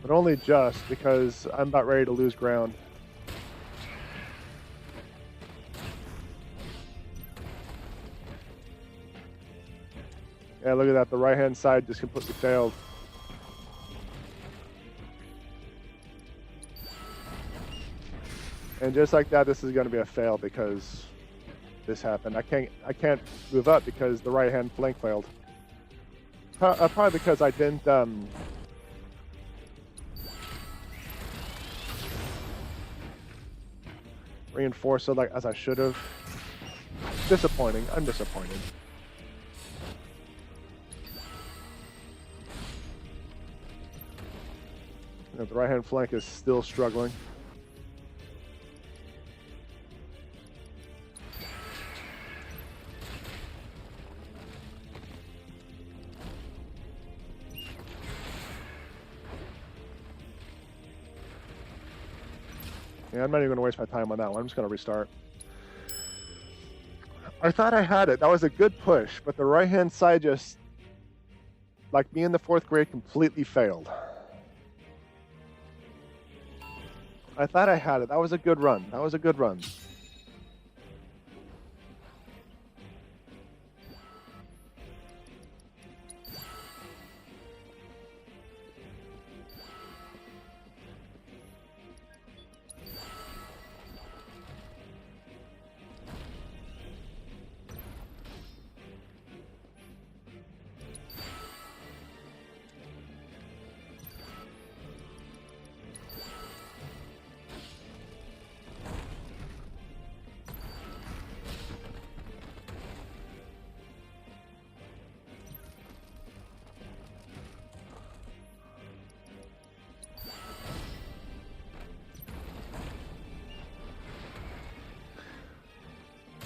But only just because I'm about ready to lose ground. Yeah, look at that. The right-hand side just completely failed. And just like that, this is going to be a fail because this happened. I can't move up because the right hand flank failed. Probably because I didn't reinforce it like as I should have. Disappointing. I'm disappointed. You know, the right hand flank is still struggling. Yeah, I'm not even going to waste my time on that one. I'm just going to restart. I thought I had it. That was a good push, but the right-hand side just like me in the 4th grade, completely failed. I thought I had it. That was a good run. That was a good run.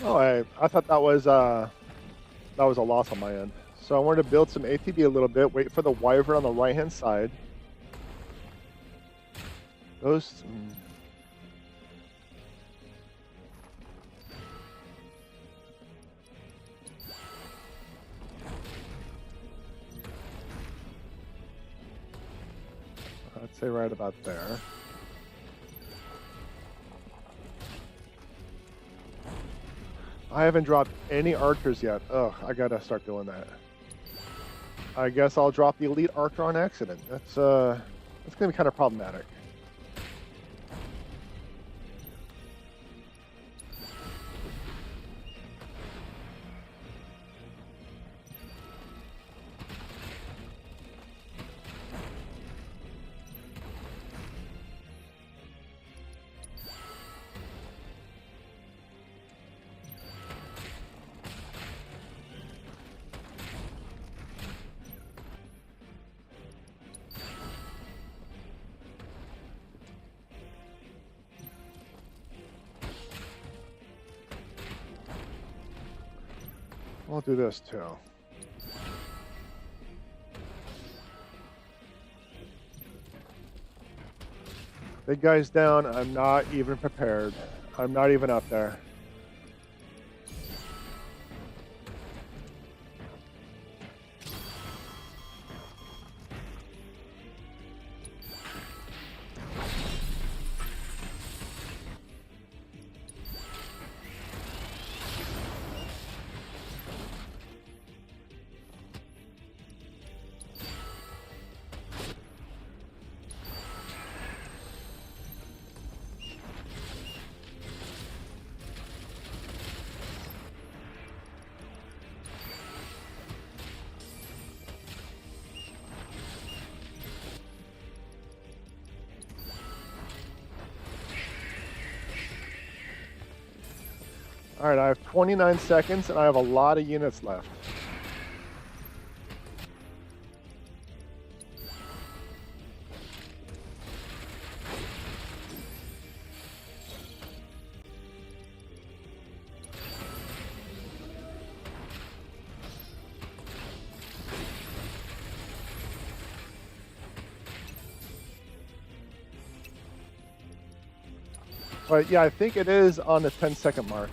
Oh, I thought that was a loss on my end. So I wanted to build some ATB a little bit, wait for the wyvern on the right-hand side. Those... I'd say right about there. I haven't dropped any archers yet. Ugh, I gotta start doing that. I guess I'll drop the elite archer on accident. That's gonna be kind of problematic. We'll do this too. Big guy's down. I'm not even prepared. I'm not even up there. All right, I have 29 seconds and I have a lot of units left. But yeah, I think it is on the 10-second mark.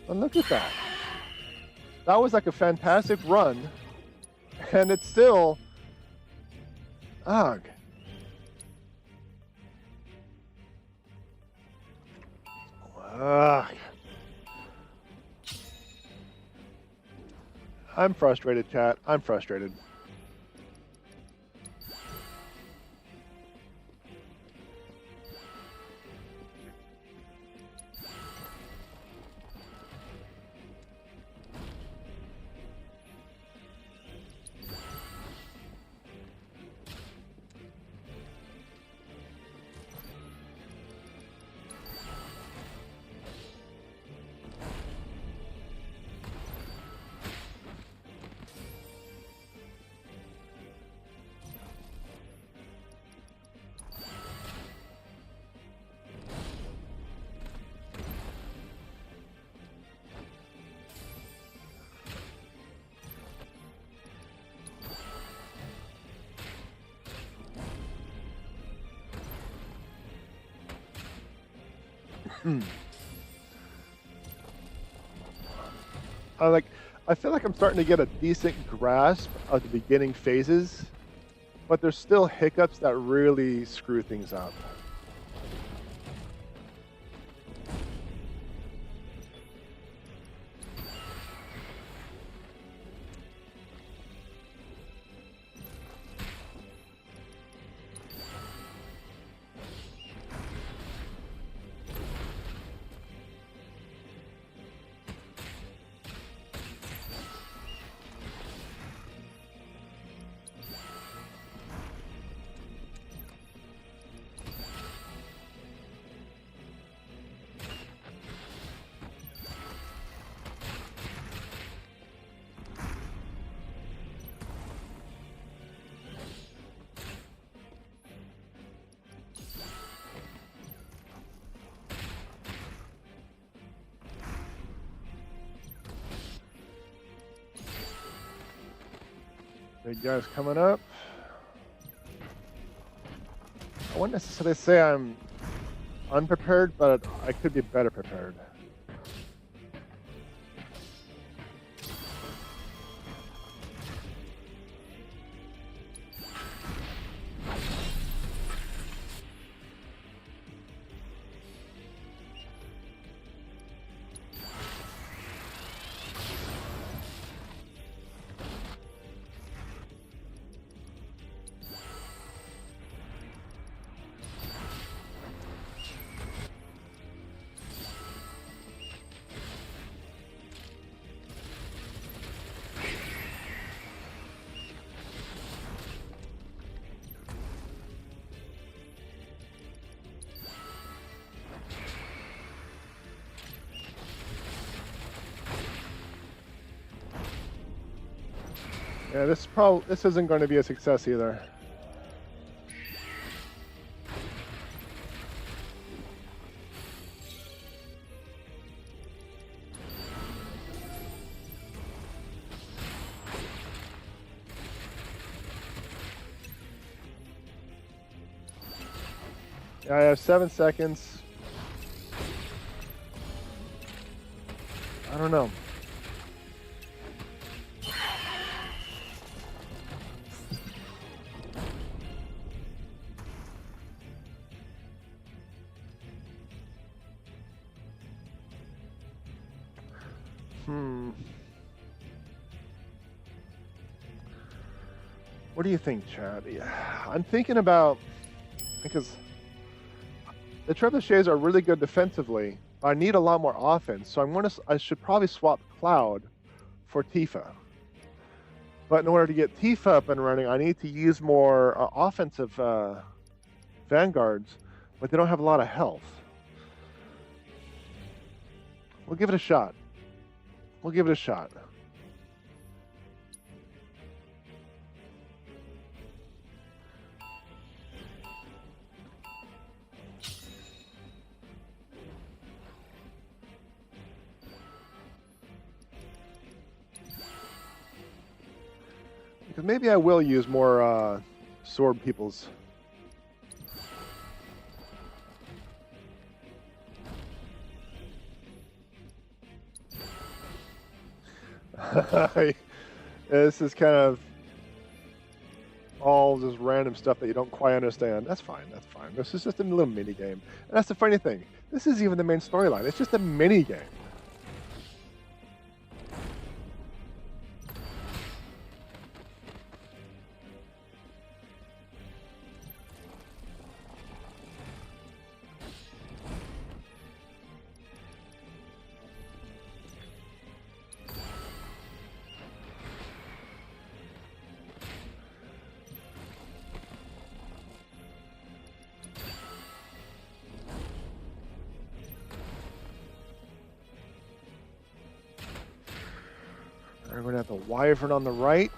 And look at that. That was like a fantastic run. And it's still... Ugh. Ugh. I'm frustrated, chat. I'm frustrated. I feel like I'm starting to get a decent grasp of the beginning phases, but there's still hiccups that really screw things up. Big guys coming up. I wouldn't necessarily say I'm unprepared, but I could be better prepared. Yeah, this isn't going to be a success either. Yeah, I have 7 seconds. I don't know. What do you think, Chad? Yeah, I'm thinking about, because the trebuchets are really good defensively, but I need a lot more offense. So I should probably swap Cloud for Tifa. But in order to get Tifa up and running, I need to use more offensive vanguards, but they don't have a lot of health. We'll give it a shot. We'll give it a shot. Because maybe I will use more sword peoples. This is kind of all just random stuff that you don't quite understand. That's fine, that's fine. This is just a little mini game. And that's the funny thing. This isn't even the main storyline. It's just a mini game. We're going to have the Wyvern on the right.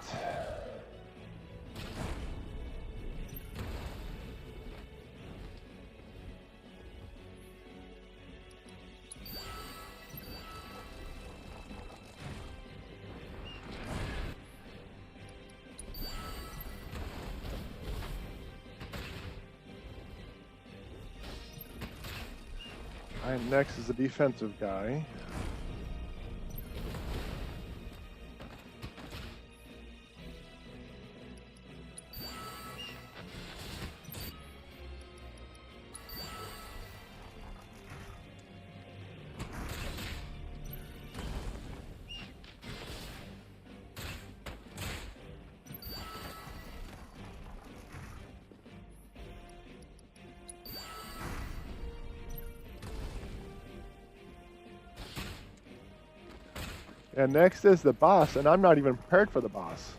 And next is the defensive guy. And next is the boss, and I'm not even prepared for the boss.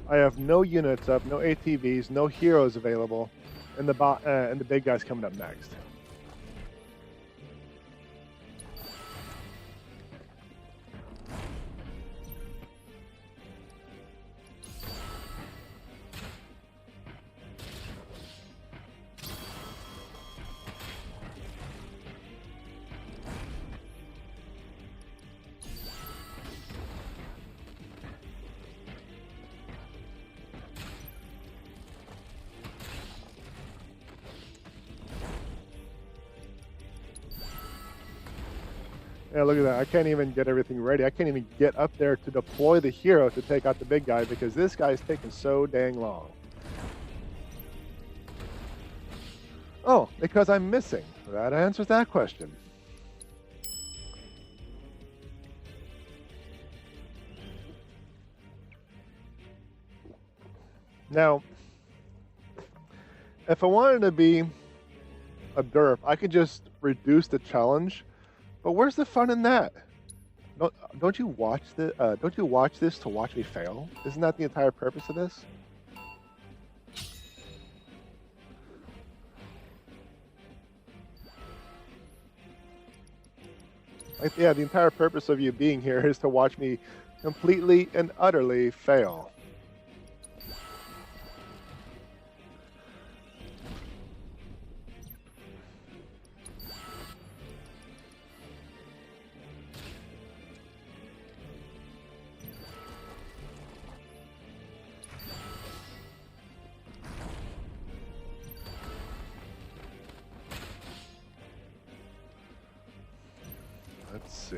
I have no units up, no ATVs, no heroes available, and the big guy's coming up next. Yeah, look at that. I can't even get everything ready. I can't even get up there to deploy the hero to take out the big guy because this guy's taking so dang long. Oh, because I'm missing. That answers that question. Now, if I wanted to be a derp, I could just reduce the challenge. But where's the fun in that? Don't you watch don't you watch this to watch me fail? Isn't that the entire purpose of this? Like, yeah, the entire purpose of you being here is to watch me completely and utterly fail. Let's see.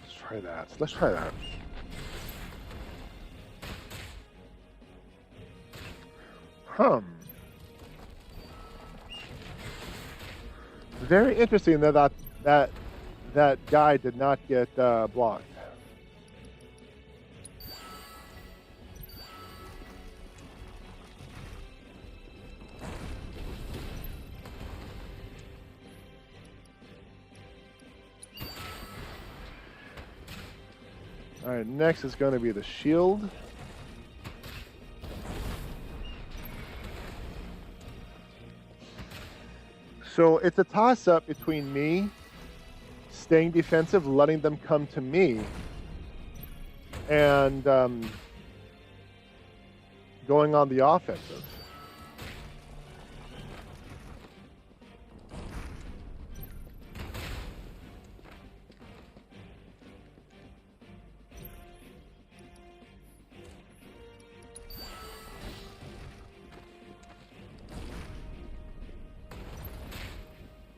Let's try that. Let's try that. Very interesting that guy did not get blocked. All right, next is going to be the shield. So it's a toss-up between me staying defensive, letting them come to me, and going on the offensive.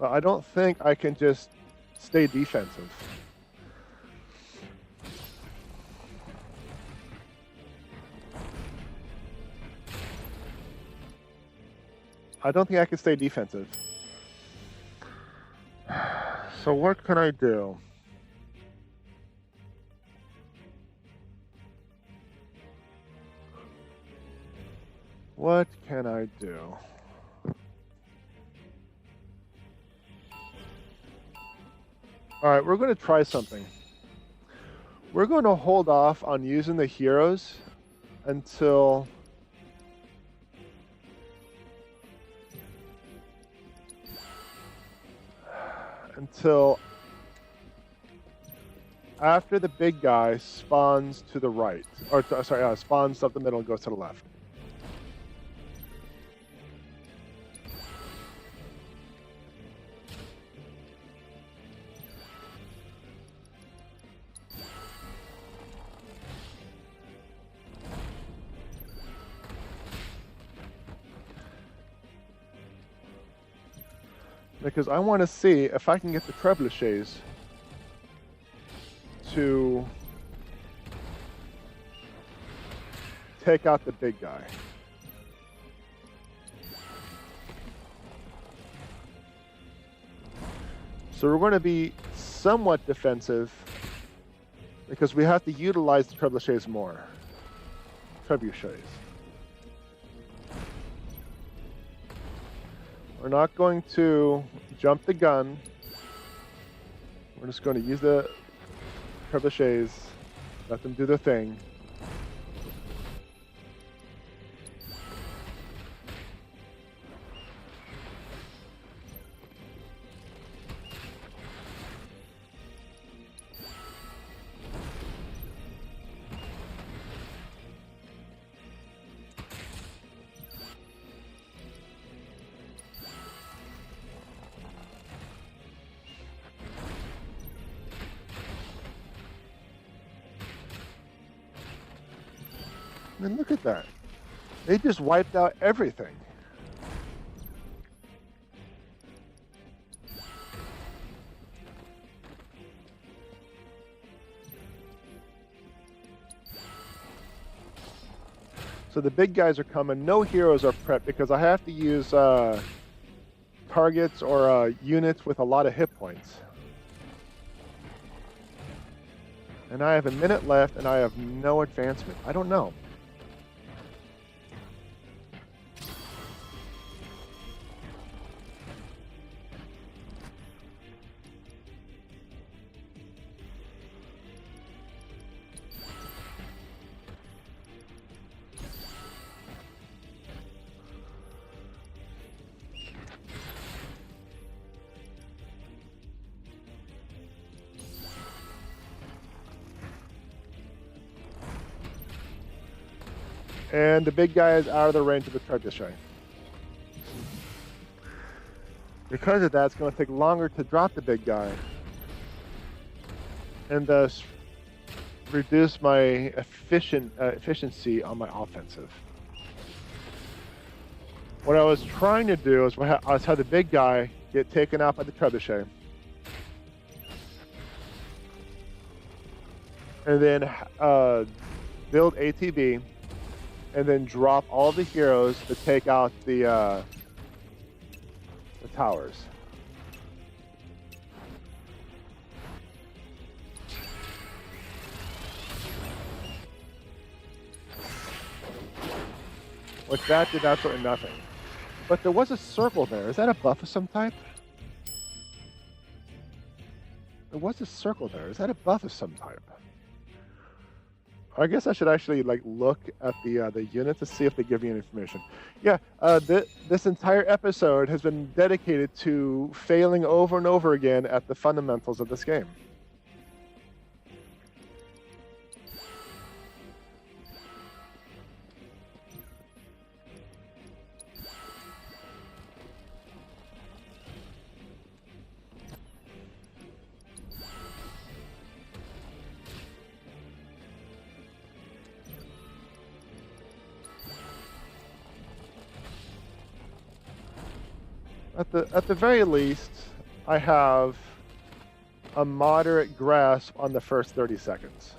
I don't think I can just stay defensive. I don't think I can stay defensive. So what can I do? What can I do? All right, we're going to try something. We're going to hold off on using the heroes until after the big guy spawns to the right, or spawns up the middle and goes to the left. Because I want to see if I can get the trebuchets to take out the big guy. So we're going to be somewhat defensive because we have to utilize the trebuchets more. Trebuchets. We're not going to jump the gun. We're just going to use the trebuchets, let them do their thing. And look at that. They just wiped out everything. So the big guys are coming. No heroes are prepped because I have to use targets or units with a lot of hit points. And I have a minute left and I have no advancement. I don't know. And the big guy is out of the range of the trebuchet. Because of that, it's going to take longer to drop the big guy. And thus reduce my efficiency on my offensive. What I was trying to do is have the big guy get taken out by the trebuchet. And then build ATB. And then drop all the heroes to take out the towers. Which that did absolutely nothing. But there was a circle there. Is that a buff of some type? There was a circle there. Is that a buff of some type? I guess I should actually look at the unit to see if they give me any information. Yeah, this entire episode has been dedicated to failing over and over again at the fundamentals of this game. At the very least, I have a moderate grasp on the first 30 seconds.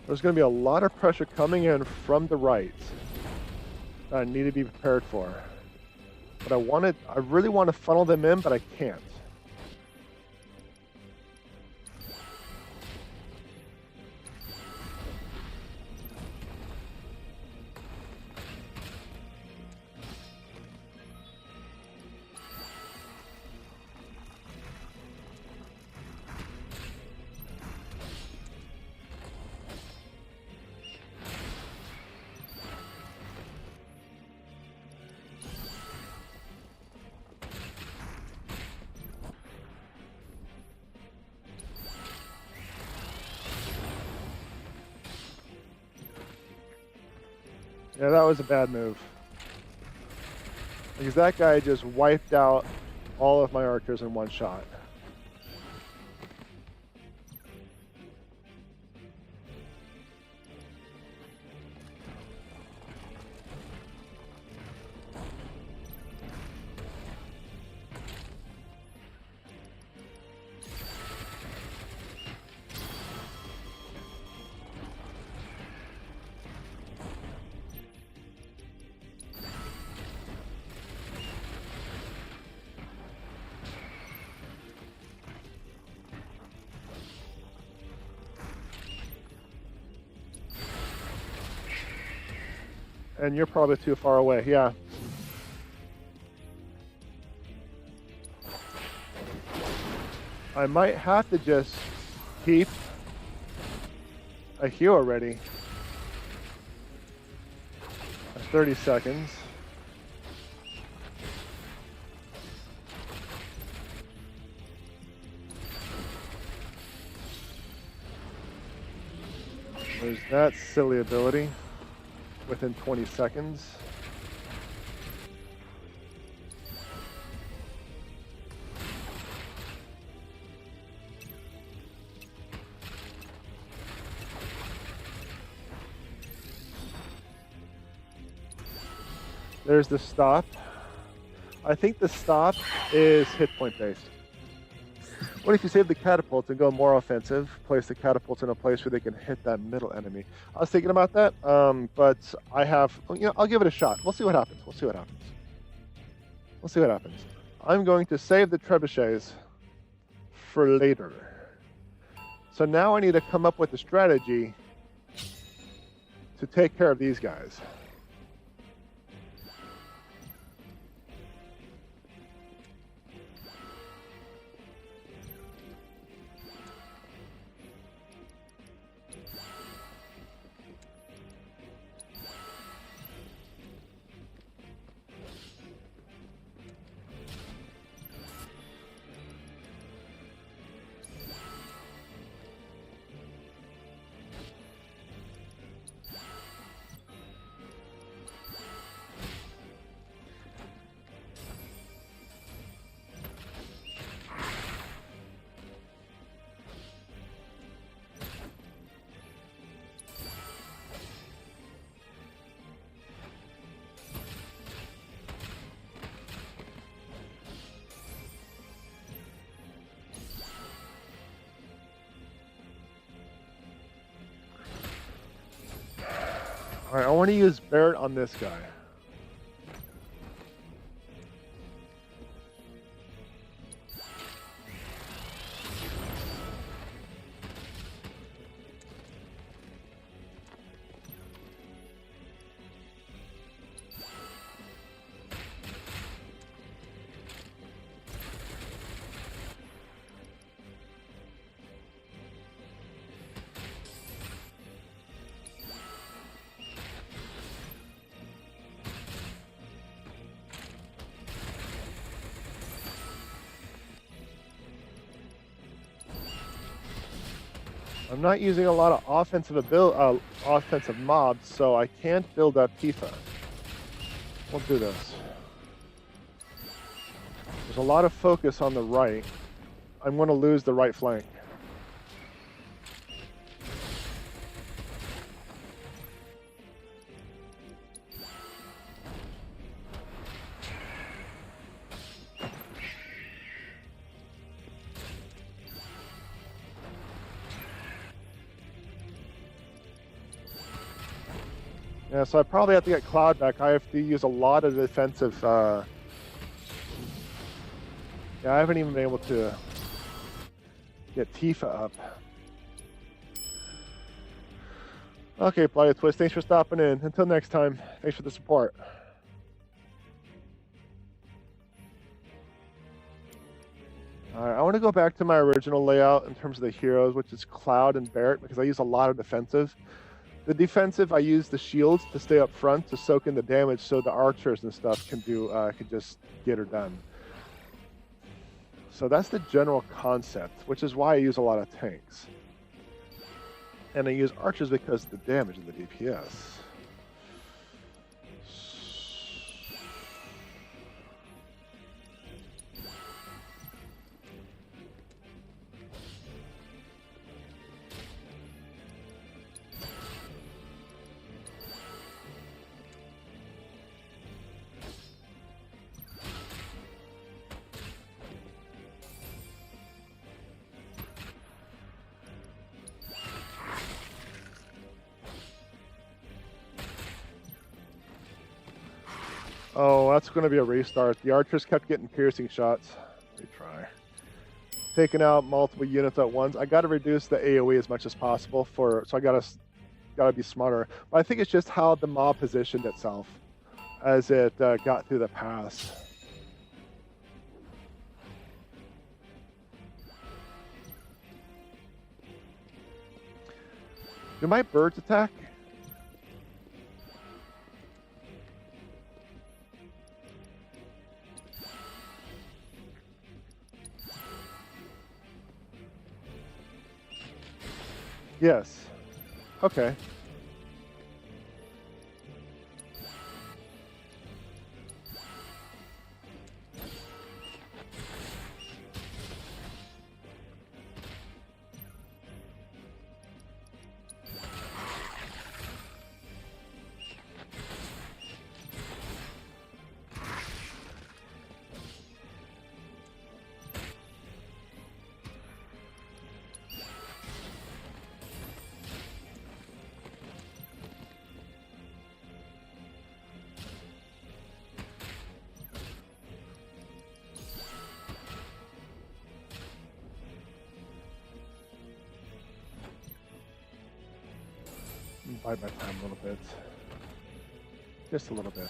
There's going to be a lot of pressure coming in from the right that I need to be prepared for. But I really want to funnel them in, but I can't. Yeah, that was a bad move. Because that guy just wiped out all of my archers in one shot. And you're probably too far away, yeah. I might have to just keep a hero ready. 30 seconds. There's that silly ability. Within 20 seconds. There's the stop. I think the stop is hit point based. What if you save the catapults and go more offensive? Place the catapults in a place where they can hit that middle enemy. I was thinking about that, but I have, I'll give it a shot. We'll see what happens. We'll see what happens. We'll see what happens. I'm going to save the trebuchets for later. So now I need to come up with a strategy to take care of these guys. All right, I want to use Barrett on this guy. I'm not using a lot of offensive mobs, so I can't build up Tifa. We'll do this. There's a lot of focus on the right. I'm going to lose the right flank. Yeah, so I probably have to get Cloud back. I have to use a lot of defensive. Yeah, I haven't even been able to get Tifa up. Okay, Playa Twist, thanks for stopping in. Until next time, thanks for the support. Alright, I want to go back to my original layout in terms of the heroes, which is Cloud and Barrett, because I use a lot of defensive. The defensive, I use the shields to stay up front to soak in the damage, so the archers and stuff can just get her done. So that's the general concept, which is why I use a lot of tanks. And I use archers because of the damage and the DPS. Oh, that's going to be a restart. The archers kept getting piercing shots. Retry. Taking out multiple units at once. I got to reduce the AoE as much as possible so I got to be smarter. But I think it's just how the mob positioned itself as it got through the pass. Do my birds attack? Yes. Okay. Bide my time a little bit. Just a little bit.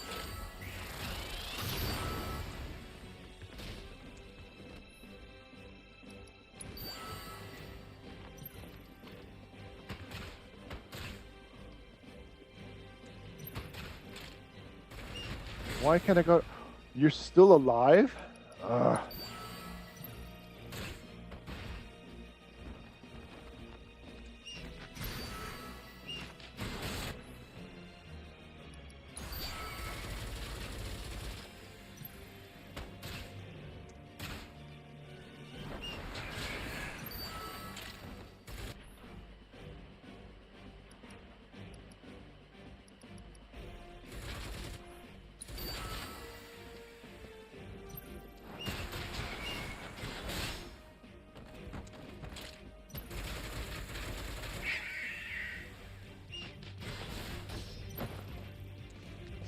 Why can't I go? You're still alive? Ugh.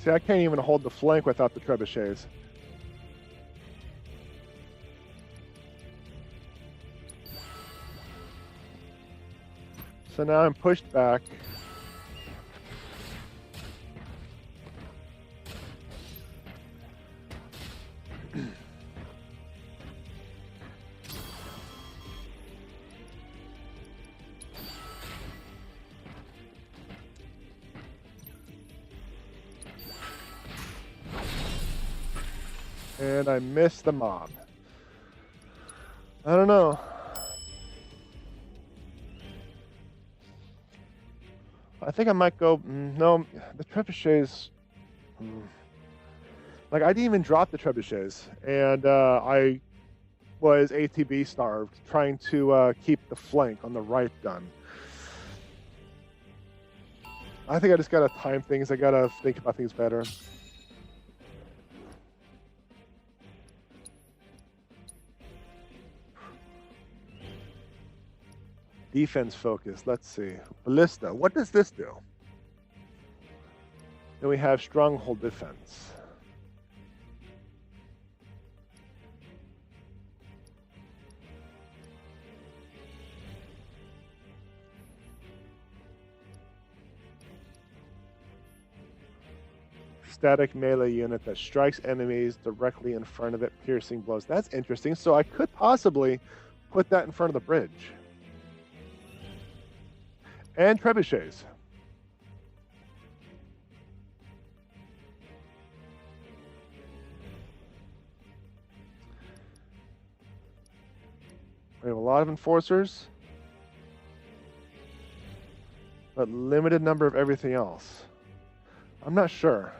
See, I can't even hold the flank without the trebuchets. So now I'm pushed back. And I missed the mob. I don't know. I think I might go. No, the trebuchets. Like, I didn't even drop the trebuchets, and I was ATB starved, trying to keep the flank on the right done. I think I just gotta time things. I gotta think about things better. Defense focus. Let's see. Ballista. What does this do? Then we have stronghold defense. Static melee unit that strikes enemies directly in front of it, piercing blows. That's interesting. So I could possibly put that in front of the bridge. And trebuchets. We have a lot of enforcers, but limited number of everything else. I'm not sure.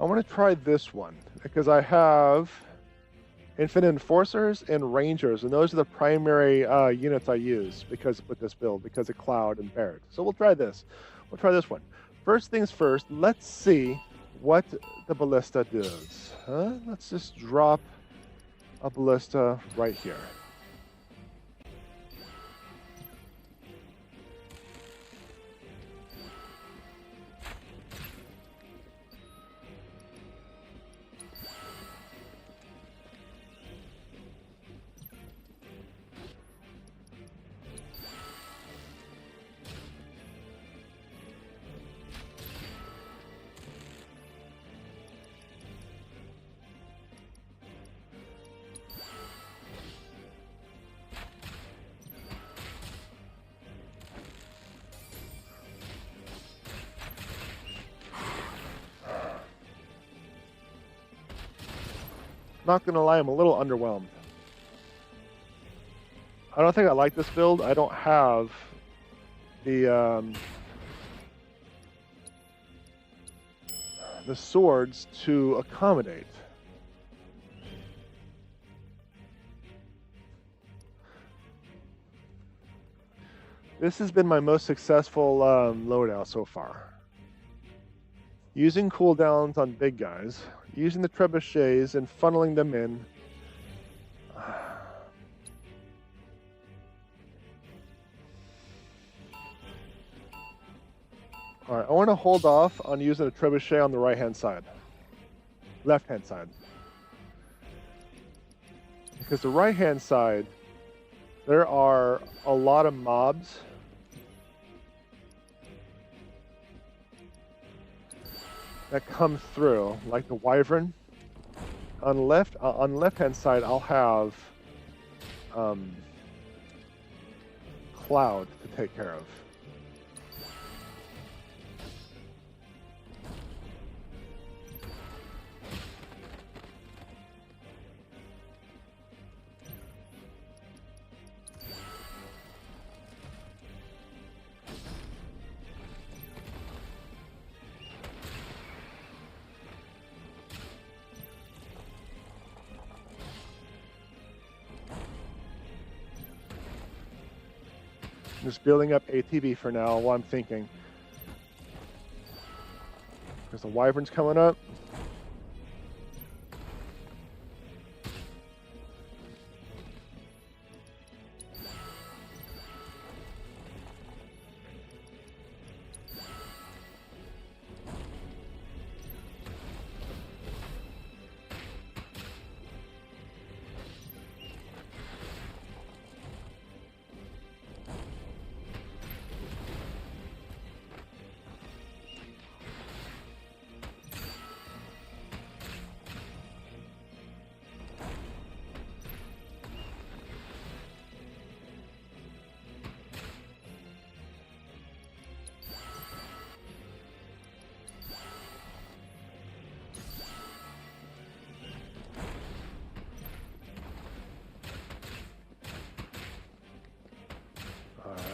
I want to try this one because I have infinite enforcers and rangers, and those are the primary units I use with this build because of Cloud and Barret. So we'll try this. We'll try this one. First things first, let's see what the ballista does. Let's just drop a ballista right here. Not gonna lie, I'm a little underwhelmed. I don't think I like this build. I don't have the swords to accommodate. This has been my most successful loadout so far. Using cooldowns on big guys, using the trebuchets and funneling them in. Alright, I want to hold off on using a trebuchet on the right-hand side. Left-hand side. Because the right-hand side, there are a lot of mobs that come through, like the wyvern. On the left-hand side, I'll have Cloud to take care of. Just building up ATB for now while I'm thinking. There's the wyverns coming up.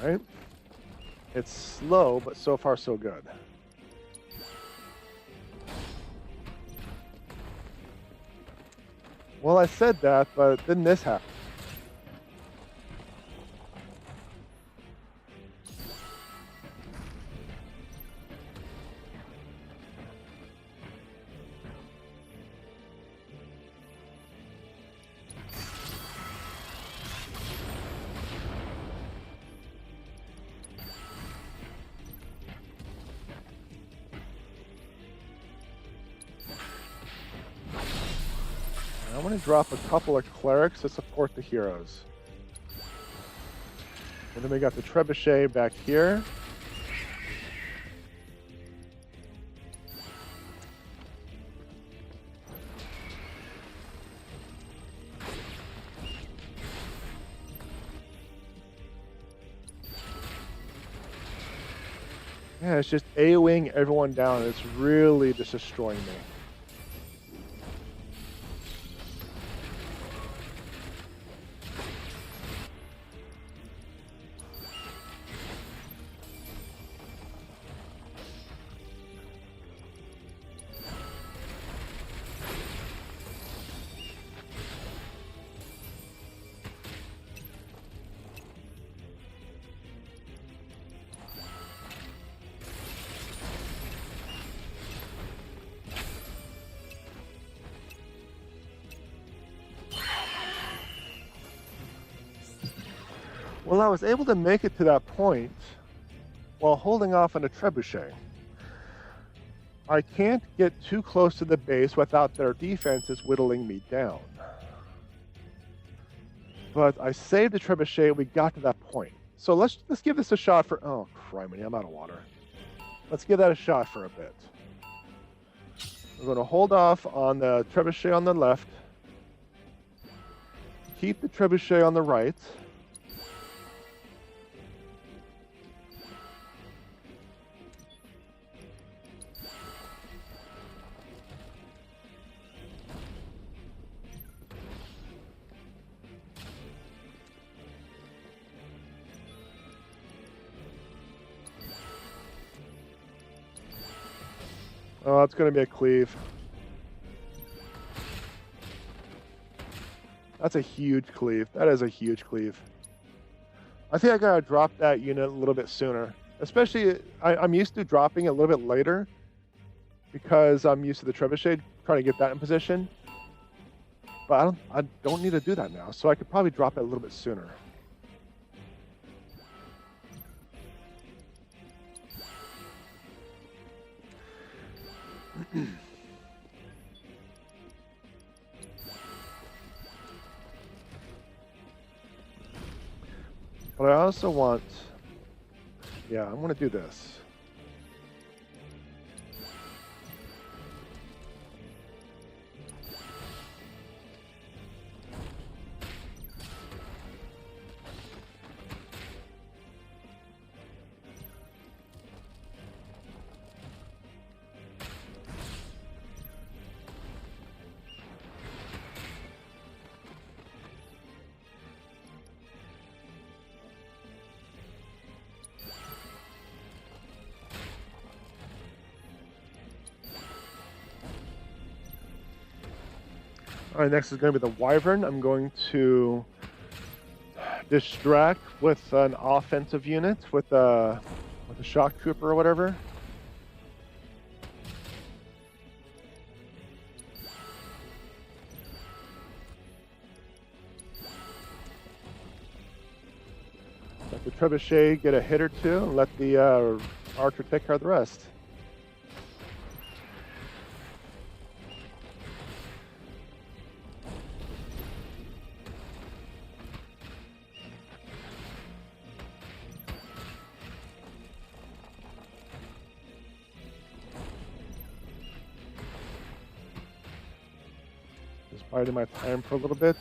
Alright. It's slow, but so far so good. Well, I said that, but then this happened. I want to drop a couple of clerics to support the heroes. And then we got the trebuchet back here. Yeah, it's just AoEing everyone down. It's really just destroying me. Well, I was able to make it to that point while holding off on a trebuchet. I can't get too close to the base without their defenses whittling me down. But I saved the trebuchet, we got to that point. So let's give this a shot for, oh criminy, I'm out of water. Let's give that a shot for a bit. We're going to hold off on the trebuchet on the left. Keep the trebuchet on the right. Oh, it's going to be a cleave. That's a huge cleave. That is a huge cleave. I think I got to drop that unit a little bit sooner. Especially, I'm used to dropping it a little bit later because I'm used to the trebuchet, trying to get that in position. But I don't need to do that now, so I could probably drop it a little bit sooner. But I also want, yeah, I want to do this. All right, next is going to be the Wyvern. I'm going to distract with an offensive unit with a shock trooper or whatever. Let the trebuchet get a hit or two, and let the archer take care of the rest. Just biding my time for a little bit.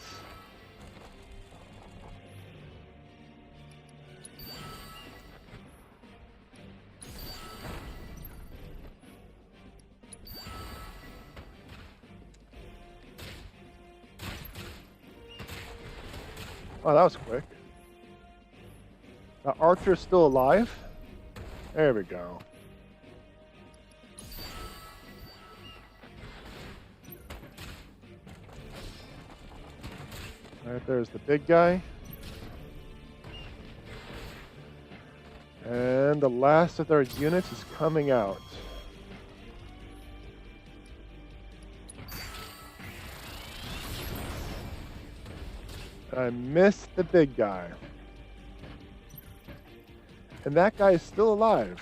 Oh, that was quick. The archer's still alive. There we go. All right, there's the big guy. And the last of their units is coming out. I missed the big guy. And that guy is still alive.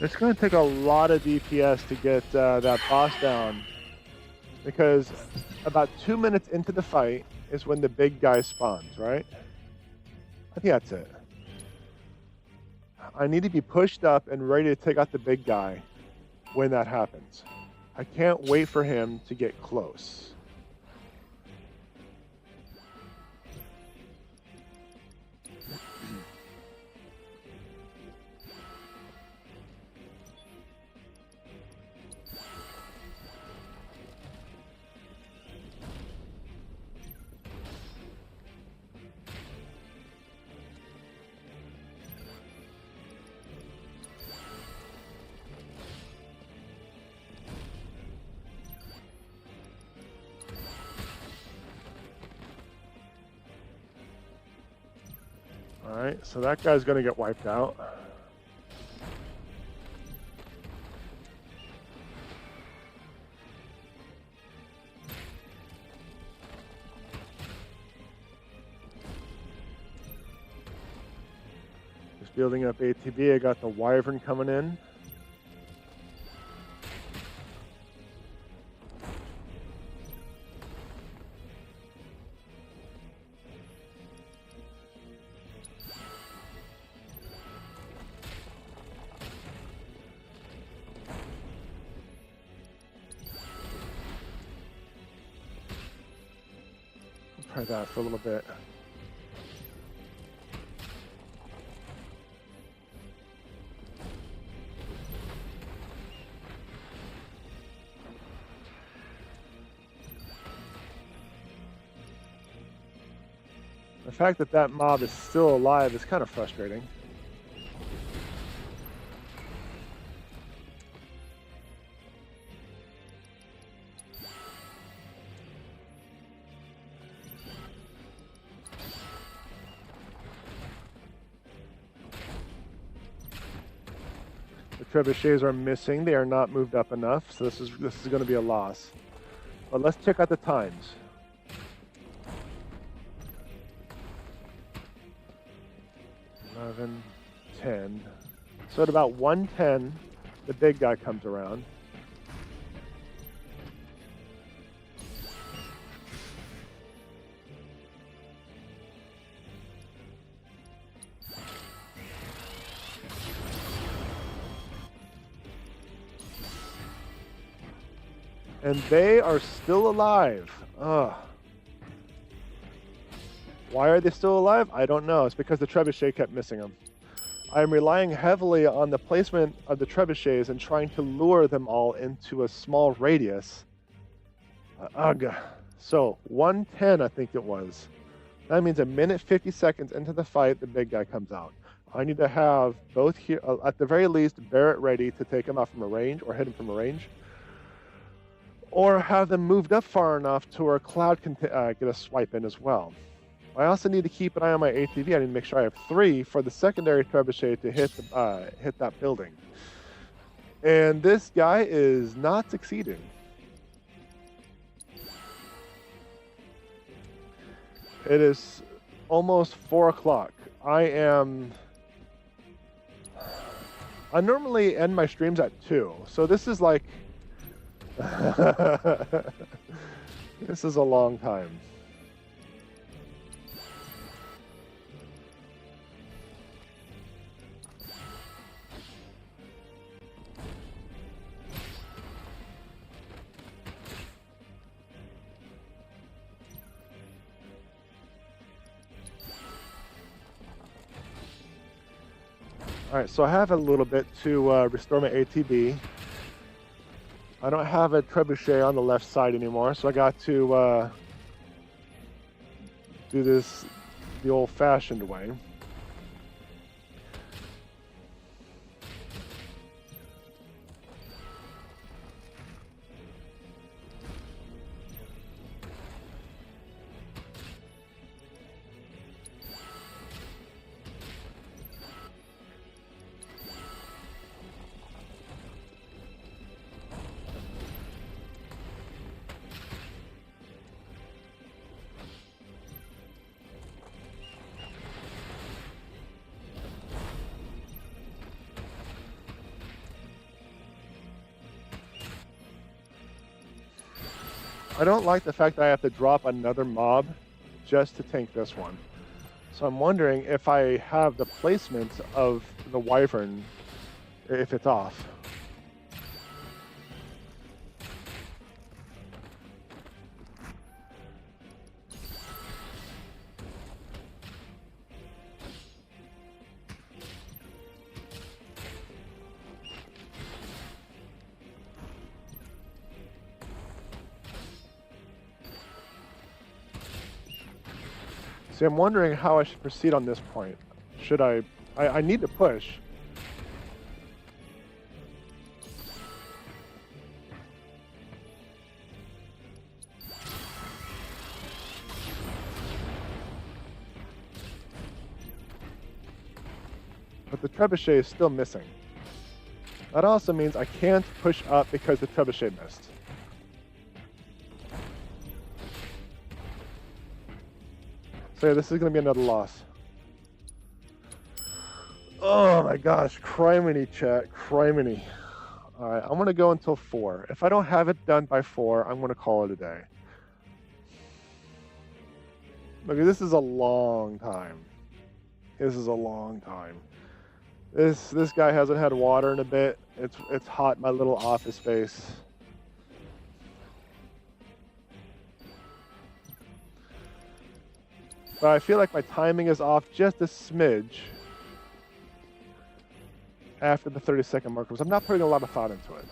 It's going to take a lot of DPS to get that boss down, because about 2 minutes into the fight is when the big guy spawns, right? I think that's it. I need to be pushed up and ready to take out the big guy when that happens. I can't wait for him to get close. Alright, so that guy's going to get wiped out. Just building up ATB. I got the Wyvern coming in. Try that for a little bit. The fact that that mob is still alive is kind of frustrating. The trebuchets are missing. They are not moved up enough, so this is going to be a loss. But let's check out the times. $11, $10. So at about 1:10, the big guy comes around. And they are still alive. Ugh. Why are they still alive? I don't know. It's because the trebuchet kept missing them. I am relying heavily on the placement of the trebuchets and trying to lure them all into a small radius. Ugh. So, 1:10 I think it was. That means 1:50 into the fight, the big guy comes out. I need to have both here, at the very least, Barrett ready to take him out from a range or hit him from a range. Or have them moved up far enough to where Cloud can get a swipe in as well. I also need to keep an eye on my ATV. I need to make sure I have 3 for the secondary trebuchet to hit that building. And this guy is not succeeding. It is almost 4 o'clock. I normally end my streams at 2, so this is like this is a long time. Alright, so I have a little bit to restore my ATB. I don't have a trebuchet on the left side anymore, so I got to do this the old-fashioned way. I don't like the fact that I have to drop another mob just to tank this one. So I'm wondering if I have the placement of the Wyvern, if it's off. See, I'm wondering how I should proceed on this point. Should I need to push. But the trebuchet is still missing. That also means I can't push up because the trebuchet missed. So yeah, this is going to be another loss. Oh my gosh, criminy chat, criminy. All right, I'm gonna go until 4. If I don't have it done by 4, I'm gonna call it a day. Look, this is a long time. This is a long time. This guy hasn't had water in a bit. It's hot in my little office space. But I feel like my timing is off just a smidge after the 30-second mark because I'm not putting a lot of thought into it.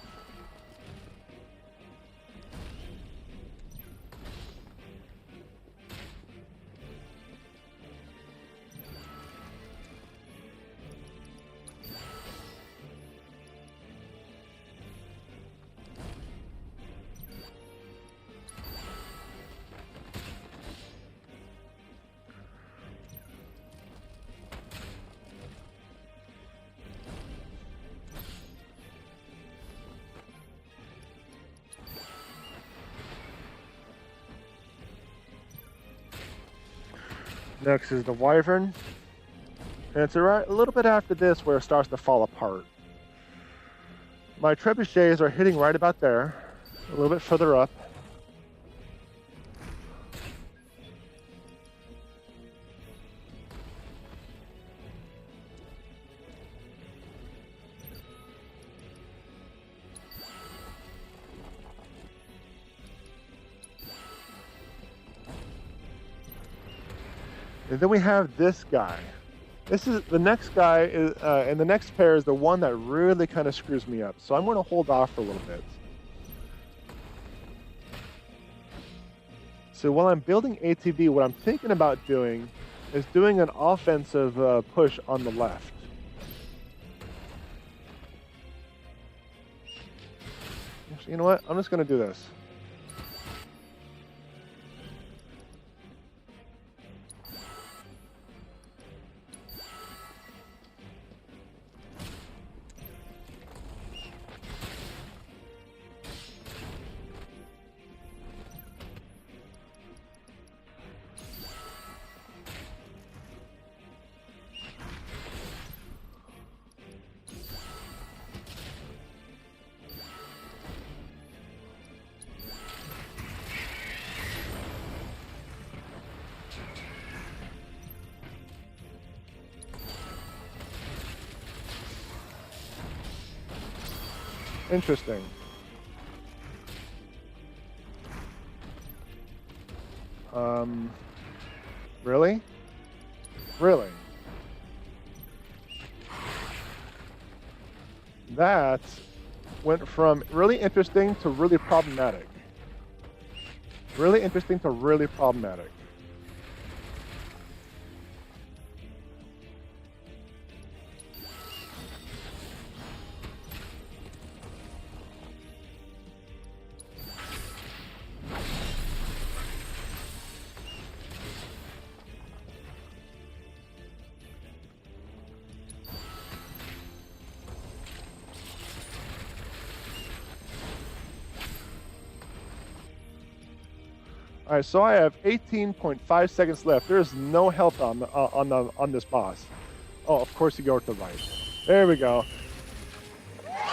Next is the Wyvern. And it's a little bit after this where it starts to fall apart. My trebuchets are hitting right about there, a little bit further up. And then we have this guy. This is the next guy, and the next pair is the one that really kind of screws me up. So I'm going to hold off for a little bit. So while I'm building ATV, what I'm thinking about doing is doing an offensive push on the left. Actually, you know what? I'm just going to do this. Interesting. Really? Really? That went from really interesting to really problematic. Really interesting to really problematic. All right, so I have 18.5 seconds left. There is no health on this boss. Oh, of course you go to the right. There we go.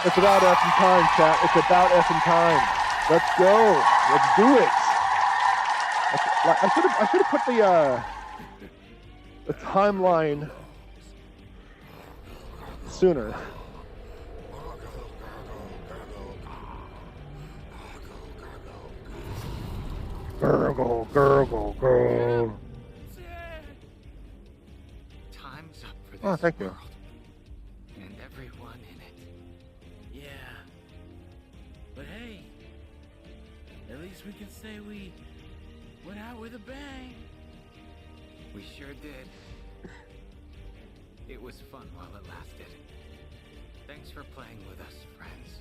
It's about effing time, chat. It's about effing time. Let's go. Let's do it. I should have put the timeline sooner. Gurgle, gurgle, gurgle. Time's up for this Oh, thank you. world. And everyone in it. Yeah. But hey, at least we can say we went out with a bang. We sure did. It was fun while it lasted. Thanks for playing with us, friends.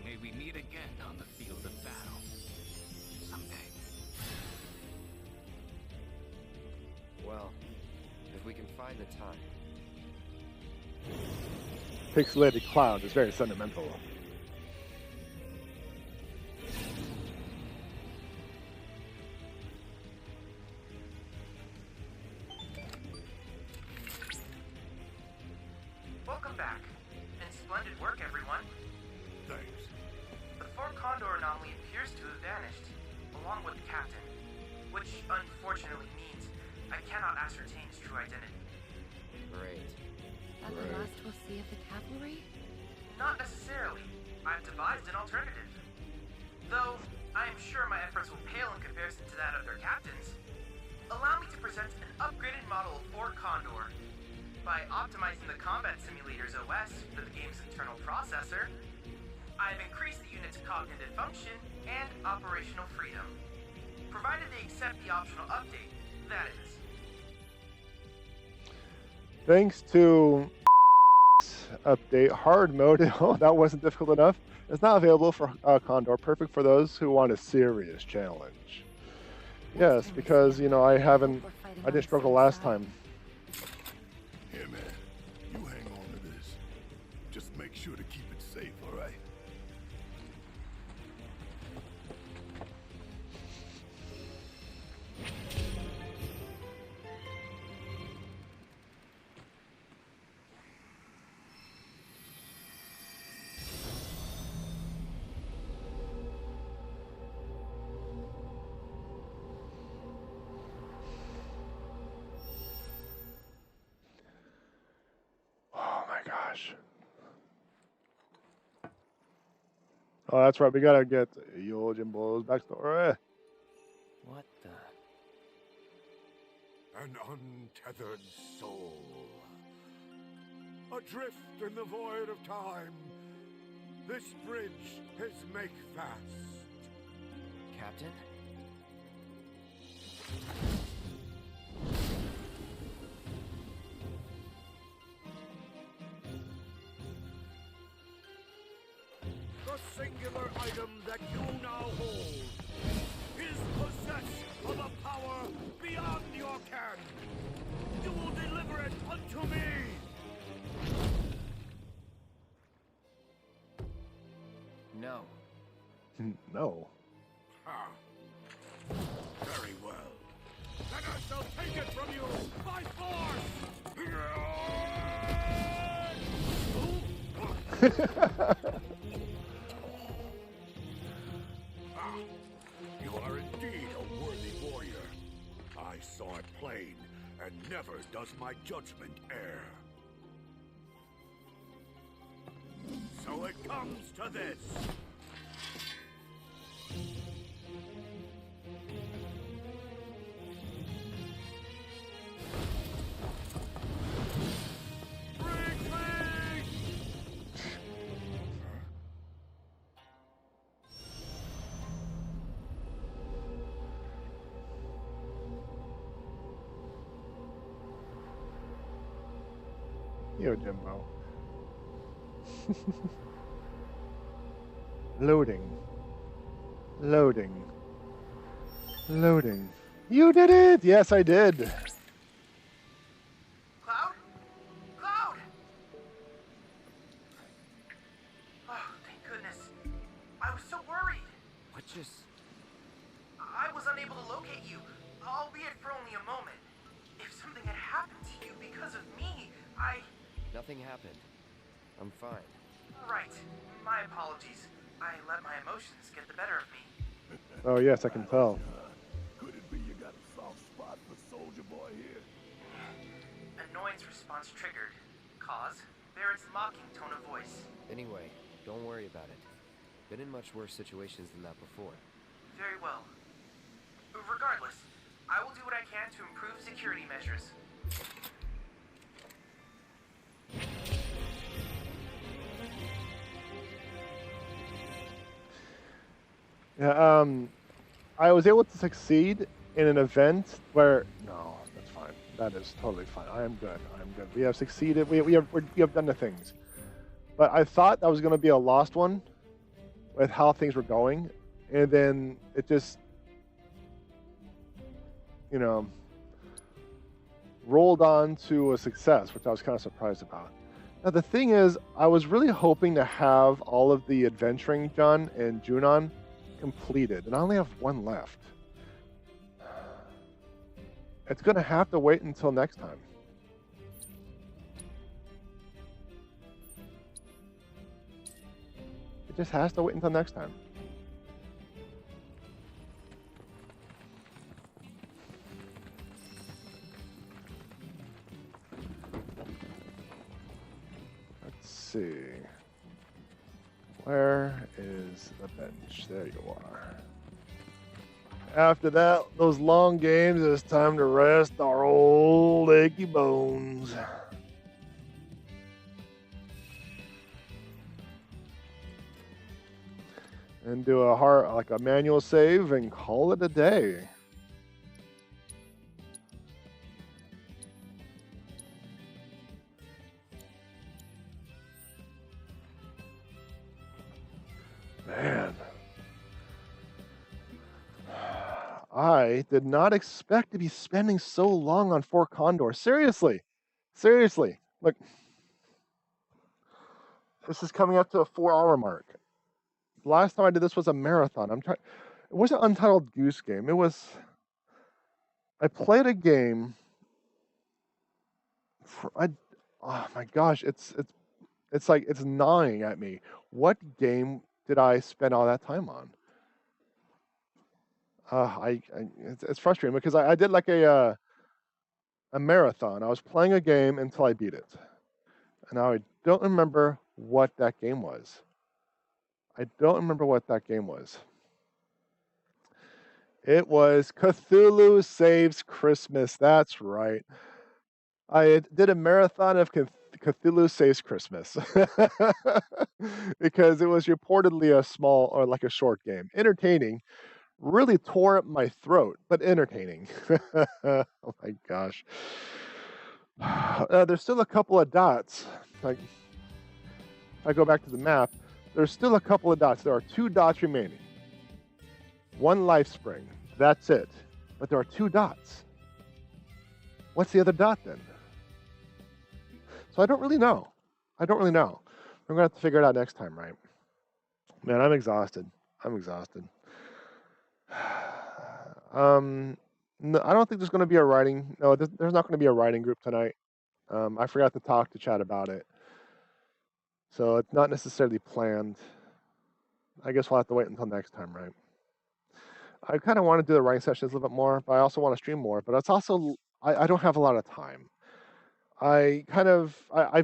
May we meet again on the field of battle. Someday. Well, if we can find the time. Pixelated cloud is very sentimental. Welcome back. And splendid work, everyone. Thanks. The Fort Condor anomaly appears to have vanished, along with the captain, which unfortunately means I cannot ascertain his true identity. Great. At the last we'll see of the cavalry? Not necessarily. I've devised an alternative. Though, I am sure my efforts will pale in comparison to that of their captains. Allow me to present an upgraded model of Fort Condor. By optimizing the combat simulator's OS for the game's internal processor, I've increased the unit's cognitive function and operational freedom. Provided they accept the optional update, that is. Thanks to update hard mode, oh, that wasn't difficult enough. It's not available for Condor, perfect for those who want a serious challenge. Yes, because, you know, I didn't struggle last time. Here, man. You hang on to this. Just make sure to keep it safe, all right? Oh my gosh. Oh, that's right. We gotta get Yo Jimbo's backstory. What the? An untethered soul. Adrift in the void of time. This bridge is make fast. Captain? The singular item that you now hold is possessed of a power beyond your ken. You will deliver it unto me. No. No. Ah. Very well. Then I shall take it from you by force! You are indeed a worthy warrior. I saw it plain, and never does my judgment err. So it comes to this. Yo Jimbo. Loading. Loading. Loading. You did it! Yes, I did. Cloud? Cloud! Oh, thank goodness. I was so worried. What just... I was unable to locate you, albeit for only a moment. If something had happened to you because of me, Nothing happened. I'm fine. Right. My apologies. I let my emotions get the better of me. Oh yes, I can tell. Could it be you got a soft spot for Soldier Boy here? Annoyance response triggered. Cause? Barrett's mocking tone of voice. Anyway, don't worry about it. Been in much worse situations than that before. Very well. Regardless, I will do what I can to improve security measures. Yeah, I was able to succeed in an event where no, that's fine. That is totally fine. I am good. I am good. We have succeeded. We have done the things. But I thought that was going to be a lost one with how things were going, and then it just, you know, rolled on to a success, which I was kind of surprised about. Now the thing is, I was really hoping to have all of the adventuring done in Junon completed, and I only have one left. It's gonna have to wait until next time. It just has to wait until next time. Let's see. Where is the bench? There you are. After that, those long games, it's time to rest our old achy bones. And do a manual save and call it a day. Man. I did not expect to be spending so long on Fort Condor. Seriously. Seriously. Look. This is coming up to a 4-hour mark. The last time I did this was a marathon. It wasn't Untitled Goose Game. It was. I played a game. Oh my gosh, it's like it's gnawing at me. What game did I spend all that time on? It's frustrating because I did like a marathon. I was playing a game until I beat it, and now I don't remember what that game was. I don't remember what that game was. It was Cthulhu Saves Christmas. That's right. I did a marathon of Cthulhu Saves Christmas because it was reportedly a small or like a short game. Entertaining. Really tore up my throat, but entertaining. Oh my gosh. There's still a couple of dots. Like, if I go back to the map, there's still a couple of dots. There are 2 dots remaining. 1 life spring. That's it. But there are 2 dots. What's the other dot then? So I don't really know. I'm going to have to figure it out next time, right? Man, I'm exhausted. No, I don't think there's going to be a writing. No, there's not going to be a writing group tonight. I forgot to talk to Chad about it. So it's not necessarily planned. I guess we'll have to wait until next time, right? I kind of want to do the writing sessions a little bit more, but I also want to stream more. But it's also, I don't have a lot of time. I've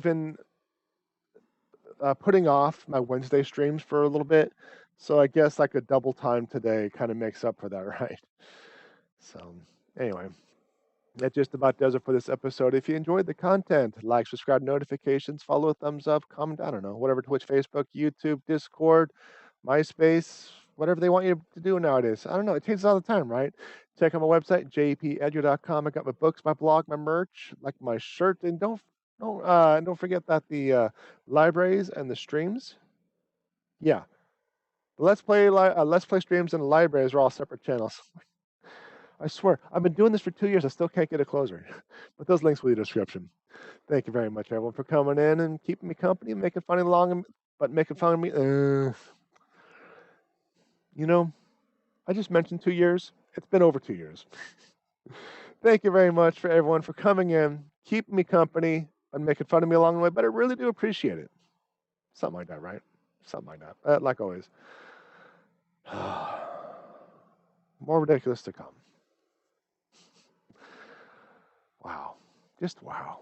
been putting off my Wednesday streams for a little bit. So I guess like a double time today kind of makes up for that, right? So anyway, that just about does it for this episode. If you enjoyed the content, like, subscribe, notifications, follow, a thumbs up, comment, I don't know, whatever, Twitch, Facebook, YouTube, Discord, MySpace, whatever they want you to do nowadays. I don't know. It changes all the time, right? Check out my website, JPEdgar.com. I got my books, my blog, my merch, like my shirt, and don't forget that the libraries and the streams. Yeah, Let's Play streams and the libraries are all separate channels. I swear, I've been doing this for 2 years. I still can't get a closer. But those links will be in the description. Thank you very much, everyone, for coming in and keeping me company, making fun of me. I just mentioned 2 years. It's been over 2 years. Thank you very much for everyone for coming in, keeping me company, and making fun of me along the way. But I really do appreciate it. Something like that, right? Something like that. Like always. More ridiculous to come. Wow. Just wow.